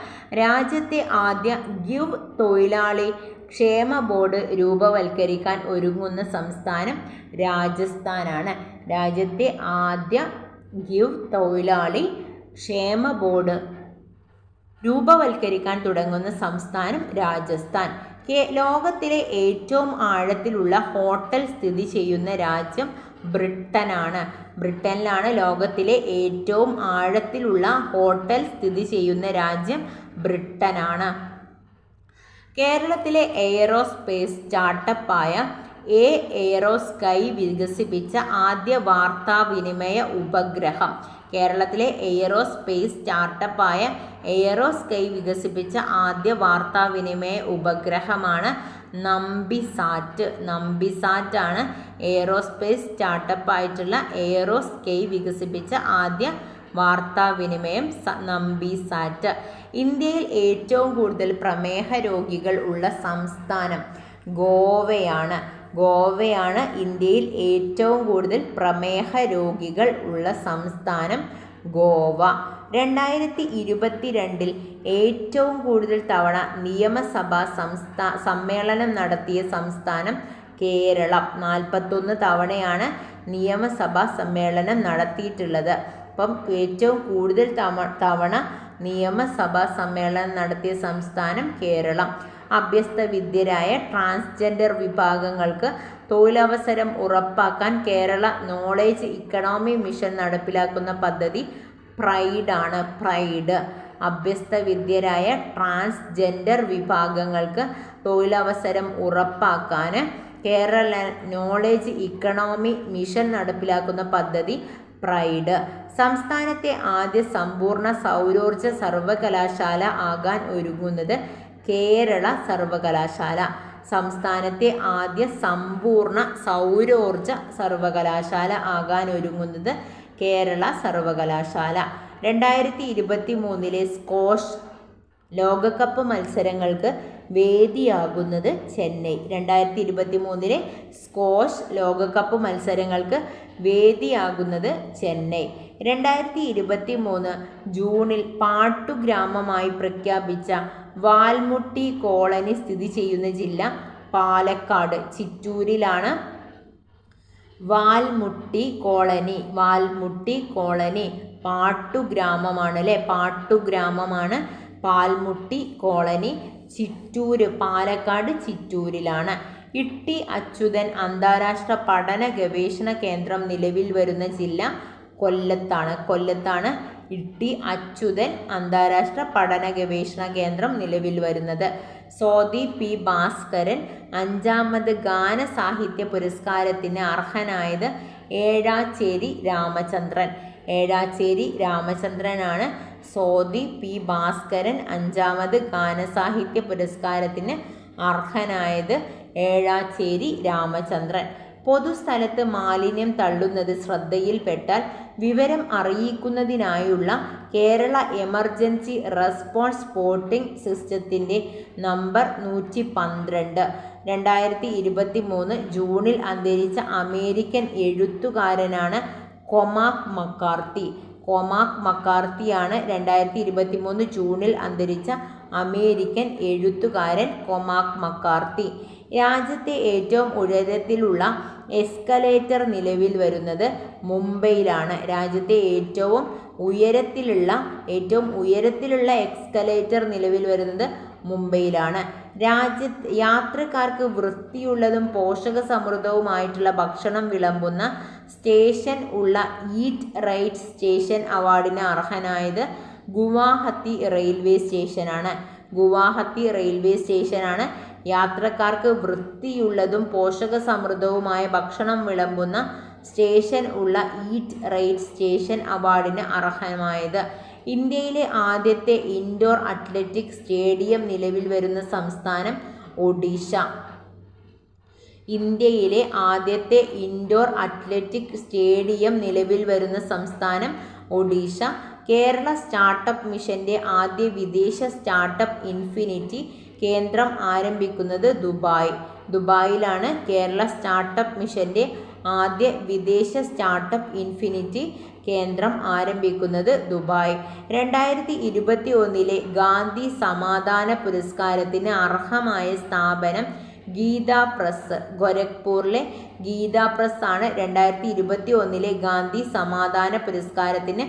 രാജ്യത്തെ ആദ്യ ഗിവ് തൊഴിലാളി ക്ഷേമ ബോർഡ് രൂപവൽക്കരിക്കാൻ ഒരുങ്ങുന്ന സംസ്ഥാനം രാജസ്ഥാനാണ്. രാജ്യത്തെ ആദ്യ ഗിവ് തൊഴിലാളി ക്ഷേമ ബോർഡ് രൂപവൽക്കരിക്കാൻ തുടങ്ങുന്ന സംസ്ഥാനം രാജസ്ഥാൻ. ലോകത്തിലെ ഏറ്റവും ആഴത്തിലുള്ള ഹോട്ടൽ സ്ഥിതി ചെയ്യുന്ന രാജ്യം ബ്രിട്ടനാണ്. ബ്രിട്ടനിലാണ് ലോകത്തിലെ ഏറ്റവും ആഴത്തിലുള്ള ഹോട്ടൽ സ്ഥിതി ചെയ്യുന്ന രാജ്യം ബ്രിട്ടനാണ്. കേരളത്തിലെ എയ്റോസ്പേസ് സ്റ്റാർട്ടപ്പായ എയ്റോസ്കൈ വികസിപ്പിച്ച ആദ്യ വാർത്താവിനിമയ ഉപഗ്രഹം. കേരളത്തിലെ എയ്റോസ്പേസ് സ്റ്റാർട്ടപ്പായ എയ്റോസ്കൈ വികസിപ്പിച്ച ആദ്യ വാർത്താവിനിമയ ഉപഗ്രഹമാണ് നമ്പിസാറ്റ്. നമ്പിസാറ്റാണ് എയ്റോസ്പേസ് സ്റ്റാർട്ടപ്പായിട്ടുള്ള എയ്റോസ്കൈ വികസിപ്പിച്ച ആദ്യ വാർത്താവിനിമയം നമ്പിസാറ്റ്. ഇന്ത്യയിൽ ഏറ്റവും കൂടുതൽ പ്രമേഹ രോഗികൾ ഉള്ള സംസ്ഥാനം ഗോവയാണ്. ഗോവയാണ് ഇന്ത്യയിൽ ഏറ്റവും കൂടുതൽ പ്രമേഹ രോഗികൾ ഉള്ള സംസ്ഥാനം ഗോവ. 2022 ഏറ്റവും കൂടുതൽ തവണ നിയമസഭാ സമ്മേളനം നടത്തിയ സംസ്ഥാനം കേരളം. 41 തവണയാണ് നിയമസഭാ സമ്മേളനം നടത്തിയിട്ടുള്ളത്. അപ്പം ഏറ്റവും കൂടുതൽ തവണ നിയമസഭാ സമ്മേളനം നടത്തിയ സംസ്ഥാനം കേരളം. അഭ്യസ്തവിദ്യരായ ട്രാൻസ്ജെൻഡർ വിഭാഗങ്ങൾക്ക് തൊഴിലവസരം ഉറപ്പാക്കാൻ കേരള നോളേജ് ഇക്കണോമി മിഷൻ നടപ്പിലാക്കുന്ന പദ്ധതി പ്രൈഡാണ്. പ്രൈഡ്. അഭ്യസ്തവിദ്യരായ ട്രാൻസ്ജെൻഡർ വിഭാഗങ്ങൾക്ക് തൊഴിലവസരം ഉറപ്പാക്കാൻ കേരള നോളേജ് ഇക്കണോമി മിഷൻ നടപ്പിലാക്കുന്ന പദ്ധതി പ്രൈഡ്. സംസ്ഥാനത്തെ ആദ്യ സമ്പൂർണ്ണ സൗരോർജ സർവകലാശാല ആകാൻ ഒരുങ്ങുന്നത് കേരള സർവകലാശാല. സംസ്ഥാനത്തെ ആദ്യ സമ്പൂർണ്ണ സൗരോർജ സർവകലാശാല ആകാൻ ഒരുങ്ങുന്നത് കേരള സർവകലാശാല. 2023 സ്ക്വാഷ് ലോകകപ്പ് മത്സരങ്ങൾക്ക് വേദിയാകുന്നത് ചെന്നൈ. 2023 സ്ക്വാഷ് ലോകകപ്പ് മത്സരങ്ങൾക്ക് വേദിയാകുന്നത് ചെന്നൈ. 2023 ജൂണിൽ പാട്ടുഗ്രാമമായി പ്രഖ്യാപിച്ച വാൽമുട്ടി കോളനി സ്ഥിതി ചെയ്യുന്ന ജില്ല പാലക്കാട്. ചിറ്റൂരിലാണ് വാൽമുട്ടി കോളനി. വാൽമുട്ടി കോളനി പാട്ടുഗ്രാമമാണ് അല്ലേ? പാട്ടുഗ്രാമമാണ് പാൽമുട്ടി കോളനി. ചിറ്റൂര്, പാലക്കാട് ചിറ്റൂരിലാണ്. ഇട്ടി അച്യുതൻ അന്താരാഷ്ട്ര പഠന ഗവേഷണ കേന്ദ്രം നിലവിൽ വരുന്ന ജില്ല കൊല്ലത്താണ്. കൊല്ലത്താണ് ഇട്ടി അച്യുതൻ അന്താരാഷ്ട്ര പഠന ഗവേഷണ കേന്ദ്രം നിലവിൽ വരുന്നത്. സോദി പി ഭാസ്കരൻ 5ാമത് ഗാന സാഹിത്യ പുരസ്കാരത്തിന് അർഹനായത് ഏഴാച്ചേരി രാമചന്ദ്രൻ. ഏഴാച്ചേരി രാമചന്ദ്രനാണ് സോദി പി ഭാസ്കരൻ 5ാമത് ഗാനസാഹിത്യ പുരസ്കാരത്തിന് അർഹനായത് ഏഴാച്ചേരി രാമചന്ദ്രൻ. പൊതുസ്ഥലത്ത് മാലിന്യം തള്ളുന്നത് ശ്രദ്ധയിൽപ്പെട്ടാൽ വിവരം അറിയിക്കുന്നതിനായുള്ള കേരള എമർജൻസി റെസ്പോൺസ് സ്പോട്ടിംഗ് സിസ്റ്റത്തിൻ്റെ നമ്പർ 112. 2023 ജൂണിൽ അന്തരിച്ച അമേരിക്കൻ എഴുത്തുകാരനാണ് കൊമാക് മക്കാർത്തി. കൊമാക് മക്കാർത്തിയാണ് 2023 ജൂണിൽ അന്തരിച്ച അമേരിക്കൻ എഴുത്തുകാരൻ കൊമാക് മക്കാർത്തി. രാജ്യത്തെ ഏറ്റവും ഉയരത്തിലുള്ള എസ്കലേറ്റർ നിലവിൽ വരുന്നത് മുംബൈയിലാണ്. രാജ്യത്തെ ഏറ്റവും ഉയരത്തിലുള്ള എസ്കലേറ്റർ നിലവിൽ വരുന്നത് മുംബൈയിലാണ്. യാത്രക്കാർക്ക് വൃത്തിയുള്ളതും പോഷക സമൃദ്ധവുമായിട്ടുള്ള ഭക്ഷണം വിളമ്പുന്ന സ്റ്റേഷൻ ഉള്ള ഈറ്റ് റൈറ്റ് സ്റ്റേഷൻ അവാർഡിന് അർഹനായത് ഗുവാഹത്തി റെയിൽവേ സ്റ്റേഷനാണ്. ഗുവാഹത്തി റെയിൽവേ സ്റ്റേഷനാണ് യാത്രക്കാർക്ക് വൃത്തിയുള്ളതും പോഷക സമൃദ്ധവുമായ ഭക്ഷണം വിളമ്പുന്ന സ്റ്റേഷൻ ഉള്ള ഈറ്റ് റൈറ്റ് സ്റ്റേഷൻ അവാർഡിന് അർഹമായത്. ഇന്ത്യയിലെ ആദ്യത്തെ ഇൻഡോർ അത്ലറ്റിക് സ്റ്റേഡിയം നിലവിൽ വരുന്ന സംസ്ഥാനം ഒഡീഷ. ഇന്ത്യയിലെ ആദ്യത്തെ ഇൻഡോർ അത്ലറ്റിക് സ്റ്റേഡിയം നിലവിൽ വരുന്ന സംസ്ഥാനം ഒഡീഷ. കേരള സ്റ്റാർട്ടപ്പ് മിഷന്റെ ആദ്യ വിദേശ സ്റ്റാർട്ടപ്പ് ഇൻഫിനിറ്റി കേന്ദ്രം ആരംഭിക്കുന്നത് ദുബായ്. ദുബായിലാണ് കേരള സ്റ്റാർട്ടപ്പ് മിഷന്റെ ആദ്യ വിദേശ സ്റ്റാർട്ടപ്പ് ഇൻഫിനിറ്റി കേന്ദ്രം ആരംഭിക്കുന്നത് ദുബായ്. 2021 ഗാന്ധി സമാധാന പുരസ്കാരത്തിന് അർഹമായ സ്ഥാപനം ഗീതാ പ്രസ്. ഗോരഖ്പൂരിലെ ഗീതാ പ്രസ് ആണ് 2021 ഗാന്ധി സമാധാന പുരസ്കാരത്തിന്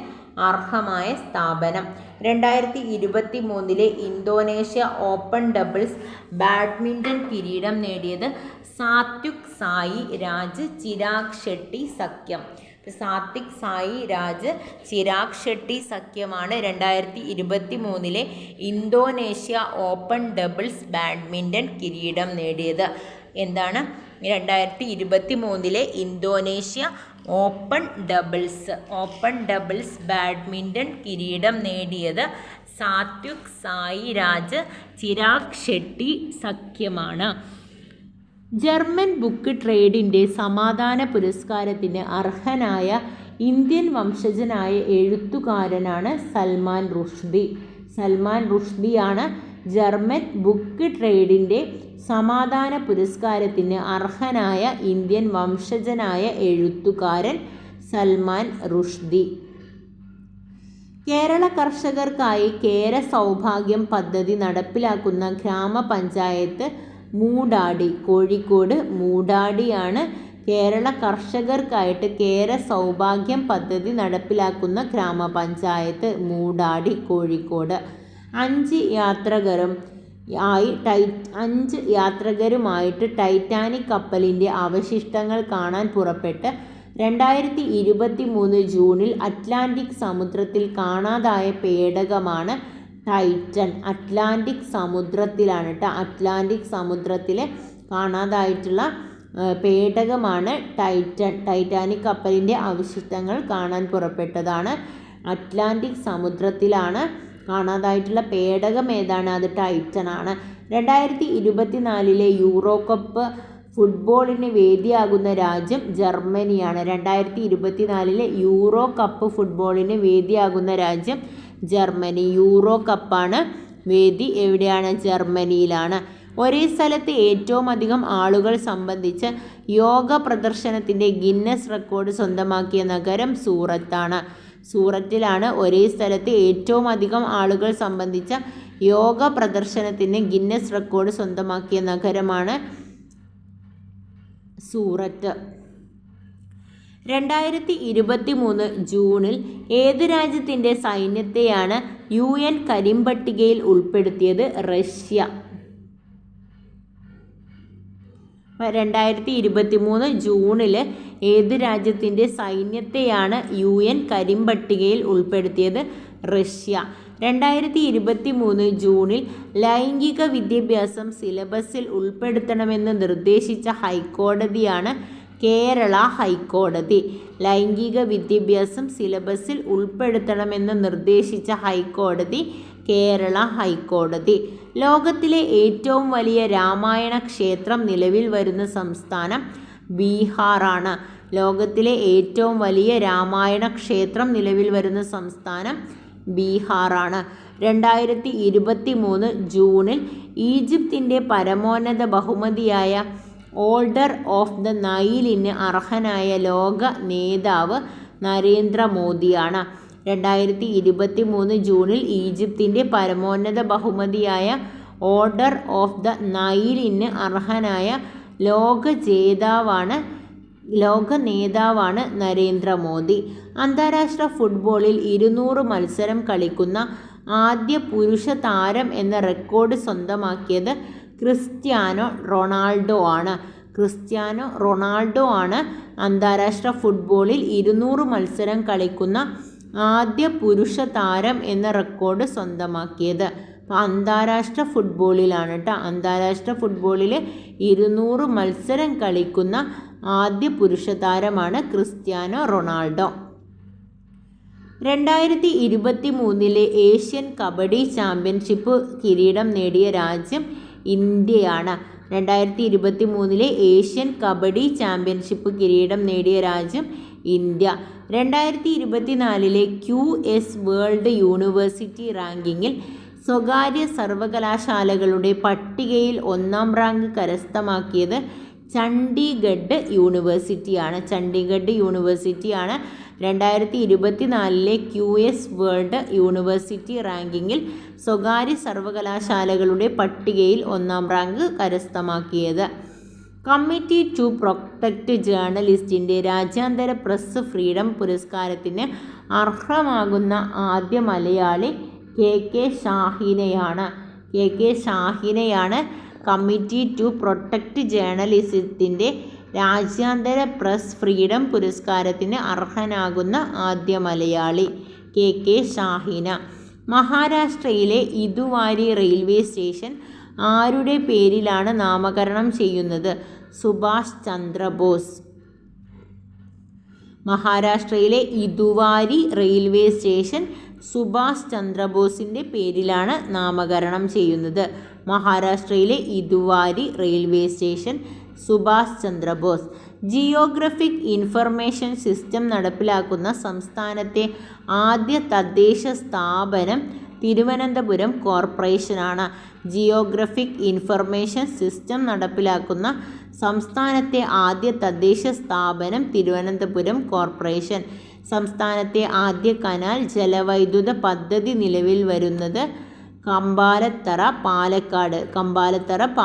അർഹമായ സ്ഥാപനം. 2023 ഇന്തോനേഷ്യ ഓപ്പൺ ഡബിൾസ് ബാഡ്മിൻ്റൺ കിരീടം നേടിയത് സാത്വിക് സായി രാജ് ചിരാഗ് ഷെട്ടി സഖ്യം. സാത്വിക് സായി രാജ് ചിരാഗ് ഷെട്ടി സഖ്യമാണ് 2023 ഇന്തോനേഷ്യ ഓപ്പൺ ഡബിൾസ് ബാഡ്മിൻ്റൺ കിരീടം നേടിയത്. എന്താണ് 2023 ഇന്തോനേഷ്യ ഓപ്പൺ ഡബിൾസ് ബാഡ്മിൻ്റൺ കിരീടം നേടിയത് സാത്വിക് സായി രാജ് ചിരാഗ് ഷെട്ടി സഖ്യമാണ്. ജർമ്മൻ ബുക്ക് ട്രേഡിൻ്റെ സമാധാന പുരസ്കാരത്തിന് അർഹനായ ഇന്ത്യൻ വംശജനായ എഴുത്തുകാരനാണ് സൽമാൻ റുഷ്ദി. സൽമാൻ റുഷ്ദിയാണ് ജർമ്മൻ ബുക്ക് ട്രേഡിൻ്റെ സമാധാന പുരസ്കാരത്തിന് അർഹനായ ഇന്ത്യൻ വംശജനായ എഴുത്തുകാരൻ സൽമാൻ റുഷ്ദി. കേരള കർഷകർക്കായി കേര സൗഭാഗ്യം പദ്ധതി നടപ്പിലാക്കുന്ന ഗ്രാമപഞ്ചായത്ത് മൂടാടി. കോഴിക്കോട് മൂടാടിയാണ് കേരള കർഷകർക്കായിട്ട് കേര സൗഭാഗ്യം പദ്ധതി നടപ്പിലാക്കുന്ന ഗ്രാമപഞ്ചായത്ത് മൂടാടി, കോഴിക്കോട്. 5 യാത്രകരുമായിട്ട് ടൈറ്റാനിക് കപ്പലിൻ്റെ അവശിഷ്ടങ്ങൾ കാണാൻ പുറപ്പെട്ട് 2023 ജൂണിൽ അറ്റ്ലാന്റിക് സമുദ്രത്തിൽ കാണാതായ പേടകമാണ് ടൈറ്റൻ. അറ്റ്ലാന്റിക് സമുദ്രത്തിലാണ് അറ്റ്ലാന്റിക് സമുദ്രത്തിൽ കാണാതായിട്ടുള്ള പേടകമാണ് ടൈറ്റൻ. ടൈറ്റാനിക് കപ്പലിൻ്റെ അവശിഷ്ടങ്ങൾ കാണാൻ പുറപ്പെട്ടതാണ്. അറ്റ്ലാന്റിക് സമുദ്രത്തിലാണ് കാണാതായിട്ടുള്ള പേടകം ഏതാണ്? അത് ടൈറ്റൻ ആണ്. 2024 യൂറോ കപ്പ് ഫുട്ബോളിന് വേദിയാകുന്ന രാജ്യം ജർമ്മനിയാണ്. 2024 യൂറോ കപ്പ് ഫുട്ബോളിന് വേദിയാകുന്ന രാജ്യം ജർമ്മനി. യൂറോ കപ്പാണ് വേദി എവിടെയാണ്? ജർമ്മനിയിലാണ്. ഒരേ സ്ഥലത്ത് ഏറ്റവും അധികം ആളുകൾ സംബന്ധിച്ച് യോഗ പ്രദർശനത്തിൻ്റെ ഗിന്നസ് റെക്കോർഡ് സ്വന്തമാക്കിയ നഗരം സൂറത്താണ്. സൂററ്റിലാണ് ഒരേ സ്ഥലത്ത് ഏറ്റവും അധികം ആളുകൾ സംബന്ധിച്ച യോഗ പ്രദർശനത്തിന് ഗിന്നസ് റെക്കോർഡ് സ്വന്തമാക്കിയ നഗരമാണ് സൂററ്റ്. 2023 ജൂണിൽ ഏത് രാജ്യത്തിൻ്റെ സൈന്യത്തെയാണ് UN കരിമ്പട്ടികയിൽ ഉൾപ്പെടുത്തിയത്? റഷ്യ. 2023 ജൂണിൽ ഏത് രാജ്യത്തിൻ്റെ സൈന്യത്തെയാണ് UN കരിമ്പട്ടികയിൽ ഉൾപ്പെടുത്തിയത്? റഷ്യ. 2023 ജൂണിൽ ലൈംഗിക വിദ്യാഭ്യാസം സിലബസിൽ ഉൾപ്പെടുത്തണമെന്ന് നിർദ്ദേശിച്ച ഹൈക്കോടതിയാണ് കേരള ഹൈക്കോടതി. ലൈംഗിക വിദ്യാഭ്യാസം സിലബസിൽ ഉൾപ്പെടുത്തണമെന്ന് നിർദ്ദേശിച്ച ഹൈക്കോടതി കേരള ഹൈക്കോടതി. ലോകത്തിലെ ഏറ്റവും വലിയ രാമായണ ക്ഷേത്രം നിലവിൽ വരുന്ന സംസ്ഥാനം ബീഹാറാണ്. ലോകത്തിലെ ഏറ്റവും വലിയ രാമായണ ക്ഷേത്രം നിലവിൽ വരുന്ന സംസ്ഥാനം ബീഹാറാണ്. 2023 ജൂണിൽ ഈജിപ്തിൻ്റെ പരമോന്നത ബഹുമതിയായ ഓർഡർ ഓഫ് ദ നൈലിന് അർഹനായ ലോക നേതാവ് നരേന്ദ്രമോദിയാണ്. 2023 ജൂണിൽ ഈജിപ്തിൻ്റെ പരമോന്നത ബഹുമതിയായ ഓർഡർ ഓഫ് ദ നൈലിന് അർഹനായ ലോക നേതാവാണ് നരേന്ദ്രമോദി. അന്താരാഷ്ട്ര ഫുട്ബോളിൽ 200 മത്സരം കളിക്കുന്ന ആദ്യ പുരുഷ താരം എന്ന റെക്കോർഡ് സ്വന്തമാക്കിയത് ക്രിസ്ത്യാനോ റൊണാൾഡോ ആണ്. അന്താരാഷ്ട്ര ഫുട്ബോളിൽ 200 മത്സരം കളിക്കുന്ന ആദ്യ പുരുഷ താരം എന്ന റെക്കോർഡ് സ്വന്തമാക്കിയത്. അപ്പോൾ അന്താരാഷ്ട്ര ഫുട്ബോളിലാണ് അന്താരാഷ്ട്ര ഫുട്ബോളിൽ 200 മത്സരം കളിക്കുന്ന ആദ്യ പുരുഷ താരമാണ് Cristiano Ronaldo. 2023 Asian kabaddi championship കിരീടം നേടിയ രാജ്യം ഇന്ത്യയാണ്. 2023 ഏഷ്യൻ കബഡി ചാമ്പ്യൻഷിപ്പ് കിരീടം നേടിയ രാജ്യം ഇന്ത്യ. 2024 QS വേൾഡ് യൂണിവേഴ്സിറ്റി റാങ്കിങ്ങിൽ സ്വകാര്യ സർവകലാശാലകളുടെ പട്ടികയിൽ 1ാം റാങ്ക് കരസ്ഥമാക്കിയത് ചണ്ഡീഗഡ് യൂണിവേഴ്സിറ്റിയാണ്. 2024 QS വേൾഡ് യൂണിവേഴ്സിറ്റി റാങ്കിങ്ങിൽ സ്വകാര്യ സർവകലാശാലകളുടെ പട്ടികയിൽ 1ാം റാങ്ക് കരസ്ഥമാക്കിയത്. കമ്മിറ്റി ടു പ്രൊട്ടക്റ്റ് ജേർണലിസ്റ്റിൻ്റെ രാജ്യാന്തര പ്രസ് ഫ്രീഡം പുരസ്കാരത്തിന് അർഹമാകുന്ന ആദ്യ മലയാളി കെ ഷാഹിനെയാണ് കമ്മിറ്റി ടു പ്രൊട്ടക്റ്റ് ജേർണലിസത്തിൻ്റെ രാജ്യാന്തര പ്രസ് ഫ്രീഡം പുരസ്കാരത്തിന് അർഹനാകുന്ന ആദ്യ മലയാളി കെ ഷാഹിന. മഹാരാഷ്ട്രയിലെ ഇതുവാരി റെയിൽവേ സ്റ്റേഷൻ ആരുടെ പേരിലാണ് നാമകരണം ചെയ്യുന്നത്? സുഭാഷ് ചന്ദ്രബോസ്. മഹാരാഷ്ട്രയിലെ ഇതുവാരി റെയിൽവേ സ്റ്റേഷൻ സുഭാഷ് ചന്ദ്രബോസിൻ്റെ പേരിലാണ് നാമകരണം ചെയ്യുന്നത്. മഹാരാഷ്ട്രയിലെ Itwari railway station Subhash Chandrabose. Geographic information system നടപ്പിലാക്കുന്ന സംസ്ഥാനത്തെ ആദ്യ തദ്ദേശ സ്ഥാപനം തിരുവനന്തപുരം കോർപ്പറേഷനാണ്. ജിയോഗ്രഫിക് ഇൻഫർമേഷൻ സിസ്റ്റം നടപ്പിലാക്കുന്ന സംസ്ഥാനത്തെ ആദ്യ തദ്ദേശ സ്ഥാപനം തിരുവനന്തപുരം കോർപ്പറേഷൻ. സംസ്ഥാനത്തെ ആദ്യ കനാൽ ജലവൈദ്യുത പദ്ധതി നിലവിൽ വരുന്നത് കമ്പാലത്തറ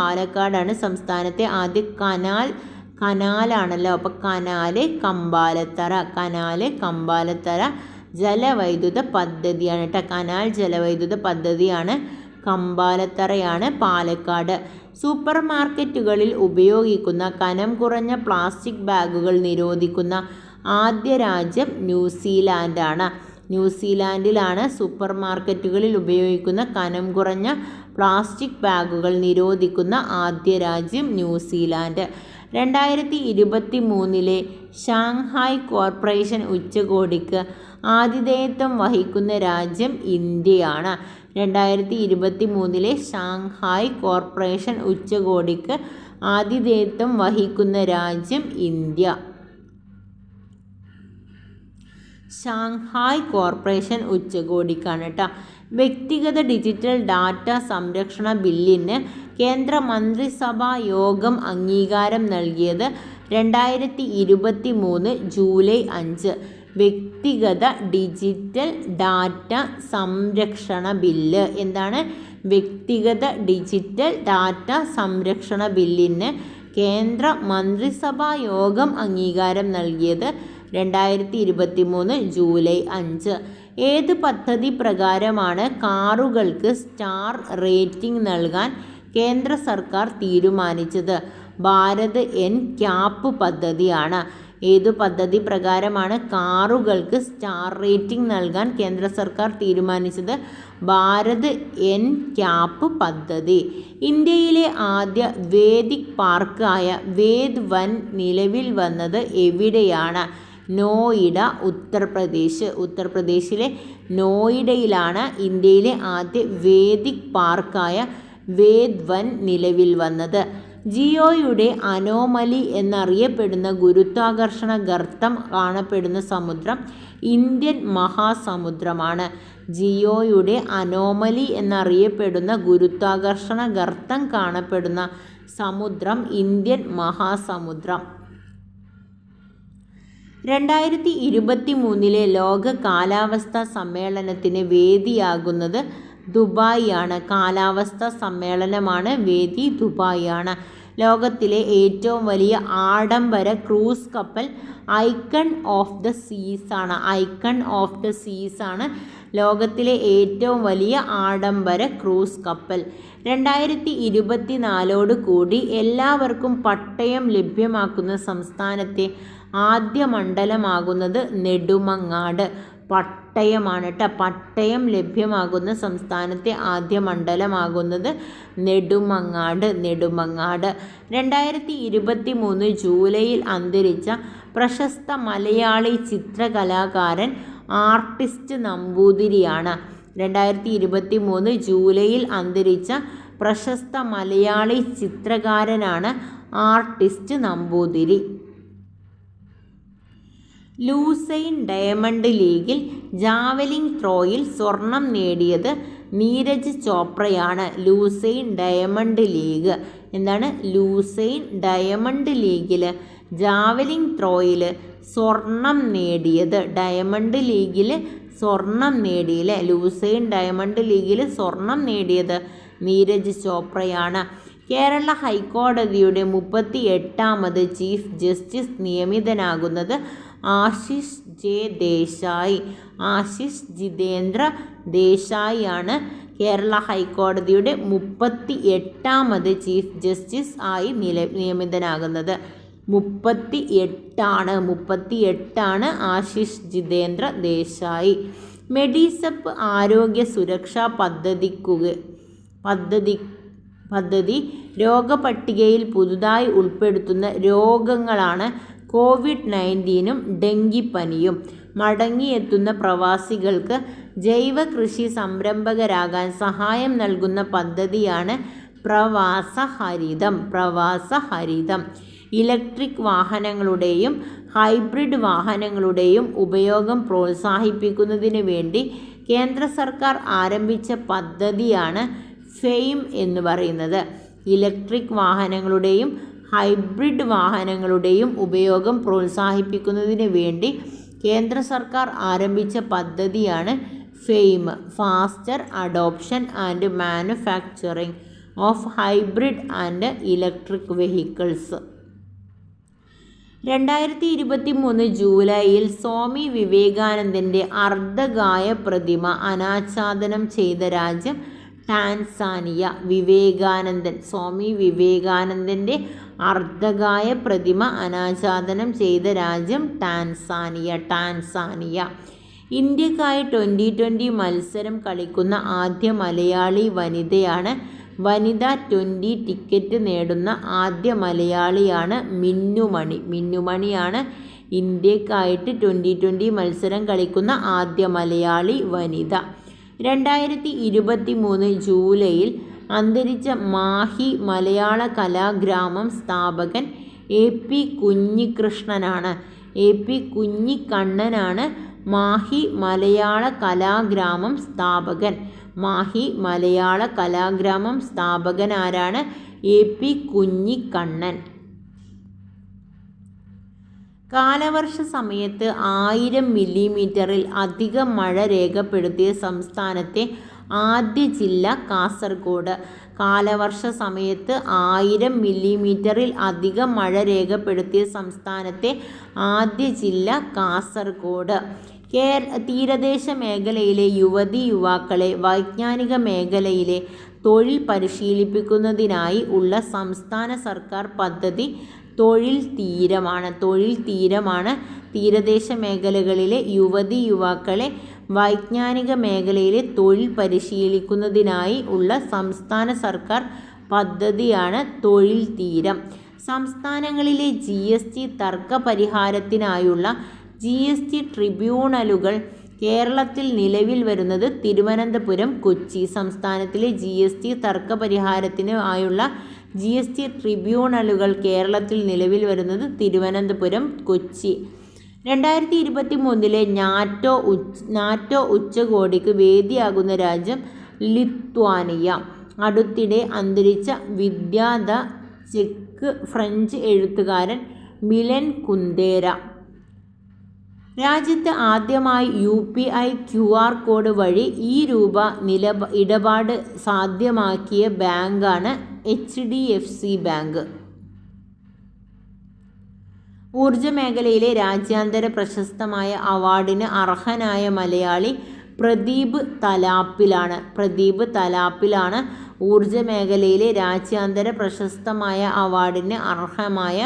പാലക്കാടാണ് സംസ്ഥാനത്തെ ആദ്യ കനാലാണല്ലോ. അപ്പോൾ കമ്പാലത്തറ ജലവൈദ്യുത പദ്ധതിയാണ് കേട്ടോ. കനാൽ ജലവൈദ്യുത പദ്ധതിയാണ്, കമ്പാലത്തറയാണ് പാലക്കാട്. സൂപ്പർ മാർക്കറ്റുകളിൽ ഉപയോഗിക്കുന്ന കനം കുറഞ്ഞ പ്ലാസ്റ്റിക് ബാഗുകൾ നിരോധിക്കുന്ന ആദ്യ രാജ്യം ന്യൂസിലാൻഡാണ്. ന്യൂസിലാൻഡിലാണ് സൂപ്പർ മാർക്കറ്റുകളിൽ ഉപയോഗിക്കുന്ന കനം കുറഞ്ഞ പ്ലാസ്റ്റിക് ബാഗുകൾ നിരോധിക്കുന്ന ആദ്യ രാജ്യം ന്യൂസിലാൻഡ്. 2023 ഷാങ്ഹായ് കോർപ്പറേഷൻ ഉച്ചകോടിക്ക് ആതിഥേയത്വം വഹിക്കുന്ന രാജ്യം ഇന്ത്യയാണ്. 2023 ഷാങ്ഹായ് കോർപ്പറേഷൻ ഉച്ചകോടിക്ക് ആതിഥേയത്വം വഹിക്കുന്ന രാജ്യം ഇന്ത്യ. ഷാങ്ഹായ് കോർപ്പറേഷൻ ഉച്ചകോടിക്കാണ് കേട്ടോ. വ്യക്തിഗത ഡിജിറ്റൽ ഡാറ്റ സംരക്ഷണ ബില്ലിന് കേന്ദ്ര മന്ത്രിസഭാ യോഗം അംഗീകാരം നൽകിയത് 2023 ജൂലൈ 5. വ്യക്തിഗത ഡിജിറ്റൽ ഡാറ്റ സംരക്ഷണ ബില്ല് എന്താണ്? വ്യക്തിഗത ഡിജിറ്റൽ ഡാറ്റ സംരക്ഷണ ബില്ലിന് കേന്ദ്ര മന്ത്രിസഭാ യോഗം അംഗീകാരം നൽകിയത് 2023 ജൂലൈ 5. ഏത് പദ്ധതി പ്രകാരമാണ് കാറുകൾക്ക് സ്റ്റാർ റേറ്റിംഗ് നൽകാൻ കേന്ദ്ര സർക്കാർ തീരുമാനിച്ചത്? ഭാരത് എൻ ക്യാപ് പദ്ധതിയാണ്. ഏതു പദ്ധതി പ്രകാരമാണ് കാറുകൾക്ക് സ്റ്റാർ റേറ്റിംഗ് നൽകാൻ കേന്ദ്ര സർക്കാർ തീരുമാനിച്ചത്? ഭാരത് എൻ ക്യാപ് പദ്ധതി. ഇന്ത്യയിലെ ആദ്യ വേദിക് പാർക്കായ വേദ് വൻ നിലവിൽ വന്നത് എവിടെയാണ്? നോയിഡ, ഉത്തർപ്രദേശിലെ നോയിഡയിലാണ് ഇന്ത്യയിലെ ആദ്യ വേദിക് പാർക്കായ വേദ് വൻ നിലവിൽ വന്നത്. ജിയോയുടെ അനോമലി എന്നറിയപ്പെടുന്ന ഗുരുത്വാകർഷണ ഗർത്തം കാണപ്പെടുന്ന സമുദ്രം ഇന്ത്യൻ മഹാസമുദ്രമാണ്. ജിയോയുടെ അനോമലി എന്നറിയപ്പെടുന്ന ഗുരുത്വാകർഷണ ഗർത്തം കാണപ്പെടുന്ന സമുദ്രം ഇന്ത്യൻ മഹാസമുദ്രം. 2023 ലോക കാലാവസ്ഥാ സമ്മേളനത്തിന് വേദിയാകുന്നത് ദുബായിയാണ്. കാലാവസ്ഥാ സമ്മേളനമാണ് വേദി, ദുബായിയാണ്. ലോകത്തിലെ ഏറ്റവും വലിയ ആഡംബര ക്രൂസ് കപ്പൽ ഐക്കൺ ഓഫ് ദ സീസ് ആണ് ലോകത്തിലെ ഏറ്റവും വലിയ ആഡംബര ക്രൂസ് കപ്പൽ. 2024 കൂടി എല്ലാവർക്കും പട്ടയം ലഭ്യമാക്കുന്ന സംസ്ഥാനത്തെ ആദ്യ മണ്ഡലമാകുന്നത് നെടുമങ്ങാട്. പട്ടയമാണ് കേട്ടോ. പട്ടയം ലഭ്യമാകുന്ന സംസ്ഥാനത്തെ ആദ്യ മണ്ഡലമാകുന്നത് നെടുമങ്ങാട്. 2023 ജൂലൈയിൽ അന്തരിച്ച പ്രശസ്ത മലയാളി ചിത്രകലാകാരൻ ആർട്ടിസ്റ്റ് നമ്പൂതിരിയാണ്. 2023 ജൂലൈയിൽ അന്തരിച്ച പ്രശസ്ത മലയാളി ചിത്രകാരനാണ് ആർട്ടിസ്റ്റ് നമ്പൂതിരി. ലൂസൈൻ ഡയമണ്ട് ലീഗിൽ ജാവലിംഗ് ത്രോയിൽ സ്വർണം നേടിയത് നീരജ് ചോപ്രയാണ്. ലൂസൈൻ ഡയമണ്ട് ലീഗ് എന്താണ്? ലൂസൈൻ ഡയമണ്ട് ലീഗിൽ ജാവലിംഗ് ത്രോയിൽ സ്വർണം നേടിയത്, ഡയമണ്ട് ലീഗിൽ സ്വർണം നേടിയില്ലേ, ലൂസൈൻ ഡയമണ്ട് ലീഗിൽ സ്വർണം നേടിയത് നീരജ് ചോപ്രയാണ്. കേരള ഹൈക്കോടതിയുടെ 38ാമത് ചീഫ് ജസ്റ്റിസ് നിയമിതനാകുന്നത് ആശിഷ് ജെ ദേശായി. ആശിഷ് ജിതേന്ദ്ര ദേശായി ആണ് കേരള ഹൈക്കോടതിയുടെ 38ാമത് ചീഫ് ജസ്റ്റിസ് ആയി നിയമിതനാകുന്നത്. 38 ആശിഷ് ജിതേന്ദ്ര ദേശായി. മെഡിസെപ്പ് ആരോഗ്യ സുരക്ഷാ പദ്ധതി രോഗപട്ടികയിൽ പുതുതായി ഉൾപ്പെടുത്തുന്ന രോഗങ്ങളാണ് കോവിഡ്-19ഉം ഡെങ്കിപ്പനിയും. മടങ്ങിയെത്തുന്ന പ്രവാസികൾക്ക് ജൈവ കൃഷി സംരംഭകരാകാൻ സഹായം നൽകുന്ന പദ്ധതിയാണ് പ്രവാസഹരിതം. ഇലക്ട്രിക് വാഹനങ്ങളുടെയും ഹൈബ്രിഡ് വാഹനങ്ങളുടെയും ഉപയോഗം പ്രോത്സാഹിപ്പിക്കുന്നതിന് വേണ്ടി കേന്ദ്ര സർക്കാർ ആരംഭിച്ച പദ്ധതിയാണ് ഫെയിം എന്ന് പറയുന്നത്. ഇലക്ട്രിക് വാഹനങ്ങളുടെയും ഹൈബ്രിഡ് വാഹനങ്ങളുടെയും ഉപയോഗം പ്രോത്സാഹിപ്പിക്കുന്നതിന് വേണ്ടി കേന്ദ്ര സർക്കാർ ആരംഭിച്ച പദ്ധതിയാണ് FAME, faster adoption and manufacturing of hybrid and electric vehicles. 2023 ജൂലൈയിൽ സ്വാമി വിവേകാനന്ദൻ്റെ അർദ്ധകായ പ്രതിമ അനാച്ഛാദനം ചെയ്ത രാജ്യം ടാൻസാനിയ. സ്വാമി വിവേകാനന്ദൻ്റെ അർദ്ധകായ പ്രതിമ അനാച്ഛാദനം ചെയ്ത രാജ്യം ടാൻസാനിയ. ഇന്ത്യക്കായി T20 മത്സരം കളിക്കുന്ന ആദ്യ മലയാളി വനിതയാണ്. വനിതാ T20 ടിക്കറ്റ് നേടുന്ന ആദ്യ മലയാളിയാണ് മിന്നുമണിയാണ് ഇന്ത്യക്കായിട്ട് T20 മത്സരം കളിക്കുന്ന ആദ്യ മലയാളി വനിത. 2023 ജൂലൈയിൽ അന്തരിച്ച മാഹി മലയാള കലാഗ്രാമം സ്ഥാപകൻ AP കുഞ്ഞിക്കണ്ണനാണ് മാഹി മലയാള കലാഗ്രാമം സ്ഥാപകൻ. മാഹി മലയാള കലാഗ്രാമം സ്ഥാപകൻ ആരാണ്? AP കുഞ്ഞിക്കണ്ണൻ. കാലവർഷ സമയത്ത് 1000 മില്ലിമീറ്ററിൽ അധികം മഴ രേഖപ്പെടുത്തിയ സംസ്ഥാനത്തെ ആദ്യ ജില്ല കാസർഗോഡ്. കാലവർഷ സമയത്ത് 1000 മില്ലിമീറ്ററിൽ അധികം മഴ രേഖപ്പെടുത്തിയ സംസ്ഥാനത്തെ ആദ്യ ജില്ല കാസർഗോഡ്. തീരദേശ മേഖലയിലെ യുവാക്കളെ വൈജ്ഞാനിക മേഖലയിലെ തൊഴിൽ പരിശീലിപ്പിക്കുന്നതിനായി ഉള്ള സംസ്ഥാന സർക്കാർ പദ്ധതി തൊഴിൽ തീരമാണ്. തീരദേശ മേഖലകളിലെ യുവാക്കളെ വൈജ്ഞാനിക മേഖലയിലെ തൊഴിൽ പരിശീലിക്കുന്നതിനായി ഉള്ള സംസ്ഥാന സർക്കാർ പദ്ധതിയാണ് തൊഴിൽ തീരം. സംസ്ഥാനങ്ങളിലെ GST തർക്ക പരിഹാരത്തിനായുള്ള GST ട്രിബ്യൂണലുകൾ കേരളത്തിൽ നിലവിൽ വരുന്നത് തിരുവനന്തപുരം, കൊച്ചി. സംസ്ഥാനത്തിലെ GST തർക്ക പരിഹാരത്തിനായുള്ള GST ട്രിബ്യൂണലുകൾ കേരളത്തിൽ നിലവിൽ വരുന്നത് തിരുവനന്തപുരം, കൊച്ചി. 2023 നാറ്റോ ഉച്ചകോടിക്ക് വേദിയാകുന്ന രാജ്യം ലിത്വാനിയ. അടുത്തിടെ അന്തരിച്ച വിഖ്യാത ചെക്ക് ഫ്രഞ്ച് എഴുത്തുകാരൻ മിലൻ കുന്ദേര. രാജ്യത്ത് ആദ്യമായി UPI QR കോഡ് വഴി രൂപ ഇടപാട് സാധ്യമാക്കിയ ബാങ്കാണ് HDFC ബാങ്ക്. ഊർജ മേഖലയിലെ രാജ്യാന്തര പ്രശസ്തമായ അവാർഡിന് അർഹനായ മലയാളി പ്രദീപ് തലാപ്പിലാണ്. ഊർജ മേഖലയിലെ രാജ്യാന്തര പ്രശസ്തമായ അവാർഡിന് അർഹമായ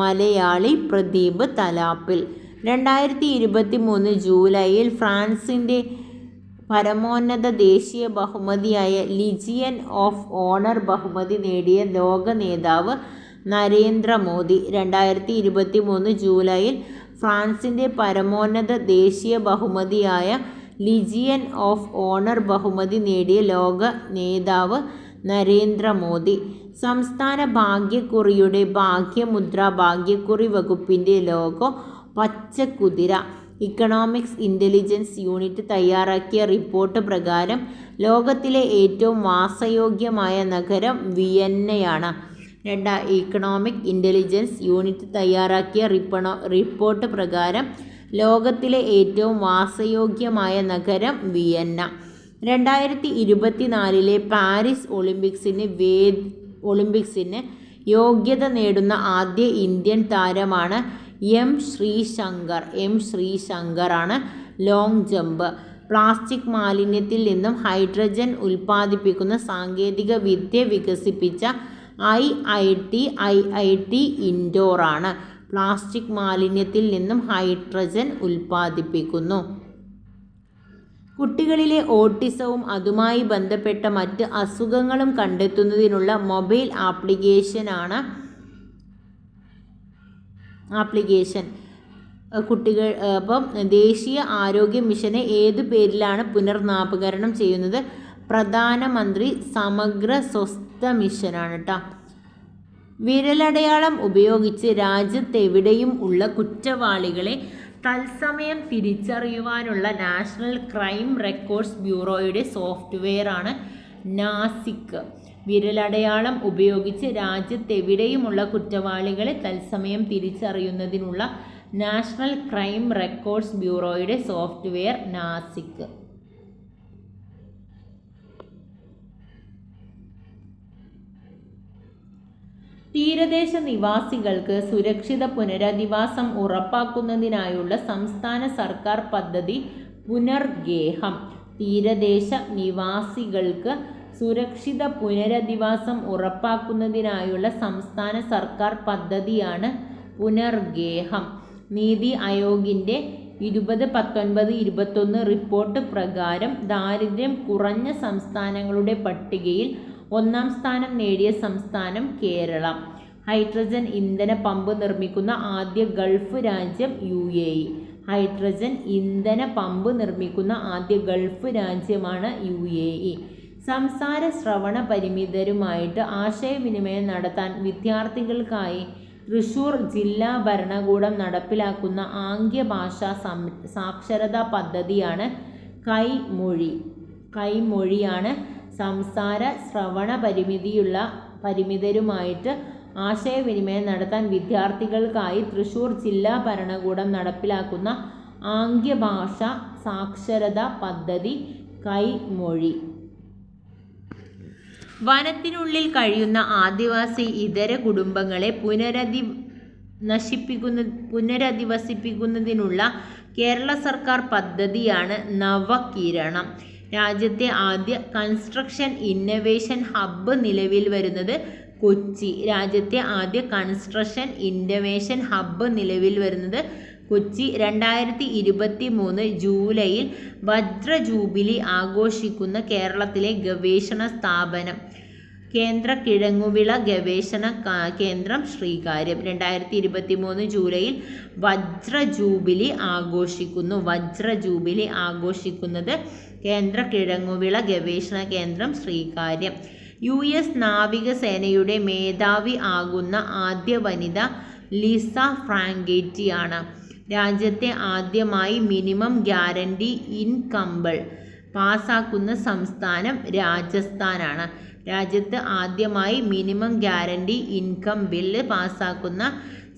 മലയാളി പ്രദീപ് തലാപ്പിൽ. 2023 ജൂലൈയിൽ ഫ്രാൻസിൻ്റെ പരമോന്നത ദേശീയ ബഹുമതിയായ ലിജിയൻ ഓഫ് ഓണർ ബഹുമതി നേടിയ ലോക നേതാവ് നരേന്ദ്രമോദി. 2023 ജൂലൈയിൽ ഫ്രാൻസിൻ്റെ പരമോന്നത ദേശീയ ബഹുമതിയായ ലിജിയൻ ഓഫ് ഓണർ ബഹുമതി നേടിയ ലോക നേതാവ് നരേന്ദ്രമോദി. സംസ്ഥാന ഭാഗ്യക്കുറിയുടെ ഭാഗ്യമുദ്ര ഭാഗ്യക്കുറി വകുപ്പിൻ്റെ logo Pachakuthira. Economics intelligence unit തയ്യാറാക്കിയ റിപ്പോർട്ട് പ്രകാരം ലോകത്തിലെ ഏറ്റവും വാസയോഗ്യമായ നഗരം വിയന്നയാണ്. ഇക്കണോമിക് ഇൻ്റലിജൻസ് യൂണിറ്റ് തയ്യാറാക്കിയ റിപ്പോർട്ട് പ്രകാരം ലോകത്തിലെ ഏറ്റവും വാസയോഗ്യമായ നഗരം വിയന്ന. 2024 പാരീസ് ഒളിമ്പിക്സിന് ഒളിമ്പിക്സിന് യോഗ്യത നേടുന്ന ആദ്യ ഇന്ത്യൻ താരമാണ് എം ശ്രീശങ്കറാണ് ലോങ് ജമ്പ്. പ്ലാസ്റ്റിക് മാലിന്യത്തിൽ നിന്നും ഹൈഡ്രജൻ ഉൽപ്പാദിപ്പിക്കുന്ന സാങ്കേതിക വിദ്യ വികസിപ്പിച്ച IIT ഇൻഡോറാണ്. പ്ലാസ്റ്റിക് മാലിന്യത്തിൽ നിന്നും ഹൈഡ്രജൻ ഉൽപ്പാദിപ്പിക്കുന്നു. കുട്ടികളിലെ ഓട്ടിസവും അതുമായി ബന്ധപ്പെട്ട മറ്റ് അസുഖങ്ങളും കണ്ടെത്തുന്നതിനുള്ള മൊബൈൽ ആപ്ലിക്കേഷൻ കുട്ടികൾ അപ്പം ദേശീയ ആരോഗ്യ മിഷനെ ഏതു പേരിലാണ് പുനർനാമകരണം ചെയ്യുന്നത്? പ്രധാനമന്ത്രി സമഗ്ര സ്വസ്ഥ മിഷനാണ് കേട്ടോ. വിരലടയാളം ഉപയോഗിച്ച് രാജ്യത്തെവിടെയും ഉള്ള കുറ്റവാളികളെ തത്സമയം തിരിച്ചറിയുവാനുള്ള നാഷണൽ ക്രൈം റെക്കോർഡ്സ് ബ്യൂറോയുടെ സോഫ്റ്റ്വെയറാണ് നാസിക്. വിരലടയാളം ഉപയോഗിച്ച് രാജ്യത്തെവിടെയുമുള്ള കുറ്റവാളികളെ തത്സമയം തിരിച്ചറിയുന്നതിനുള്ള നാഷണൽ ക്രൈം റെക്കോർഡ്സ് ബ്യൂറോയുടെ സോഫ്റ്റ്വെയർ നാസിക്. തീരദേശ നിവാസികൾക്ക് സുരക്ഷിത പുനരധിവാസം ഉറപ്പാക്കുന്നതിനായുള്ള സംസ്ഥാന സർക്കാർ പദ്ധതി പുനർഗേഹം. തീരദേശ നിവാസികൾക്ക് സുരക്ഷിത പുനരധിവാസം ഉറപ്പാക്കുന്നതിനായുള്ള സംസ്ഥാന സർക്കാർ പദ്ധതിയാണ് പുനർഗേഹം. നീതി ആയോഗിൻ്റെ 2019-21 റിപ്പോർട്ട് പ്രകാരം ദാരിദ്ര്യം കുറഞ്ഞ സംസ്ഥാനങ്ങളുടെ പട്ടികയിൽ 1-ാം സ്ഥാനം നേടിയ സംസ്ഥാനം കേരളം. ഹൈഡ്രജൻ ഇന്ധന പമ്പ് നിർമ്മിക്കുന്ന ആദ്യ ഗൾഫ് രാജ്യം UAE. ഹൈഡ്രജൻ ഇന്ധന പമ്പ് നിർമ്മിക്കുന്ന ആദ്യ ഗൾഫ് രാജ്യമാണ് UAE. സംസാര ശ്രവണ പരിമിതരുമായിട്ട് ആശയവിനിമയം നടത്താൻ വിദ്യാർത്ഥികൾക്കായി തൃശ്ശൂർ ജില്ലാ ഭരണകൂടം നടപ്പിലാക്കുന്ന ആംഗ്യഭാഷാ സാക്ഷരതാ പദ്ധതിയാണ് കൈമൊഴിയാണ്. സംസാര ശ്രവണ പരിമിതരുമായിട്ട് ആശയവിനിമയം നടത്താൻ വിദ്യാർത്ഥികൾക്കായി തൃശ്ശൂർ ജില്ലാ ഭരണകൂടം നടപ്പിലാക്കുന്ന ആംഗ്യഭാഷാ സാക്ഷരതാ പദ്ധതി കൈമൊഴി. വനത്തിനുള്ളിൽ കഴിയുന്ന ആദിവാസി ഇതര കുടുംബങ്ങളെ പുനരധിവസിപ്പിക്കുന്നതിനുള്ള കേരള സർക്കാർ പദ്ധതിയാണ് നവകിരണം. രാജ്യത്തെ ആദ്യ കൺസ്ട്രക്ഷൻ ഇന്നവേഷൻ ഹബ്ബ് നിലവിൽ വരുന്നത് കൊച്ചി. രാജ്യത്തെ ആദ്യ കൺസ്ട്രക്ഷൻ ഇന്നവേഷൻ ഹബ്ബ് നിലവിൽ വരുന്നത് കൊച്ചി. 2023 ജൂലൈയിൽ വജ്ര ജൂബിലി ആഘോഷിക്കുന്ന കേരളത്തിലെ ഗവേഷണ സ്ഥാപനം കേന്ദ്ര കിഴങ്ങുവിള ഗവേഷണ കേന്ദ്രം ശ്രീകാര്യം. 2023 ജൂലൈയിൽ വജ്ര ജൂബിലി ആഘോഷിക്കുന്നത് കേന്ദ്ര കിഴങ്ങുവിള ഗവേഷണ കേന്ദ്രം ശ്രീകാര്യം. US നാവികസേനയുടെ മേധാവി ആകുന്ന ആദ്യ വനിത ലിസ ഫ്രാങ്കേറ്റി ആണ്. രാജ്യത്തെ ആദ്യമായി മിനിമം ഗ്യാരണ്ടി ഇൻകം പാസ്സാക്കുന്ന സംസ്ഥാനം രാജസ്ഥാനാണ്. രാജ്യത്ത് ആദ്യമായി മിനിമം ഗ്യാരണ്ടി ഇൻകം ബില്ല് പാസ്സാക്കുന്ന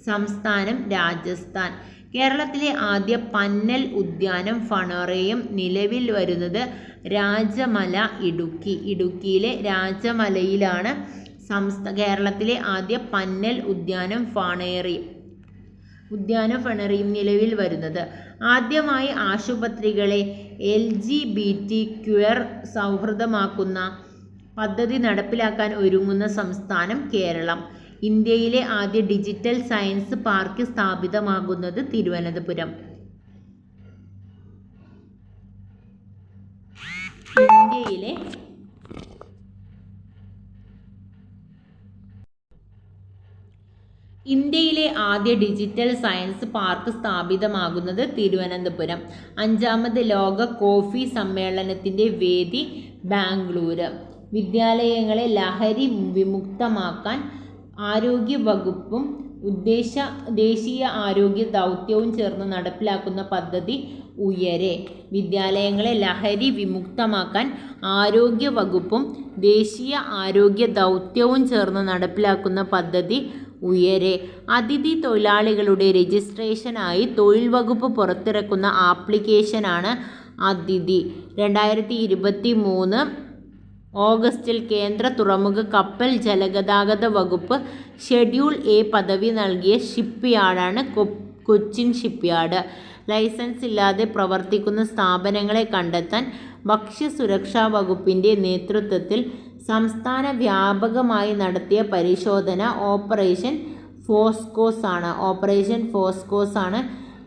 സംസ്ഥാനം രാജസ്ഥാൻ. കേരളത്തിലെ ആദ്യ പന്നൽ ഉദ്യാനം ഫണോറയും നിലവിൽ വരുന്നത് രാജമല ഇടുക്കിയിലെ രാജമലയിലാണ് കേരളത്തിലെ ആദ്യ പന്നൽ ഉദ്യാനം ഫണറിയും നിലവിൽ വരുന്നത്. ആദ്യമായി ആശുപത്രികളെ LGBTQ സൗഹൃദമാക്കുന്ന പദ്ധതി നടപ്പിലാക്കാൻ ഒരുങ്ങുന്ന സംസ്ഥാനം കേരളം. ഇന്ത്യയിലെ ആദ്യ ഡിജിറ്റൽ സയൻസ് പാർക്ക് സ്ഥാപിതമാകുന്നത് തിരുവനന്തപുരം. ഇന്ത്യയിലെ ആദ്യ ഡിജിറ്റൽ സയൻസ് പാർക്ക് സ്ഥാപിതമാകുന്നത് തിരുവനന്തപുരം. 5ാമത് ലോക കോഫി സമ്മേളനത്തിൻ്റെ വേദി ബാംഗ്ലൂര്. വിദ്യാലയങ്ങളെ ലഹരി വിമുക്തമാക്കാൻ ആരോഗ്യവകുപ്പും ദേശീയ ആരോഗ്യ ദൗത്യവും ചേർന്ന് നടപ്പിലാക്കുന്ന പദ്ധതി ഉയരെ. വിദ്യാലയങ്ങളെ ലഹരി വിമുക്തമാക്കാൻ ആരോഗ്യവകുപ്പും ദേശീയ ആരോഗ്യ ദൗത്യവും ചേർന്ന് നടപ്പിലാക്കുന്ന പദ്ധതി ഉയരെ. അതിഥി തൊഴിലാളികളുടെ രജിസ്ട്രേഷനായി തൊഴിൽ വകുപ്പ് പുറത്തിറക്കുന്ന ആപ്ലിക്കേഷനാണ് അതിഥി. 2023 ഓഗസ്റ്റിൽ കേന്ദ്ര തുറമുഖ കപ്പൽ ജലഗതാഗത വകുപ്പ് ഷെഡ്യൂൾ എ പദവി നൽകിയ ഷിപ്പ്യാർഡാണ് കൊച്ചിൻ ഷിപ്പ്യാർഡ്. ലൈസൻസ് ഇല്ലാതെ പ്രവർത്തിക്കുന്ന സ്ഥാപനങ്ങളെ കണ്ടെത്താൻ ഭക്ഷ്യസുരക്ഷാ വകുപ്പിൻ്റെ നേതൃത്വത്തിൽ സംസ്ഥാന വ്യാപകമായി നടത്തിയ പരിശോധന ഓപ്പറേഷൻ ഫോസ്കോസ് ആണ്.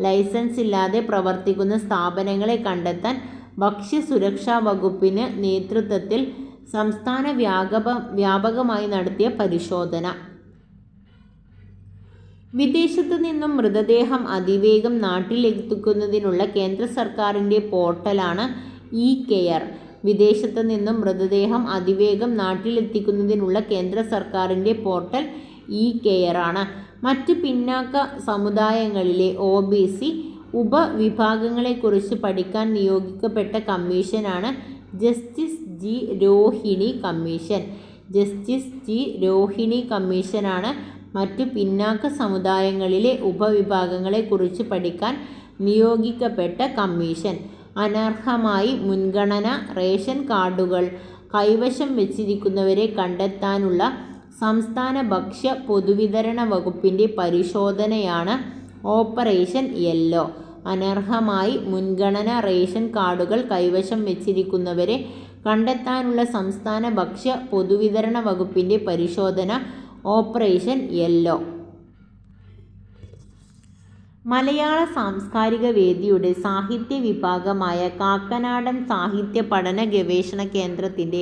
ലൈസൻസ് ഇല്ലാതെ പ്രവർത്തിക്കുന്ന സ്ഥാപനങ്ങളെ കണ്ടെത്താൻ ഭക്ഷ്യസുരക്ഷാ വകുപ്പിന് നേതൃത്വത്തിൽ സംസ്ഥാന വ്യാപകമായി നടത്തിയ പരിശോധന. വിദേശത്തു നിന്നും മൃതദേഹം അതിവേഗം നാട്ടിലെത്തിക്കുന്നതിനുള്ള കേന്ദ്ര സർക്കാരിൻ്റെ പോർട്ടലാണ് ഇ-കെയർ. വിദേശത്തു നിന്നും മൃതദേഹം അതിവേഗം നാട്ടിലെത്തിക്കുന്നതിനുള്ള കേന്ദ്ര സർക്കാരിൻ്റെ പോർട്ടൽ ഇ-കെയർ ആണ്. മറ്റ് പിന്നാക്ക സമുദായങ്ങളിലെ OBC ഉപവിഭാഗങ്ങളെക്കുറിച്ച് പഠിക്കാൻ നിയോഗിക്കപ്പെട്ട കമ്മീഷനാണ് ജസ്റ്റിസ് ജി രോഹിണി കമ്മീഷനാണ് മറ്റു പിന്നാക്ക സമുദായങ്ങളിലെ ഉപവിഭാഗങ്ങളെക്കുറിച്ച് പഠിക്കാൻ നിയോഗിക്കപ്പെട്ട കമ്മീഷൻ. അനർഹമായി മുൻഗണന റേഷൻ കാർഡുകൾ കൈവശം വച്ചിരിക്കുന്നവരെ കണ്ടെത്താനുള്ള സംസ്ഥാന ഭക്ഷ്യ പൊതുവിതരണ വകുപ്പിൻ്റെ പരിശോധനയാണ് ഓപ്പറേഷൻ യെല്ലോ. അനർഹമായി മുൻഗണന റേഷൻ കാർഡുകൾ കൈവശം വച്ചിരിക്കുന്നവരെ കണ്ടെത്താനുള്ള സംസ്ഥാന ഭക്ഷ്യ പൊതുവിതരണ വകുപ്പിൻ്റെ പരിശോധന ഓപ്പറേഷൻ യെല്ലോ. മലയാള സാംസ്കാരിക വേദിയുടെ സാഹിത്യ വിഭാഗമായ കാക്കനാടൻ സാഹിത്യ പഠന ഗവേഷണ കേന്ദ്രത്തിൻ്റെ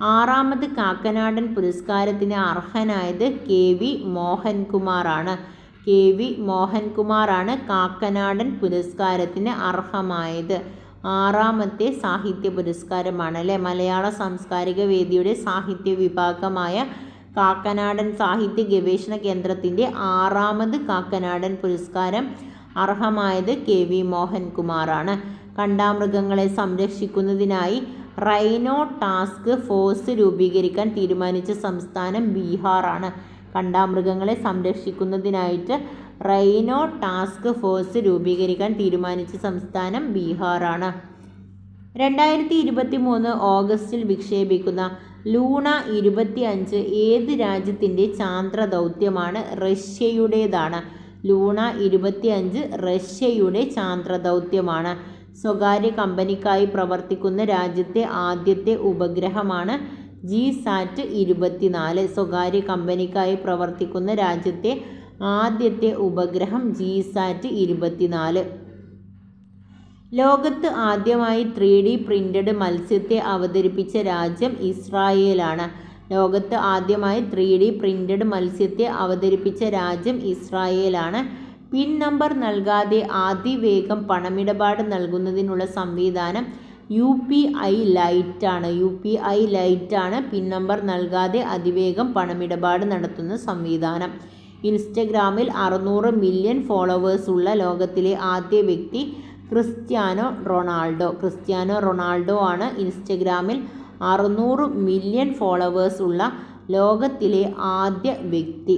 6ാമത് കാക്കനാടൻ പുരസ്കാരത്തിന് അർഹനായത് KV മോഹൻകുമാറാണ്. കാക്കനാടൻ പുരസ്കാരത്തിന് അർഹമായത് 6ാമത്തെ സാഹിത്യ പുരസ്കാരമാണ് അല്ലേ. മലയാള സാംസ്കാരിക വേദിയുടെ സാഹിത്യ വിഭാഗമായ കാക്കനാടൻ സാഹിത്യ ഗവേഷണ കേന്ദ്രത്തിൻ്റെ 6ാമത് കാക്കനാടൻ പുരസ്കാരം അർഹമായത് KV മോഹൻകുമാറാണ്. കണ്ടാമൃഗങ്ങളെ സംരക്ഷിക്കുന്നതിനായി റൈനോ ടാസ്ക് ഫോഴ്സ് രൂപീകരിക്കാൻ തീരുമാനിച്ച സംസ്ഥാനം ബീഹാറാണ്. കണ്ടാമൃഗങ്ങളെ സംരക്ഷിക്കുന്നതിനായിട്ട് റൈനോ ടാസ്ക് ഫോഴ്സ് രൂപീകരിക്കാൻ തീരുമാനിച്ച സംസ്ഥാനം ബീഹാറാണ്. 2023 ഓഗസ്റ്റിൽ വിക്ഷേപിക്കുന്ന ലൂണ 25 ഏത് രാജ്യത്തിൻ്റെ ചാന്ദ്ര ദൗത്യമാണ്? റഷ്യയുടേതാണ്. ലൂണ 25 റഷ്യയുടെ ചാന്ദ്ര ദൗത്യമാണ്. സ്വകാര്യ കമ്പനിക്കായി പ്രവർത്തിക്കുന്ന രാജ്യത്തെ ആദ്യത്തെ ഉപഗ്രഹമാണ് GSAT 24. സ്വകാര്യ കമ്പനിക്കായി പ്രവർത്തിക്കുന്ന രാജ്യത്തെ ആദ്യത്തെ ഉപഗ്രഹം GSAT 24. ലോകത്ത് ആദ്യമായി 3D പ്രിന്റഡ് മത്സ്യത്തെ അവതരിപ്പിച്ച രാജ്യം ഇസ്രായേലാണ്. ലോകത്ത് ആദ്യമായി 3D പ്രിന്റഡ് മത്സ്യത്തെ അവതരിപ്പിച്ച രാജ്യം ഇസ്രായേലാണ്. പിൻ നമ്പർ നൽകാതെ അതിവേഗം പണമിടപാട് നൽകുന്നതിനുള്ള സംവിധാനം UPI ലൈറ്റാണ്. പിൻ നമ്പർ നൽകാതെ അതിവേഗം പണമിടപാട് നടത്തുന്ന സംവിധാനം. ഇൻസ്റ്റഗ്രാമിൽ 600 മില്യൺ ഫോളോവേഴ്സ് ഉള്ള ലോകത്തിലെ ആദ്യ വ്യക്തി ക്രിസ്ത്യാനോ റൊണാൾഡോ ആണ്. ഇൻസ്റ്റഗ്രാമിൽ 600 മില്യൺ ഫോളോവേഴ്സ് ഉള്ള ലോകത്തിലെ ആദ്യ വ്യക്തി.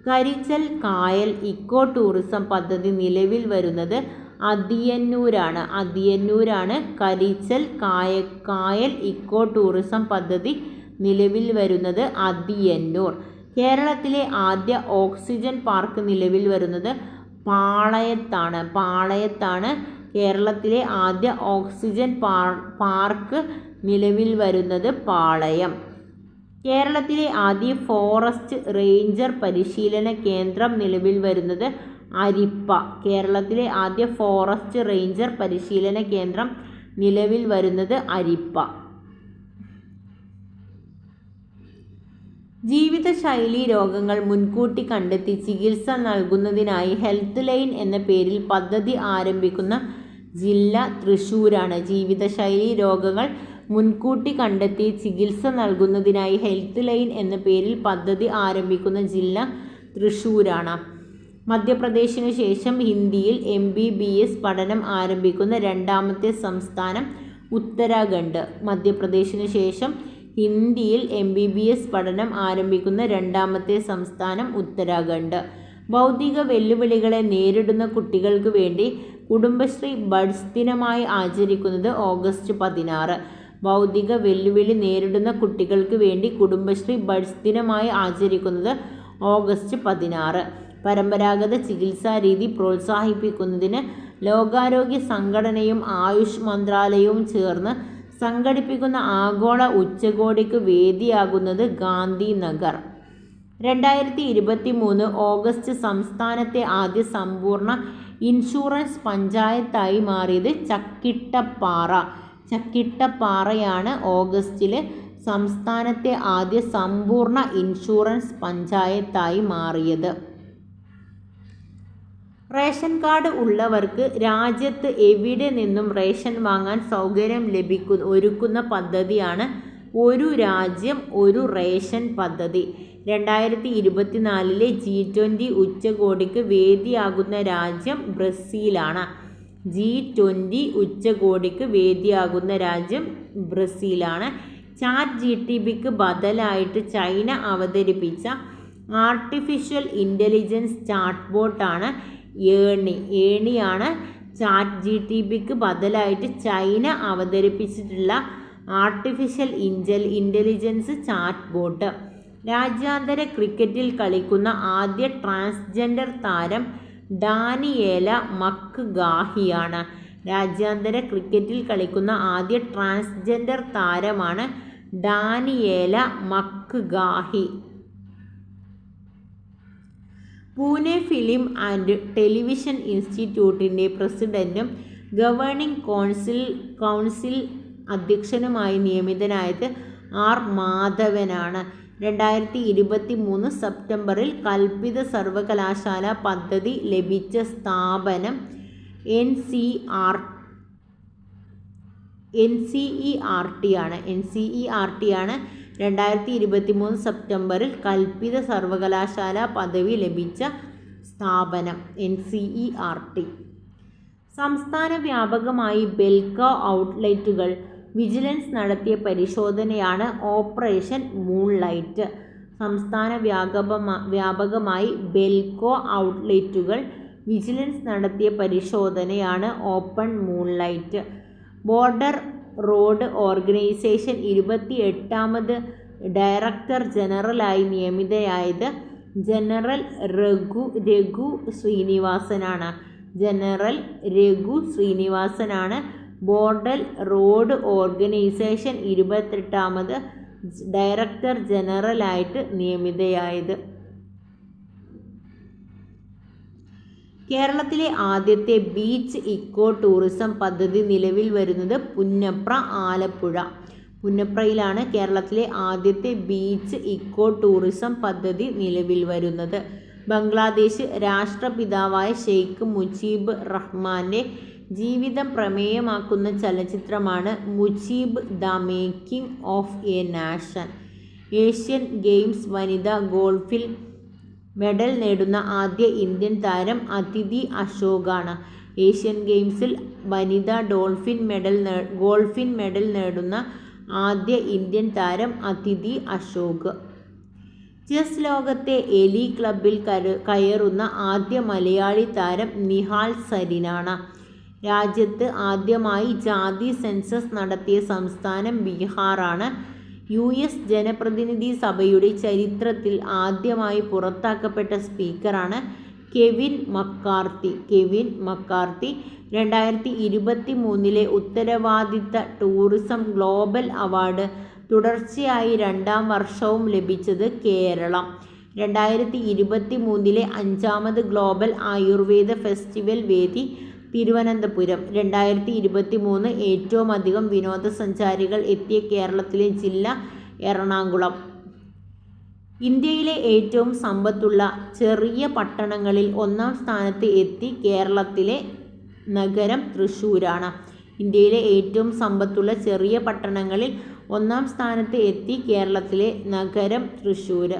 കരിച്ചൽ കായൽ ഇക്കോ ടൂറിസം പദ്ധതി നിലവിൽ വരുന്നത് അതിയന്നൂരാണ്. കരിച്ചൽ കായൽ ഇക്കോ ടൂറിസം പദ്ധതി നിലവിൽ വരുന്നത് അതിയന്നൂർ. കേരളത്തിലെ ആദ്യ ഓക്സിജൻ പാർക്ക് നിലവിൽ വരുന്നത് പാളയത്താണ്. കേരളത്തിലെ ആദ്യ ഓക്സിജൻ പാർക്ക് നിലവിൽ വരുന്നത് പാളയം. കേരളത്തിലെ ആദ്യ ഫോറസ്റ്റ് റേഞ്ചർ പരിശീലന കേന്ദ്രം നിലവിൽ വരുന്നത് അരിപ്പ. കേരളത്തിലെ ആദ്യ ഫോറസ്റ്റ് റേഞ്ചർ പരിശീലന കേന്ദ്രം നിലവിൽ വരുന്നത് അരിപ്പ. ജീവിതശൈലീ രോഗങ്ങൾ മുൻകൂട്ടി കണ്ടെത്തി ചികിത്സ നൽകുന്നതിനായി ഹെൽത്ത് ലൈൻ എന്ന പേരിൽ പദ്ധതി ആരംഭിക്കുന്ന ജില്ല തൃശ്ശൂരാണ്. ജീവിതശൈലീ രോഗങ്ങൾ മുൻകൂട്ടി കണ്ടെത്തി ചികിത്സ നൽകുന്നതിനായി ഹെൽത്ത് ലൈൻ എന്ന പേരിൽ പദ്ധതി ആരംഭിക്കുന്ന ജില്ല തൃശ്ശൂരാണ്. മധ്യപ്രദേശിനു ശേഷം ഹിന്ദിയിൽ MBBS പഠനം ആരംഭിക്കുന്ന 2ാമത്തെ സംസ്ഥാനം ഉത്തരാഖണ്ഡ്. മധ്യപ്രദേശിനു ശേഷം ഹിന്ദിയിൽ MBBS പഠനം ആരംഭിക്കുന്ന 2ാമത്തെ സംസ്ഥാനം ഉത്തരാഖണ്ഡ്. ഭൗതിക വെല്ലുവിളികളെ നേരിടുന്ന കുട്ടികൾക്ക് വേണ്ടി കുടുംബശ്രീ ബഡ്സ് ദിനമായി ആചരിക്കുന്നത് ഓഗസ്റ്റ് 16. ഭൗതിക വെല്ലുവിളി നേരിടുന്ന കുട്ടികൾക്ക് വേണ്ടി കുടുംബശ്രീ ബഡ്സ് ദിനമായി ആചരിക്കുന്നത് ഓഗസ്റ്റ് 16. പരമ്പരാഗത ചികിത്സാ രീതി പ്രോത്സാഹിപ്പിക്കുന്നതിന് ലോകാരോഗ്യ സംഘടനയും ആയുഷ് മന്ത്രാലയവും ചേർന്ന് സംഘടിപ്പിക്കുന്ന ആഗോള ഉച്ചകോടിക്ക് വേദിയാകുന്നത് ഗാന്ധിനഗർ. 2023 ഓഗസ്റ്റ് സംസ്ഥാനത്തെ ആദ്യ സമ്പൂർണ്ണ ഇൻഷുറൻസ് പഞ്ചായത്തായി മാറിയത് ചക്കിട്ടപ്പാറ. ചക്കിട്ടപ്പാറയാണ് ഓഗസ്റ്റിൽ സംസ്ഥാനത്തെ ആദ്യ സമ്പൂർണ്ണ ഇൻഷുറൻസ് പഞ്ചായത്തായി മാറിയത്. റേഷൻ കാർഡ് ഉള്ളവർക്ക് രാജ്യത്ത് എവിടെ നിന്നും റേഷൻ വാങ്ങാൻ സൗകര്യം ഒരുക്കുന്ന പദ്ധതിയാണ് ഒരു രാജ്യം ഒരു റേഷൻ പദ്ധതി. 2024 G20 ഉച്ചകോടിക്ക് വേദിയാകുന്ന രാജ്യം ബ്രസീലാണ്. G20 ഉച്ചകോടിക്ക് വേദിയാകുന്ന രാജ്യം ബ്രസീലാണ്. ChatGPTക്ക് ബദലായിട്ട് ചൈന അവതരിപ്പിച്ച ആർട്ടിഫിഷ്യൽ ഇൻ്റലിജൻസ് ചാറ്റ്ബോട്ടാണ് ഏണിയാണ് ChatGPTക്ക് ബദലായിട്ട് ചൈന അവതരിപ്പിച്ചിട്ടുള്ള ആർട്ടിഫിഷ്യൽ ഇൻ്റലിജൻസ് ചാറ്റ്ബോട്ട്. രാജ്യാന്തര ക്രിക്കറ്റിൽ കളിക്കുന്ന ആദ്യ ട്രാൻസ്ജെൻഡർ താരം ഡാനിയേല മക്ഗാഹിയാണ്. രാജ്യാന്തര ക്രിക്കറ്റിൽ കളിക്കുന്ന ആദ്യ ട്രാൻസ്ജെൻഡർ താരമാണ് Danielle McGahey. Pune film and television ഇൻസ്റ്റിറ്റ്യൂട്ടിൻ്റെ പ്രസിഡൻറ്റും ഗവേണിംഗ് കൗൺസിൽ അധ്യക്ഷനുമായി നിയമിതനായത് ആർ മാധവനാണ്. 2023 സെപ്റ്റംബറിൽ കൽപ്പിത സർവകലാശാല പദ്ധതി ലഭിച്ച സ്ഥാപനം NCERT ആണ്. 2023 സെപ്റ്റംബറിൽ കൽപ്പിത സർവകലാശാല പദവി ലഭിച്ച സ്ഥാപനം NCERT. സംസ്ഥാന വ്യാപകമായി ബെൽക ഔട്ട്ലെറ്റുകൾ വിജിലൻസ് നടത്തിയ പരിശോധനയാണ് ഓപ്പറേഷൻ മൂൺലൈറ്റ്. സംസ്ഥാന വ്യാപകമായി ബെൽകോ ഔട്ട്ലെറ്റുകൾ വിജിലൻസ് നടത്തിയ പരിശോധനയാണ് open moonlight. Border road organisation 28ാമത് ഡയറക്ടർ ജനറലായി നിയമിതയായത് ജനറൽ രഘു ശ്രീനിവാസനാണ്. ബോർഡർ റോഡ് ഓർഗനൈസേഷൻ 28ാമത് ഡയറക്ടർ ജനറലായിട്ട് നിയമിതയായത്. കേരളത്തിലെ ആദ്യത്തെ ബീച്ച് ഇക്കോ ടൂറിസം പദ്ധതി നിലവിൽ വരുന്നത് പുന്നപ്ര, ആലപ്പുഴ. പുന്നപ്രയിലാണ് കേരളത്തിലെ ആദ്യത്തെ ബീച്ച് ഇക്കോ ടൂറിസം പദ്ധതി നിലവിൽ വരുന്നത്. ബംഗ്ലാദേശ് രാഷ്ട്രപിതാവായ ഷെയ്ഖ് മുജീബ് റഹ്മാൻ്റെ ജീവിതം പ്രമേയമാക്കുന്ന ചലച്ചിത്രമാണ് Mujib the making of a nation. Asian games വനിതാ ഗോൾഫിൽ മെഡൽ നേടുന്ന ആദ്യ ഇന്ത്യൻ താരം അതിഥി അശോകാണ്. ഏഷ്യൻ ഗെയിംസിൽ വനിതാ ഗോൾഫിൻ മെഡൽ നേടുന്ന ആദ്യ ഇന്ത്യൻ താരം അതിഥി അശോക്. ചെസ് ലോകത്തെ എലി ക്ലബിൽ കയറുന്ന ആദ്യ മലയാളി താരം നിഹാൽ സരീനാണ്. രാജ്യത്ത് ആദ്യമായി ജാതി സെൻസസ് നടത്തിയ സംസ്ഥാനം ബീഹാറാണ്. US ജനപ്രതിനിധി സഭയുടെ ചരിത്രത്തിൽ ആദ്യമായി പുറത്താക്കപ്പെട്ട സ്പീക്കറാണ് കെവിൻ മക്കാർത്തി. 2023 ഉത്തരവാദിത്ത ടൂറിസം ഗ്ലോബൽ അവാർഡ് തുടർച്ചയായി 2ാം വർഷവും ലഭിച്ചത് കേരളം. 2023 5ാമത് ഗ്ലോബൽ ആയുർവേദ ഫെസ്റ്റിവൽ വേദി തിരുവനന്തപുരം. 2023 ഏറ്റവും അധികം വിനോദസഞ്ചാരികൾ എത്തിയ കേരളത്തിലെ ജില്ല എറണാകുളം. ഇന്ത്യയിലെ ഏറ്റവും സമ്പത്തുള്ള ചെറിയ പട്ടണങ്ങളിൽ 1ാം സ്ഥാനത്ത് എത്തി കേരളത്തിലെ നഗരം തൃശ്ശൂരാണ്. ഇന്ത്യയിലെ ഏറ്റവും സമ്പത്തുള്ള ചെറിയ പട്ടണങ്ങളിൽ 1ാം സ്ഥാനത്ത് എത്തി കേരളത്തിലെ നഗരം തൃശ്ശൂർ.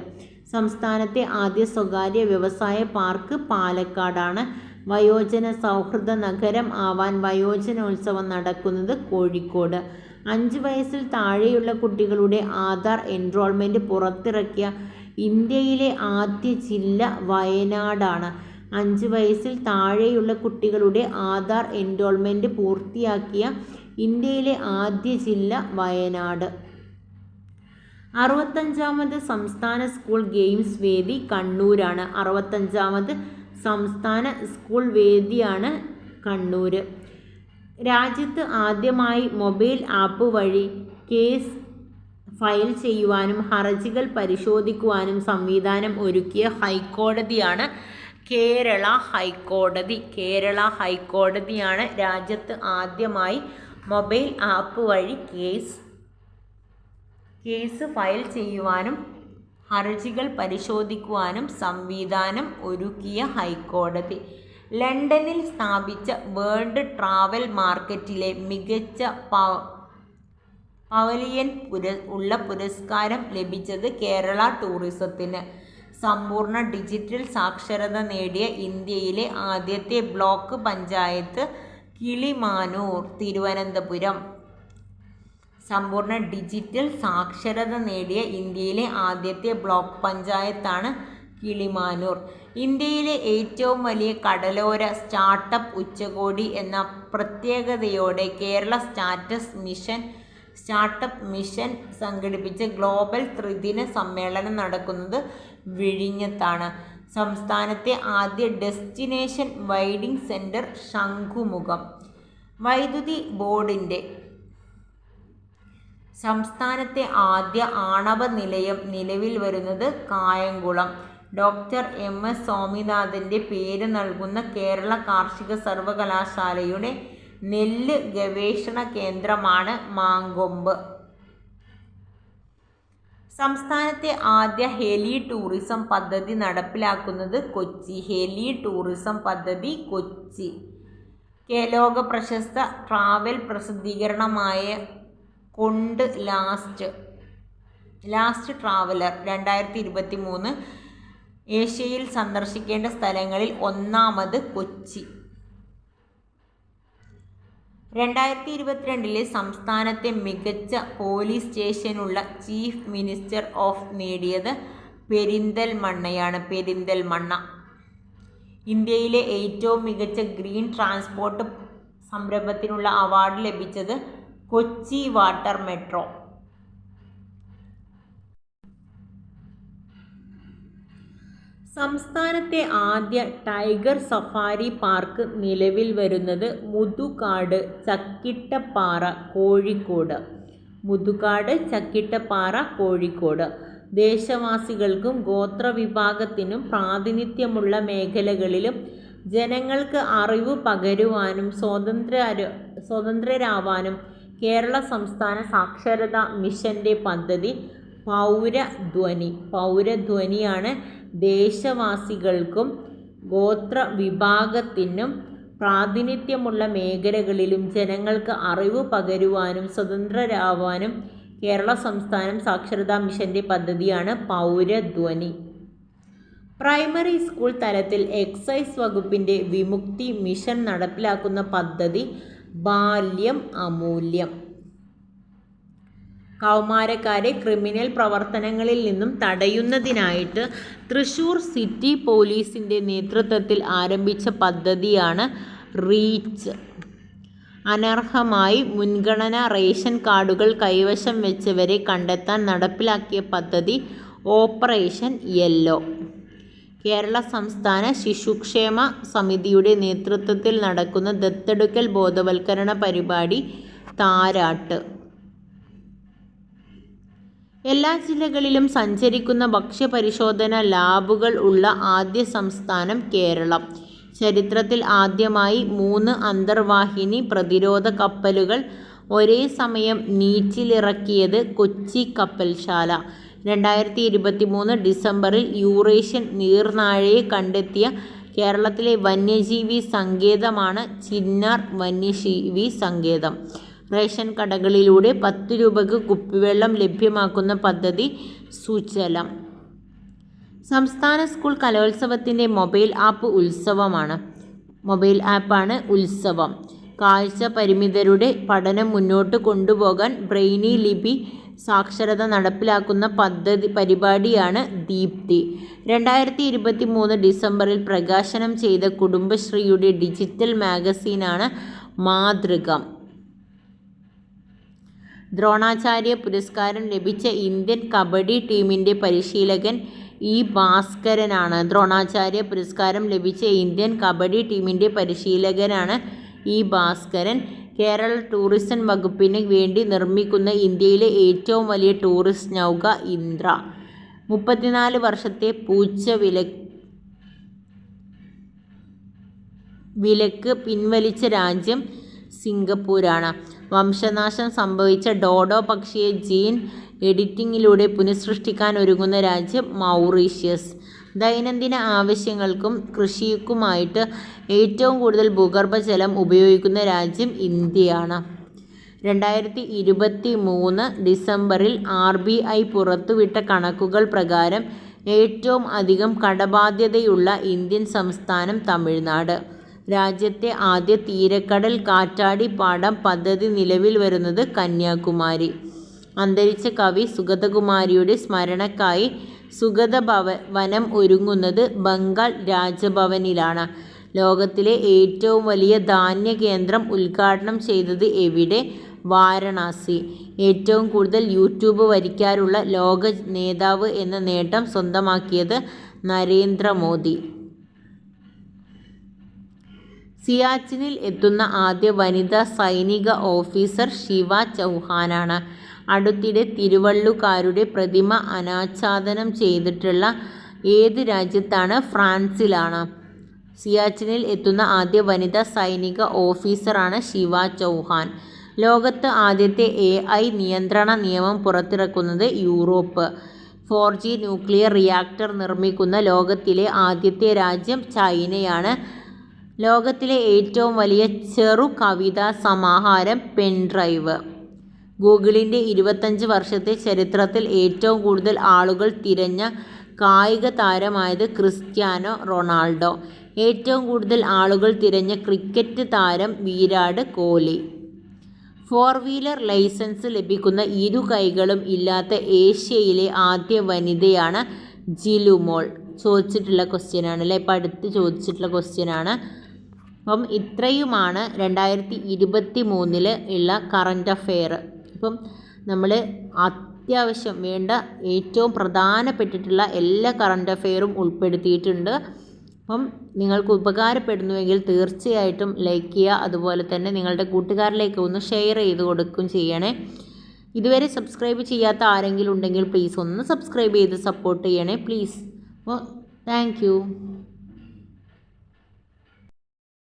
സംസ്ഥാനത്തെ ആദ്യ സ്വകാര്യ വ്യവസായ പാർക്ക് പാലക്കാടാണ്. വയോജന സൗഹൃദ നഗരം ആവാൻ വയോജനോത്സവം നടക്കുന്നത് കോഴിക്കോട്. 5 വയസ്സിൽ താഴെയുള്ള കുട്ടികളുടെ ആധാർ എൻറോൾമെൻറ്റ് പുറത്തിറക്കിയ ഇന്ത്യയിലെ ആദ്യ ജില്ല വയനാടാണ്. 5 വയസ്സിൽ താഴെയുള്ള കുട്ടികളുടെ ആധാർ എൻറോൾമെൻറ്റ് പൂർത്തിയാക്കിയ ഇന്ത്യയിലെ ആദ്യ ജില്ല വയനാട്. 65ാമത് സംസ്ഥാന സ്കൂൾ ഗെയിംസ് വേദി കണ്ണൂരാണ്. 65ാമത് സംസ്ഥാന സ്കൂൾ വേദിയാണ് കണ്ണൂർ. രാജ്യത്ത് ആദ്യമായി മൊബൈൽ ആപ്പ് വഴി കേസ് ഫയൽ ചെയ്യുവാനും ഹർജികൾ പരിശോധിക്കുവാനും സംവിധാനം ഒരുക്കിയ ഹൈക്കോടതിയാണ് കേരള ഹൈക്കോടതി. കേരള ഹൈക്കോടതിയാണ് രാജ്യത്ത് ആദ്യമായി മൊബൈൽ ആപ്പ് വഴി കേസ് ഫയൽ ചെയ്യുവാനും ഹർജികൾ പരിശോധിക്കുവാനും സംവിധാനം ഒരുക്കിയ ഹൈക്കോടതി. ലണ്ടനിൽ സ്ഥാപിച്ച വേൾഡ് ട്രാവൽ മാർക്കറ്റിലെ മികച്ച പവലിയൻ ഉള്ള പുരസ്കാരം ലഭിച്ചത് കേരള ടൂറിസത്തിന്. സമ്പൂർണ്ണ ഡിജിറ്റൽ സാക്ഷരത നേടിയ ഇന്ത്യയിലെ ആദ്യത്തെ ബ്ലോക്ക് പഞ്ചായത്ത് കിളിമാനൂർ, തിരുവനന്തപുരം. സമ്പൂർണ്ണ ഡിജിറ്റൽ സാക്ഷരത നേടിയ ഇന്ത്യയിലെ ആദ്യത്തെ ബ്ലോക്ക് പഞ്ചായത്താണ് കിളിമാനൂർ. ഇന്ത്യയിലെ ഏറ്റവും വലിയ കടലോര സ്റ്റാർട്ടപ്പ് ഉച്ചകോടി എന്ന പ്രത്യേകതയോടെ കേരള സ്റ്റാർട്ടപ്പ് മിഷൻ സംഘടിപ്പിച്ച ഗ്ലോബൽ ത്രിദിന സമ്മേളനം നടക്കുന്നത് വിഴിഞ്ഞത്താണ്. സംസ്ഥാനത്തെ ആദ്യ ഡെസ്റ്റിനേഷൻ വെഡിംഗ് സെൻറ്റർ ശംഖുമുഖം. വൈദ്യുതി ബോർഡിൻ്റെ സംസ്ഥാനത്തെ ആദ്യ ആണവ നിലയം നിലവിൽ വരുന്നത് കായംകുളം. ഡോക്ടർ MS സ്വാമിനാഥൻ്റെ പേര് നൽകുന്ന കേരള കാർഷിക സർവകലാശാലയുടെ നെല്ല് ഗവേഷണ കേന്ദ്രമാണ് മാങ്കൊമ്പ്. സംസ്ഥാനത്തെ ആദ്യ ഹെലി ടൂറിസം പദ്ധതി നടപ്പിലാക്കുന്നത് കൊച്ചി. ഹെലി ടൂറിസം പദ്ധതി കൊച്ചി. ലോക പ്രശസ്ത ട്രാവൽ പ്രസിദ്ധീകരണമായ കൊണ്ട് ലാസ്റ്റ് ട്രാവലർ 2023 ഏഷ്യയിൽ സന്ദർശിക്കേണ്ട സ്ഥലങ്ങളിൽ ഒന്നാമത് കൊച്ചി. 2022 സംസ്ഥാനത്തെ മികച്ച പോലീസ് സ്റ്റേഷനുള്ള ചീഫ് മിനിസ്റ്റർ ഓഫ് നേടിയത് പെരിന്തൽമണ്ണയാണ്. പെരിന്തൽമണ്ണ. ഇന്ത്യയിലെ ഏറ്റവും മികച്ച ഗ്രീൻ ട്രാൻസ്പോർട്ട് സംരംഭത്തിനുള്ള അവാർഡ് ലഭിച്ചത് കൊച്ചി വാട്ടർ മെട്രോ. സംസ്ഥാനത്തെ ആദ്യ ടൈഗർ സഫാരി പാർക്ക് നിലവിൽ വരുന്നത് മുതുകാട് ചക്കിട്ടപ്പാറ, കോഴിക്കോട്. മുതുകാട് ചക്കിട്ടപ്പാറ, കോഴിക്കോട്. ദേശവാസികൾക്കും ഗോത്രവിഭാഗത്തിനും പ്രാതിനിധ്യമുള്ള മേഖലകളിലും ജനങ്ങൾക്ക് അറിവ് പകരുവാനും സ്വതന്ത്രരാവാനും കേരള സംസ്ഥാന സാക്ഷരതാ മിഷൻ്റെ പദ്ധതി പൗരധ്വനി. പൗരധ്വനിയാണ് ദേശവാസികൾക്കും ഗോത്രവിഭാഗത്തിനും പ്രാതിനിധ്യമുള്ള മേഖലകളിലും ജനങ്ങൾക്ക് അറിവ് പകരുവാനും സ്വതന്ത്രരാവാനും കേരള സംസ്ഥാനം സാക്ഷരതാ മിഷൻ്റെ പദ്ധതിയാണ് പൗരധ്വനി. പ്രൈമറി സ്കൂൾ തലത്തിൽ എക്സൈസ് വകുപ്പിൻ്റെ വിമുക്തി മിഷൻ നടപ്പിലാക്കുന്ന പദ്ധതി ബാല്യം അമൂല്യം. കൗമാരക്കാരെ ക്രിമിനൽ പ്രവർത്തനങ്ങളിൽ നിന്നും തടയുന്നതിനായിട്ട് തൃശ്ശൂർ സിറ്റി പോലീസിൻ്റെ നേതൃത്വത്തിൽ ആരംഭിച്ച പദ്ധതിയാണ് റീച്ച്. അനർഹമായി മുൻഗണനാ റേഷൻ കാർഡുകൾ കൈവശം വെച്ചവരെ കണ്ടെത്താൻ നടപ്പിലാക്കിയ പദ്ധതി ഓപ്പറേഷൻ യെല്ലോ. കേരള സംസ്ഥാന ശിശുക്ഷേമ സമിതിയുടെ നേതൃത്വത്തിൽ നടക്കുന്ന ദത്തെടുക്കൽ ബോധവൽക്കരണ പരിപാടി താരാട്ട്. എല്ലാ ജില്ലകളിലും സഞ്ചരിക്കുന്ന ഭക്ഷ്യപരിശോധന ലാബുകൾ ഉള്ള ആദ്യ സംസ്ഥാനം കേരളം. ചരിത്രത്തിൽ ആദ്യമായി 3 അന്തർവാഹിനി പ്രതിരോധ കപ്പലുകൾ ഒരേ സമയം നീറ്റിലിറക്കിയത് കൊച്ചി കപ്പൽശാല. 2023 ഡിസംബറിൽ യൂറേഷ്യൻ നീർനാഴയെ കണ്ടെത്തിയ കേരളത്തിലെ വന്യജീവി സങ്കേതമാണ് ചിന്നാർ വന്യജീവി സങ്കേതം. റേഷൻ കടകളിലൂടെ 10 രൂപയ്ക്ക് കുപ്പിവെള്ളം ലഭ്യമാക്കുന്ന പദ്ധതി സുജലം. സംസ്ഥാന സ്കൂൾ കലോത്സവത്തിൻ്റെ മൊബൈൽ ആപ്പ് ഉത്സവമാണ്. മൊബൈൽ ആപ്പാണ് ഉത്സവം. കാഴ്ച പരിമിതരുടെ പഠനം മുന്നോട്ട് കൊണ്ടുപോകാൻ ബ്രെയിനി ലിപി സാക്ഷരത നടപ്പിലാക്കുന്ന പരിപാടിയാണ് ദീപ്തി. 2023 ഡിസംബറിൽ പ്രകാശനം ചെയ്ത കുടുംബശ്രീയുടെ ഡിജിറ്റൽ മാഗസീനാണ് മാതൃക. ദ്രോണാചാര്യ പുരസ്കാരം ലഭിച്ച ഇന്ത്യൻ കബഡി ടീമിൻ്റെ പരിശീലകൻ ഇ ഭാസ്കരനാണ്. ദ്രോണാചാര്യ പുരസ്കാരം ലഭിച്ച ഇന്ത്യൻ കബഡി ടീമിൻ്റെ പരിശീലകനാണ് ഇ ഭാസ്കരൻ. കേരള ടൂറിസം വകുപ്പിന് വേണ്ടി നിർമ്മിക്കുന്ന ഇന്ത്യയിലെ ഏറ്റവും വലിയ ടൂറിസ്റ്റ് നൗക ഇന്ദ്ര. 34 വർഷത്തെ പൂച്ച വിലക്ക് പിൻവലിച്ച രാജ്യം സിംഗപ്പൂരാണ്. വംശനാശം സംഭവിച്ച ഡോഡോ പക്ഷിയെ ജീൻ എഡിറ്റിങ്ങിലൂടെ പുനഃസൃഷ്ടിക്കാൻ ഒരുങ്ങുന്ന രാജ്യം മൗറീഷ്യസ്. ദൈനംദിന ആവശ്യങ്ങൾക്കും കൃഷിക്കുമായിട്ട് ഏറ്റവും കൂടുതൽ ഭൂഗർഭജലം ഉപയോഗിക്കുന്ന രാജ്യം ഇന്ത്യയാണ്. 2023 ഡിസംബറിൽ RBI പുറത്തുവിട്ട കണക്കുകൾ പ്രകാരം ഏറ്റവും അധികം കടബാധ്യതയുള്ള ഇന്ത്യൻ സംസ്ഥാനം തമിഴ്നാട്. രാജ്യത്തെ ആദ്യ തീരക്കടൽ കാറ്റാടിപ്പാടം പദ്ധതി നിലവിൽ വരുന്നത് കന്യാകുമാരി. അന്തരിച്ച കവി സുഗതകുമാരിയുടെ സ്മരണക്കായി സുഗതവനം ഒരുങ്ങുന്നത് ബംഗാൾ രാജഭവനിലാണ്. ലോകത്തിലെ ഏറ്റവും വലിയ ധാന്യ കേന്ദ്രം ഉദ്ഘാടനം ചെയ്തത് എവിടെ? വാരണാസി. ഏറ്റവും കൂടുതൽ യൂട്യൂബ് വരിക്കാരുള്ള ലോക നേതാവ് എന്ന നേട്ടം സ്വന്തമാക്കിയത് നരേന്ദ്രമോദി. സിയാച്ചിനിൽ എത്തുന്ന ആദ്യ വനിതാ സൈനിക ഓഫീസർ ശിവ ചൗഹാനാണ്. അടുത്തിടെ തിരുവള്ളുകാരുടെ പ്രതിമ അനാച്ഛാദനം ചെയ്തിട്ടുള്ള ഏത് രാജ്യത്താണ്? ഫ്രാൻസിലാണ്. സിയാച്ചിനിൽ എത്തുന്ന ആദ്യ വനിതാ സൈനിക ഓഫീസറാണ് ശിവ ചൗഹാൻ. ലോകത്ത് ആദ്യത്തെ AI നിയന്ത്രണ നിയമം പുറത്തിറക്കുന്നത് യൂറോപ്പ്. 4G ന്യൂക്ലിയർ റിയാക്ടർ നിർമ്മിക്കുന്ന ലോകത്തിലെ ആദ്യത്തെ രാജ്യം ചൈനയാണ്. ലോകത്തിലെ ഏറ്റവും വലിയ ചെറു കവിതാ സമാഹാരം പെൻഡ്രൈവ്. ഗൂഗിളിൻ്റെ 25 വർഷത്തെ ചരിത്രത്തിൽ ഏറ്റവും കൂടുതൽ ആളുകൾ തിരഞ്ഞ കായിക താരമായത് ക്രിസ്ത്യാനോ റൊണാൾഡോ. ഏറ്റവും കൂടുതൽ ആളുകൾ തിരഞ്ഞ ക്രിക്കറ്റ് താരം വിരാട് കോഹ്ലി. 4 വീലർ ലൈസൻസ് ലഭിക്കുന്ന ഇരു കൈകളും ഇല്ലാത്ത ഏഷ്യയിലെ ആദ്യ വനിതയാണ് ജിലുമോൾ. ചോദിച്ചിട്ടുള്ള ക്വസ്റ്റ്യനാണ് അല്ലേ, ഇപ്പം അടുത്ത് ചോദിച്ചിട്ടുള്ള ക്വസ്റ്റ്യനാണ്. അപ്പം ഇത്രയുമാണ് 2023 ഉള്ള കറണ്ട് അഫെയർ. അപ്പം നമ്മൾ അത്യാവശ്യം വേണ്ട ഏറ്റവും പ്രധാനപ്പെട്ടിട്ടുള്ള എല്ലാ കറണ്ട് അഫെയറും ഉൾപ്പെടുത്തിയിട്ടുണ്ട്. അപ്പം നിങ്ങൾക്ക് ഉപകാരപ്പെടുന്നുവെങ്കിൽ തീർച്ചയായിട്ടും ലൈക്ക് ചെയ്യുക. അതുപോലെ തന്നെ നിങ്ങളുടെ കൂട്ടുകാരിലേക്ക് ഒന്ന് ഷെയർ ചെയ്ത് കൊടുക്കുകയും ചെയ്യണേ. ഇതുവരെ സബ്സ്ക്രൈബ് ചെയ്യാത്ത ആരെങ്കിലും ഉണ്ടെങ്കിൽ പ്ലീസ് ഒന്ന് സബ്സ്ക്രൈബ് ചെയ്ത് സപ്പോർട്ട് ചെയ്യണേ പ്ലീസ്. അപ്പോൾ താങ്ക് യു.